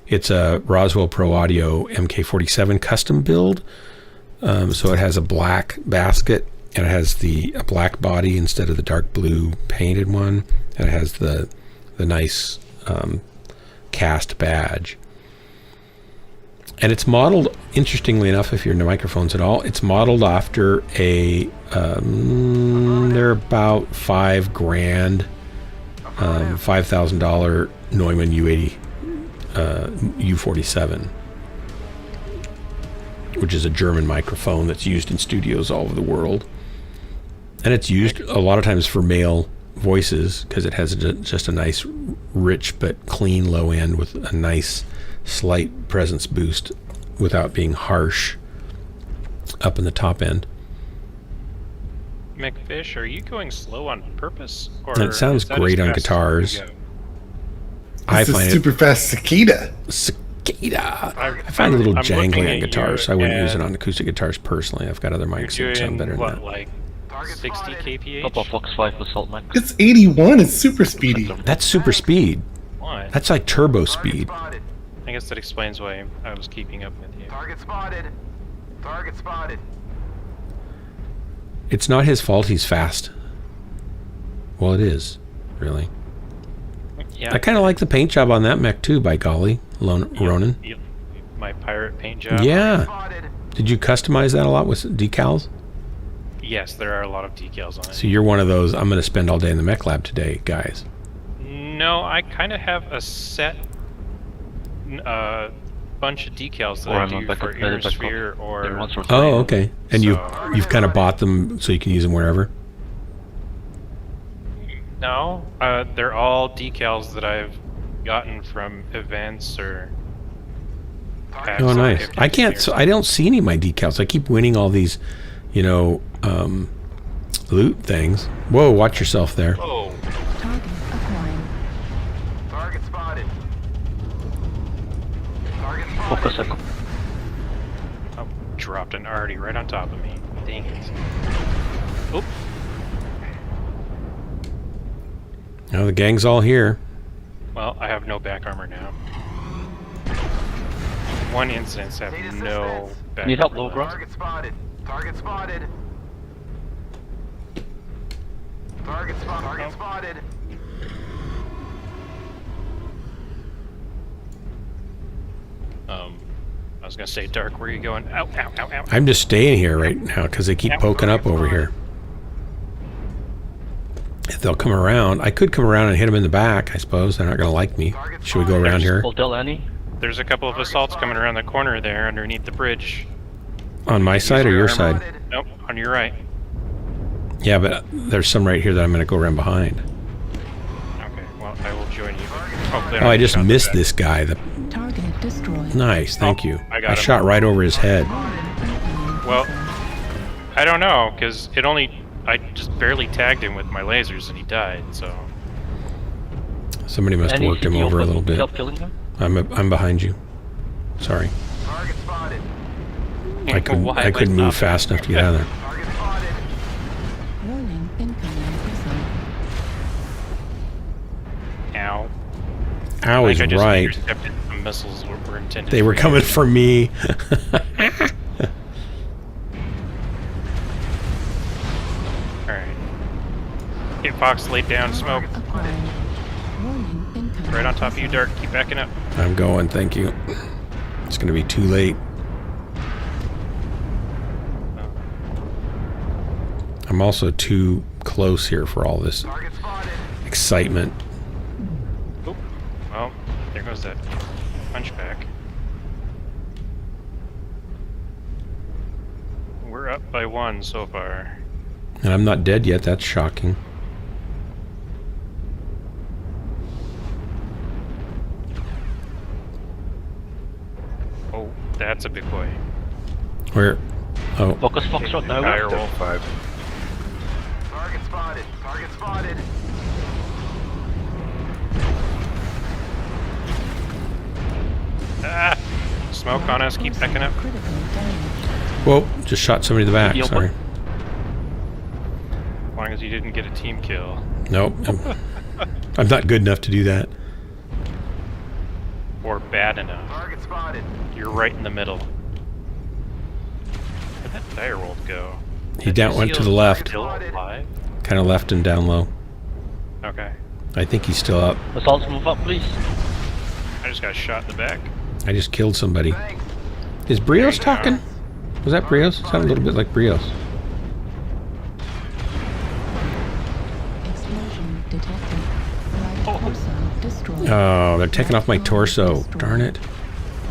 It's a Roswell Pro Audio MK47 custom build. So it has a black basket and it has a black body instead of the dark blue painted one. And it has the nice cast badge. And it's modeled, interestingly enough, if you're into microphones at all, it's modeled after they're about $5,000, $5,000 Neumann U80 U47, which is a German microphone that's used in studios all over the world. And it's used a lot of times for male voices because it has just a nice, rich but clean low end with a nice slight presence boost without being harsh up in the top end. McFish, are you going slow on purpose? Or and it sounds great on guitars. I find super fast cicada. I find it a little jangly on guitars, so I wouldn't use it on acoustic guitars personally. I've got other mics that sound better than that. Like 60 kph? Couple Flux 5 with salt mix. It's 81. It's super speedy. That's super speed. What? That's like turbo speed. I guess that explains why I was keeping up with you. Target spotted. Target spotted. It's not his fault he's fast. Well, it is, really. Yeah. I kind of like the paint job on that mech too, by golly, Ronan. My pirate paint job? Yeah. Did you customize that a lot with decals? Yes, there are a lot of decals on it. So you're one of those, I'm going to spend all day in the mech lab today, guys. No, I kind of have a set bunch of decals that Or I I'm do back for up, back up. Aerosphere or... Oh, okay. And you've kind of bought them so you can use them wherever? No, they're all decals that I've gotten from events or... packs Oh, that nice. I've I can't. given I don't see any of my decals. I keep winning all these, loot things. Whoa! Watch yourself there. Oh. Target acquired. Target spotted. Target Focus spotted. echo. Oh, dropped an arty right on top of me. Dang it. Oop. Now the gang's all here. Well, I have no back armor now. One instance have no back Need help, armor low left. ground? Target spotted. Target spotted. Target spotted. I was gonna say, Dark, where are you going? Ow, ow, ow, ow. I'm just staying here right now because they keep poking up over here. If they'll come around, I could come around and hit them in the back. I suppose they're not going to like me. Should we go around here? Hotel Annie? There's a couple of assaults coming around the corner there underneath the bridge. On my side or your side? Nope, on your right. Yeah, but there's some right here that I'm going to go around behind. Okay, well, I will join you. Oh, I just missed this guy. Target destroyed. Nice, thank you. I got him. shot right over his head. Well, I don't know, because I just barely tagged him with my lasers and he died, so... Somebody must have worked him over a little bit. Help killing him? I'm behind you. Sorry. Target spotted. I couldn't move fast enough to get out of there. Target spotted. Warning, incoming missile. Ow. Ow is I just right. intercepted some missiles were intended They were for you. coming for me. Alright. Okay, Fox laid down smoke. Acquired. Warning, incoming Right on top of you, missile. Dark. Keep backing up. I'm going, thank you. It's going to be too late. I'm also too close here for all this excitement. Oop. Well, there goes that punchback. We're up by 1 so far. And I'm not dead yet, that's shocking. Oh, that's a big boy. Where? Oh. Focus Foxtrot now. Direwolf 5. Target spotted. Target spotted. Ah! Smoke on us, keep backing up. Critical damage. Whoa, just shot somebody in the back, sorry. As long as you didn't get a team kill. Nope. I'm not good enough to do that. Or bad enough. Target spotted. You're right in the middle. Where'd that direwolf go? He went to the left. Still alive? Kind of left and down low. Okay. I think he's still up. Assaults, move up, please. I just got shot in the back. I just killed somebody. Is Brios talking? Was that Brios? It sounded a little bit like Brios. Explosion detected. Right torso destroyed. Oh, they're taking off my torso. Darn it.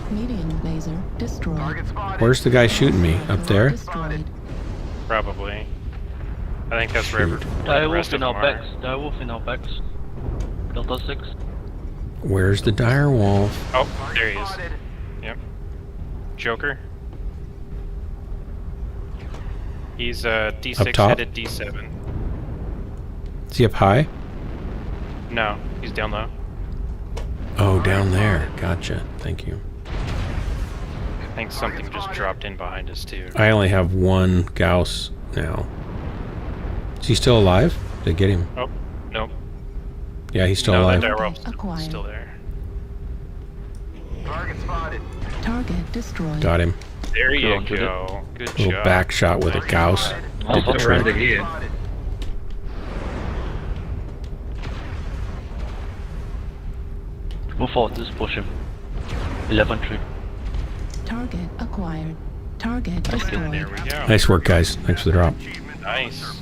Medium laser destroyed. Where's the guy shooting me? Up there? Destroyed. Probably. I think that's where the Direwolf rest of in them our are. backs. Direwolf in our backs. Delta 6. Where's the direwolf? Oh, there he is. Yep. Joker. He's D6 Up top? headed D7. Is he up high? No, he's down low. Oh, down there. Gotcha. Thank you. I think something just dropped in behind us too. I only have one Gauss now. Is he still alive? Did they get him? Oh, nope. Yeah, he's still No, alive. that direwolf's Acquired. still there. Target spotted. Target destroyed. Got him. There you Good go. Good Little job. back shot with a Gauss. Did the trick. here. Move forward, just push him. 11 tree. Target acquired. Target There destroyed. we go. Nice work, guys. Thanks for the drop. Nice.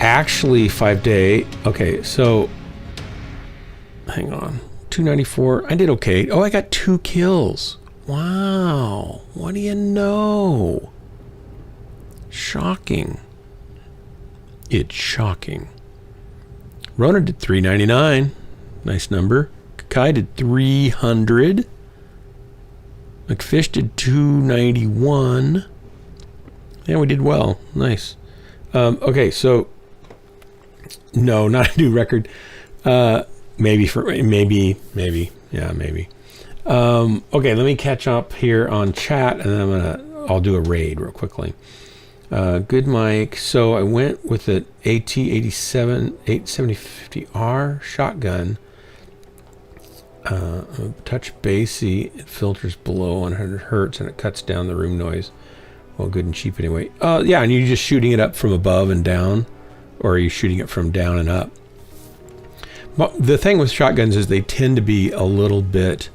actually 5 day. Okay, so hang on. 294. I did okay. Oh, I got 2 kills. Wow. What do you know? Shocking. It's shocking. Rona did 399. Nice number. Kai did 300. McFish did 291. Yeah, we did well. Nice. Okay, so no, not a new record. Maybe. Yeah, maybe. Okay, let me catch up here on chat, and then I'll do a raid real quickly. Good mic. So I went with the AT87 87050R shotgun. Touch bassy. It filters below 100 hertz and it cuts down the room noise. Well, good and cheap anyway. Yeah, and you're just shooting it up from above and down, or are you shooting it from down and up? But the thing with shotguns is they tend to be a little bit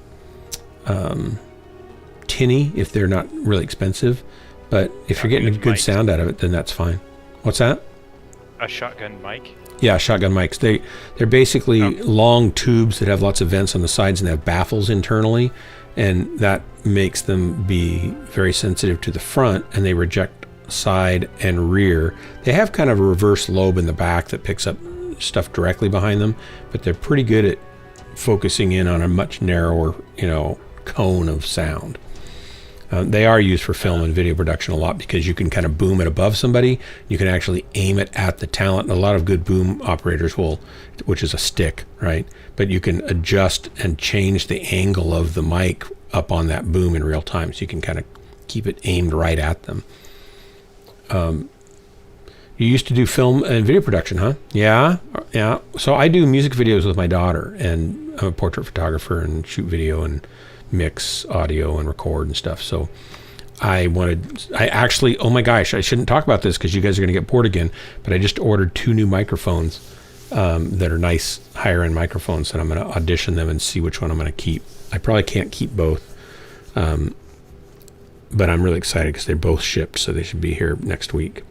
tinny if they're not really expensive. But if you're getting a good sound out of it, then that's fine. What's that? A shotgun mic? Yeah, shotgun mics. They're basically long tubes that have lots of vents on the sides and they have baffles internally, and that makes them be very sensitive to the front, and they reject side and rear. They have kind of a reverse lobe in the back that picks up stuff directly behind them, but they're pretty good at focusing in on a much narrower, cone of sound. They are used for film and video production a lot because you can kind of boom it above somebody. You can actually aim it at the talent. And a lot of good boom operators will, which is a stick, right? But you can adjust and change the angle of the mic up on that boom in real time. So you can kind of keep it aimed right at them. You used to do film and video production, huh? Yeah. So I do music videos with my daughter, and I'm a portrait photographer and shoot video and mix audio and record and stuff. So I actually, oh my gosh, I shouldn't talk about this because you guys are going to get bored again, but I just ordered 2 new microphones that are nice higher end microphones, and I'm going to audition them and see which one I'm going to keep. I probably can't keep both, but I'm really excited because they're both shipped, so they should be here next week.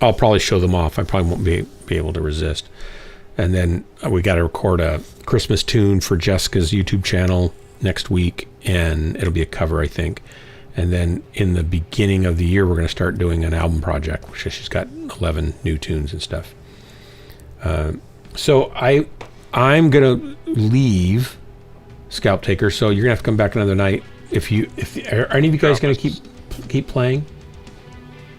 I'll probably show them off. I probably won't be able to resist. And then we got to record a Christmas tune for Jessica's YouTube channel next week, and it'll be a cover, I think. And then in the beginning of the year, we're going to start doing an album project, which she's got 11 new tunes and stuff. So I'm going to leave Scalp Taker, so you're going to have to come back another night. Are any of you guys going to keep playing?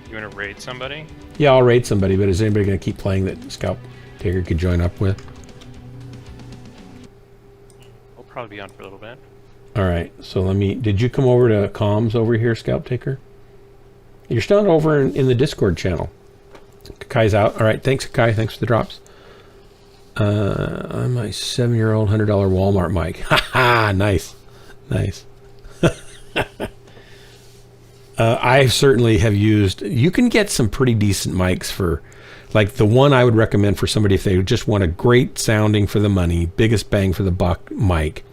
You want to raid somebody? Yeah, I'll raid somebody, but is anybody going to keep playing that Scalp Taker could join up with? We'll probably be on for a little bit. All right, so did you come over to comms over here, Scalp Taker? You're still over in the Discord channel. Kai's out. All right, thanks, Kai. Thanks for the drops. I'm my 7-year-old $100 Walmart mic. Ha! Nice. I certainly have used, you can get some pretty decent mics for, like the one I would recommend for somebody if they just want a great sounding for the money, biggest bang for the buck mic,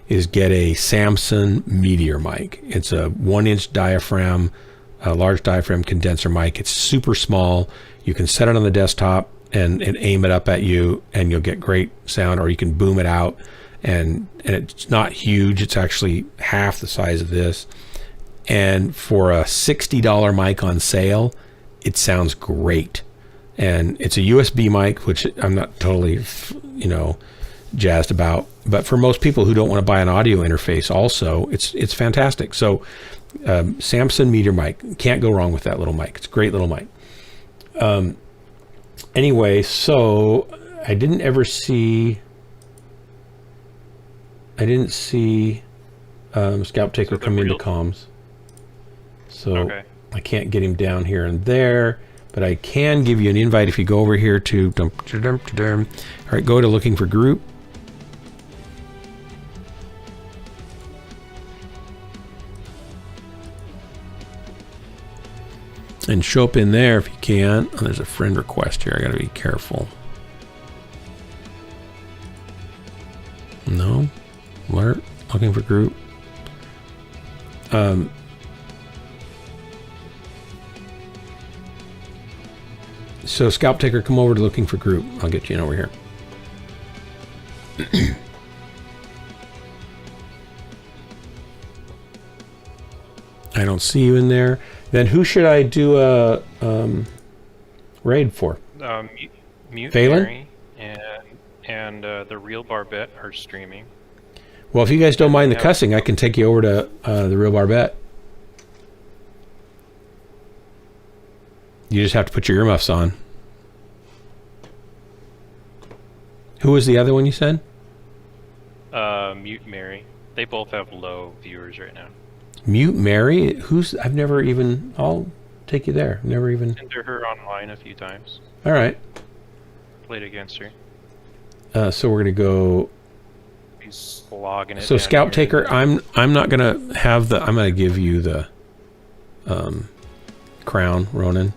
is get a Samson Meteor mic. It's a 1-inch diaphragm, a large diaphragm condenser mic. It's super small. You can set it on the desktop and aim it up at you, and you'll get great sound, or you can boom it out, and it's not huge. It's actually half the size of this. And for a $60 mic on sale, it sounds great. And it's a USB mic, which I'm not totally, jazzed about. But for most people who don't want to buy an audio interface also, it's fantastic. So Samson Meteor mic, can't go wrong with that little mic. It's a great little mic. Anyway, so I didn't see Scalp Taker come into comms. So okay. I can't get him down here and there, but I can give you an invite if you go over here to all right, go to looking for group. And show up in there if you can. Oh, there's a friend request here. I gotta be careful. No. Alert. Looking for group. So Scalp Taker, come over to looking for group. I'll get you in over here. I don't see you in there. Then who should I do a raid for? Mute Phelan? Mary and the real Barbette are streaming. Well, if you guys don't mind the cussing, I can take you over to the real Barbette. You just have to put your earmuffs on. Who was the other one you said? Mute Mary. They both have low viewers right now. Mute Mary? Who's? I've never even. I'll take you there. Never even. Entered her online a few times. All right. Played against her. So we're gonna go. He's logging it. So down Scalp here. Taker, I'm not gonna have the. I'm gonna give you the crown, Ronan.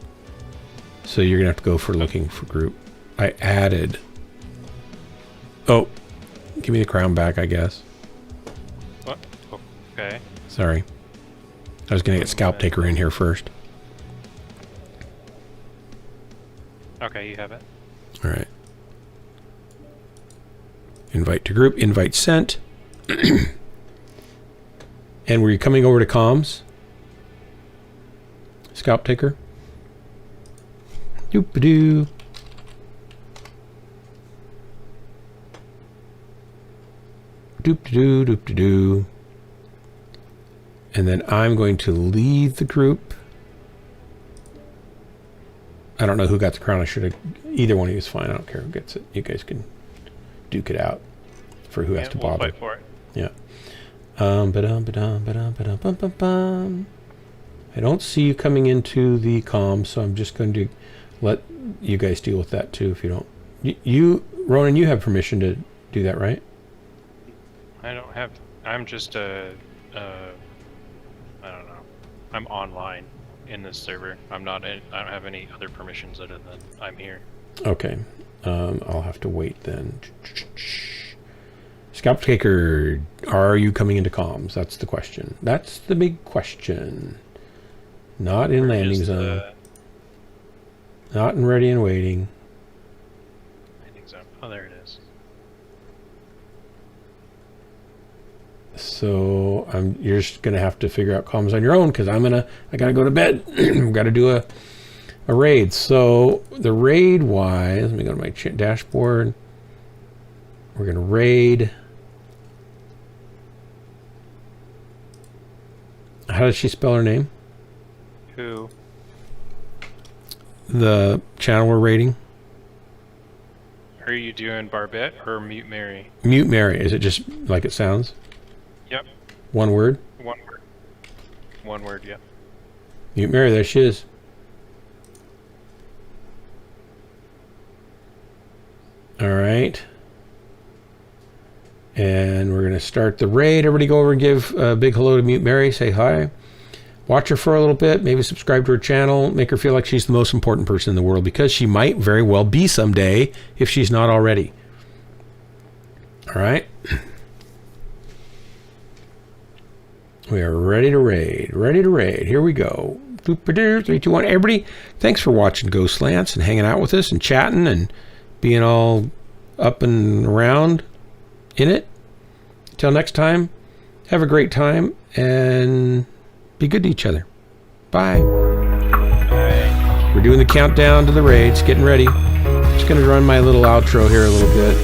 So you're gonna have to go for looking for group. I added. Oh, give me the crown back, I guess. What? Okay. Sorry. I was gonna get Scalp Taker in here first. Okay, you have it. All right. Invite to group. Invite sent. And were you coming over to comms? Scalp Taker? Doop-a-doo. Doop-a-doo, doop-a-doo. And then I'm going to leave the group. I don't know who got the crown. I should have... Either one of you is fine. I don't care who gets it. You guys can duke it out for who has to we'll bother. fight for it. Yeah. Ba-dum. I don't see you coming into the comm, so I'm just going to let you guys deal with that too if you don't. You Ronan, you have permission to do that, right? I don't have. I'm just I don't know. I'm online in this server. I'm not. I don't have any other permissions other than I'm here. Okay. I'll have to wait then. Scalp Taker, are you coming into comms? That's the question. That's the big question. Not in landing zone. Not in ready and waiting. Landing zone. Oh, there it is. So you're just gonna have to figure out comms on your own because I gotta go to bed. I've got to do a raid. So the raid wise, let me go to my dashboard. We're gonna raid. How does she spell her name? Who? The channel we're raiding. Are you doing Barbette or Mute Mary? Mute Mary. Is it just like it sounds? Yep. One word? One word. One word, yep. Mute Mary, there she is. All right. And we're going to start the raid. Everybody go over and give a big hello to Mute Mary. Say hi. Watch her for a little bit. Maybe subscribe to her channel. Make her feel like she's the most important person in the world because she might very well be someday if she's not already. All right. We are ready to raid. Ready to raid. Here we go. 3, 2, 1. Everybody, thanks for watching Ghostlands and hanging out with us and chatting and being all up and around in it. Till next time, have a great time and be good to each other. Bye. We're doing the countdown to the raids, getting ready. Just gonna run my little outro here a little bit.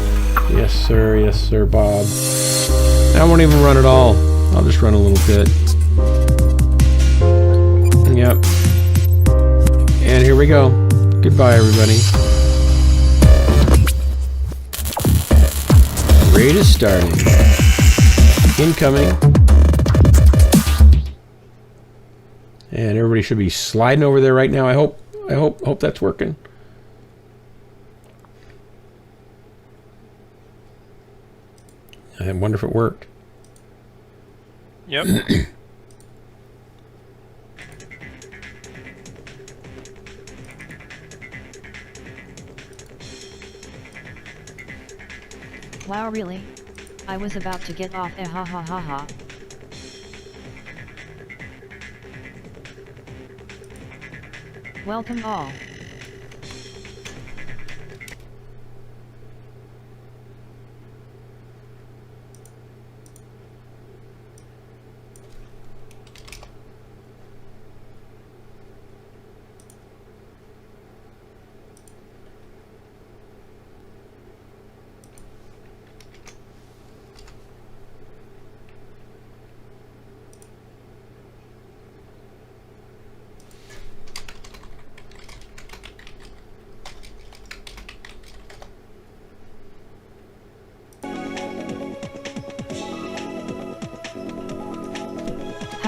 Yes, sir, Bob. I won't even run it all. I'll just run a little bit. Yep. And here we go. Goodbye, everybody. Raid is starting. Incoming. And everybody should be sliding over there right now. I hope that's working. I wonder if it worked. Yep. Wow, really? I was about to get off, ha ha ha ha. Welcome all.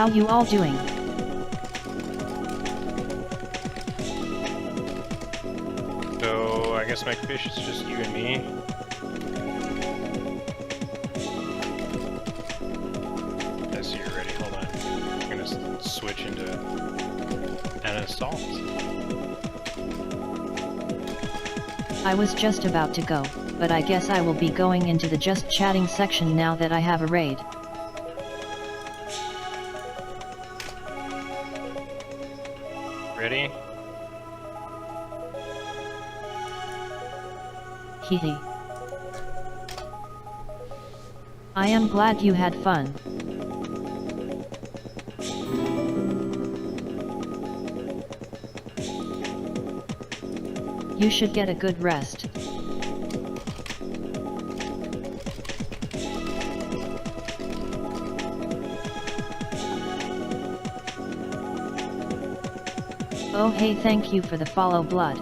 How you all doing? So I guess Mechfish is just you and me. I see you're ready. Hold on. I'm gonna switch into an assault. I was just about to go, but I guess I will be going into the just chatting section now that I have a raid. Ready? Hehe. I am glad you had fun. You should get a good rest. Oh hey, thank you for the follow, blood.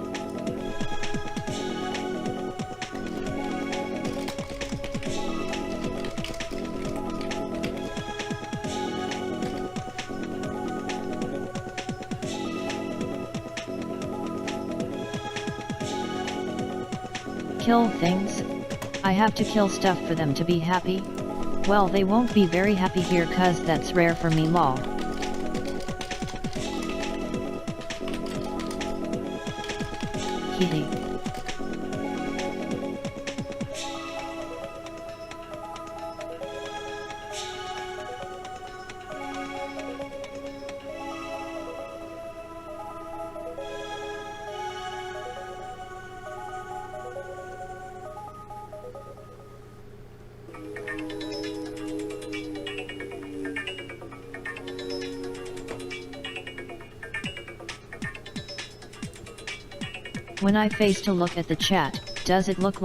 Kill things? I have to kill stuff for them to be happy? Well, they won't be very happy here cause that's rare for me, lol. Hehe. When I face to look at the chat, does it look like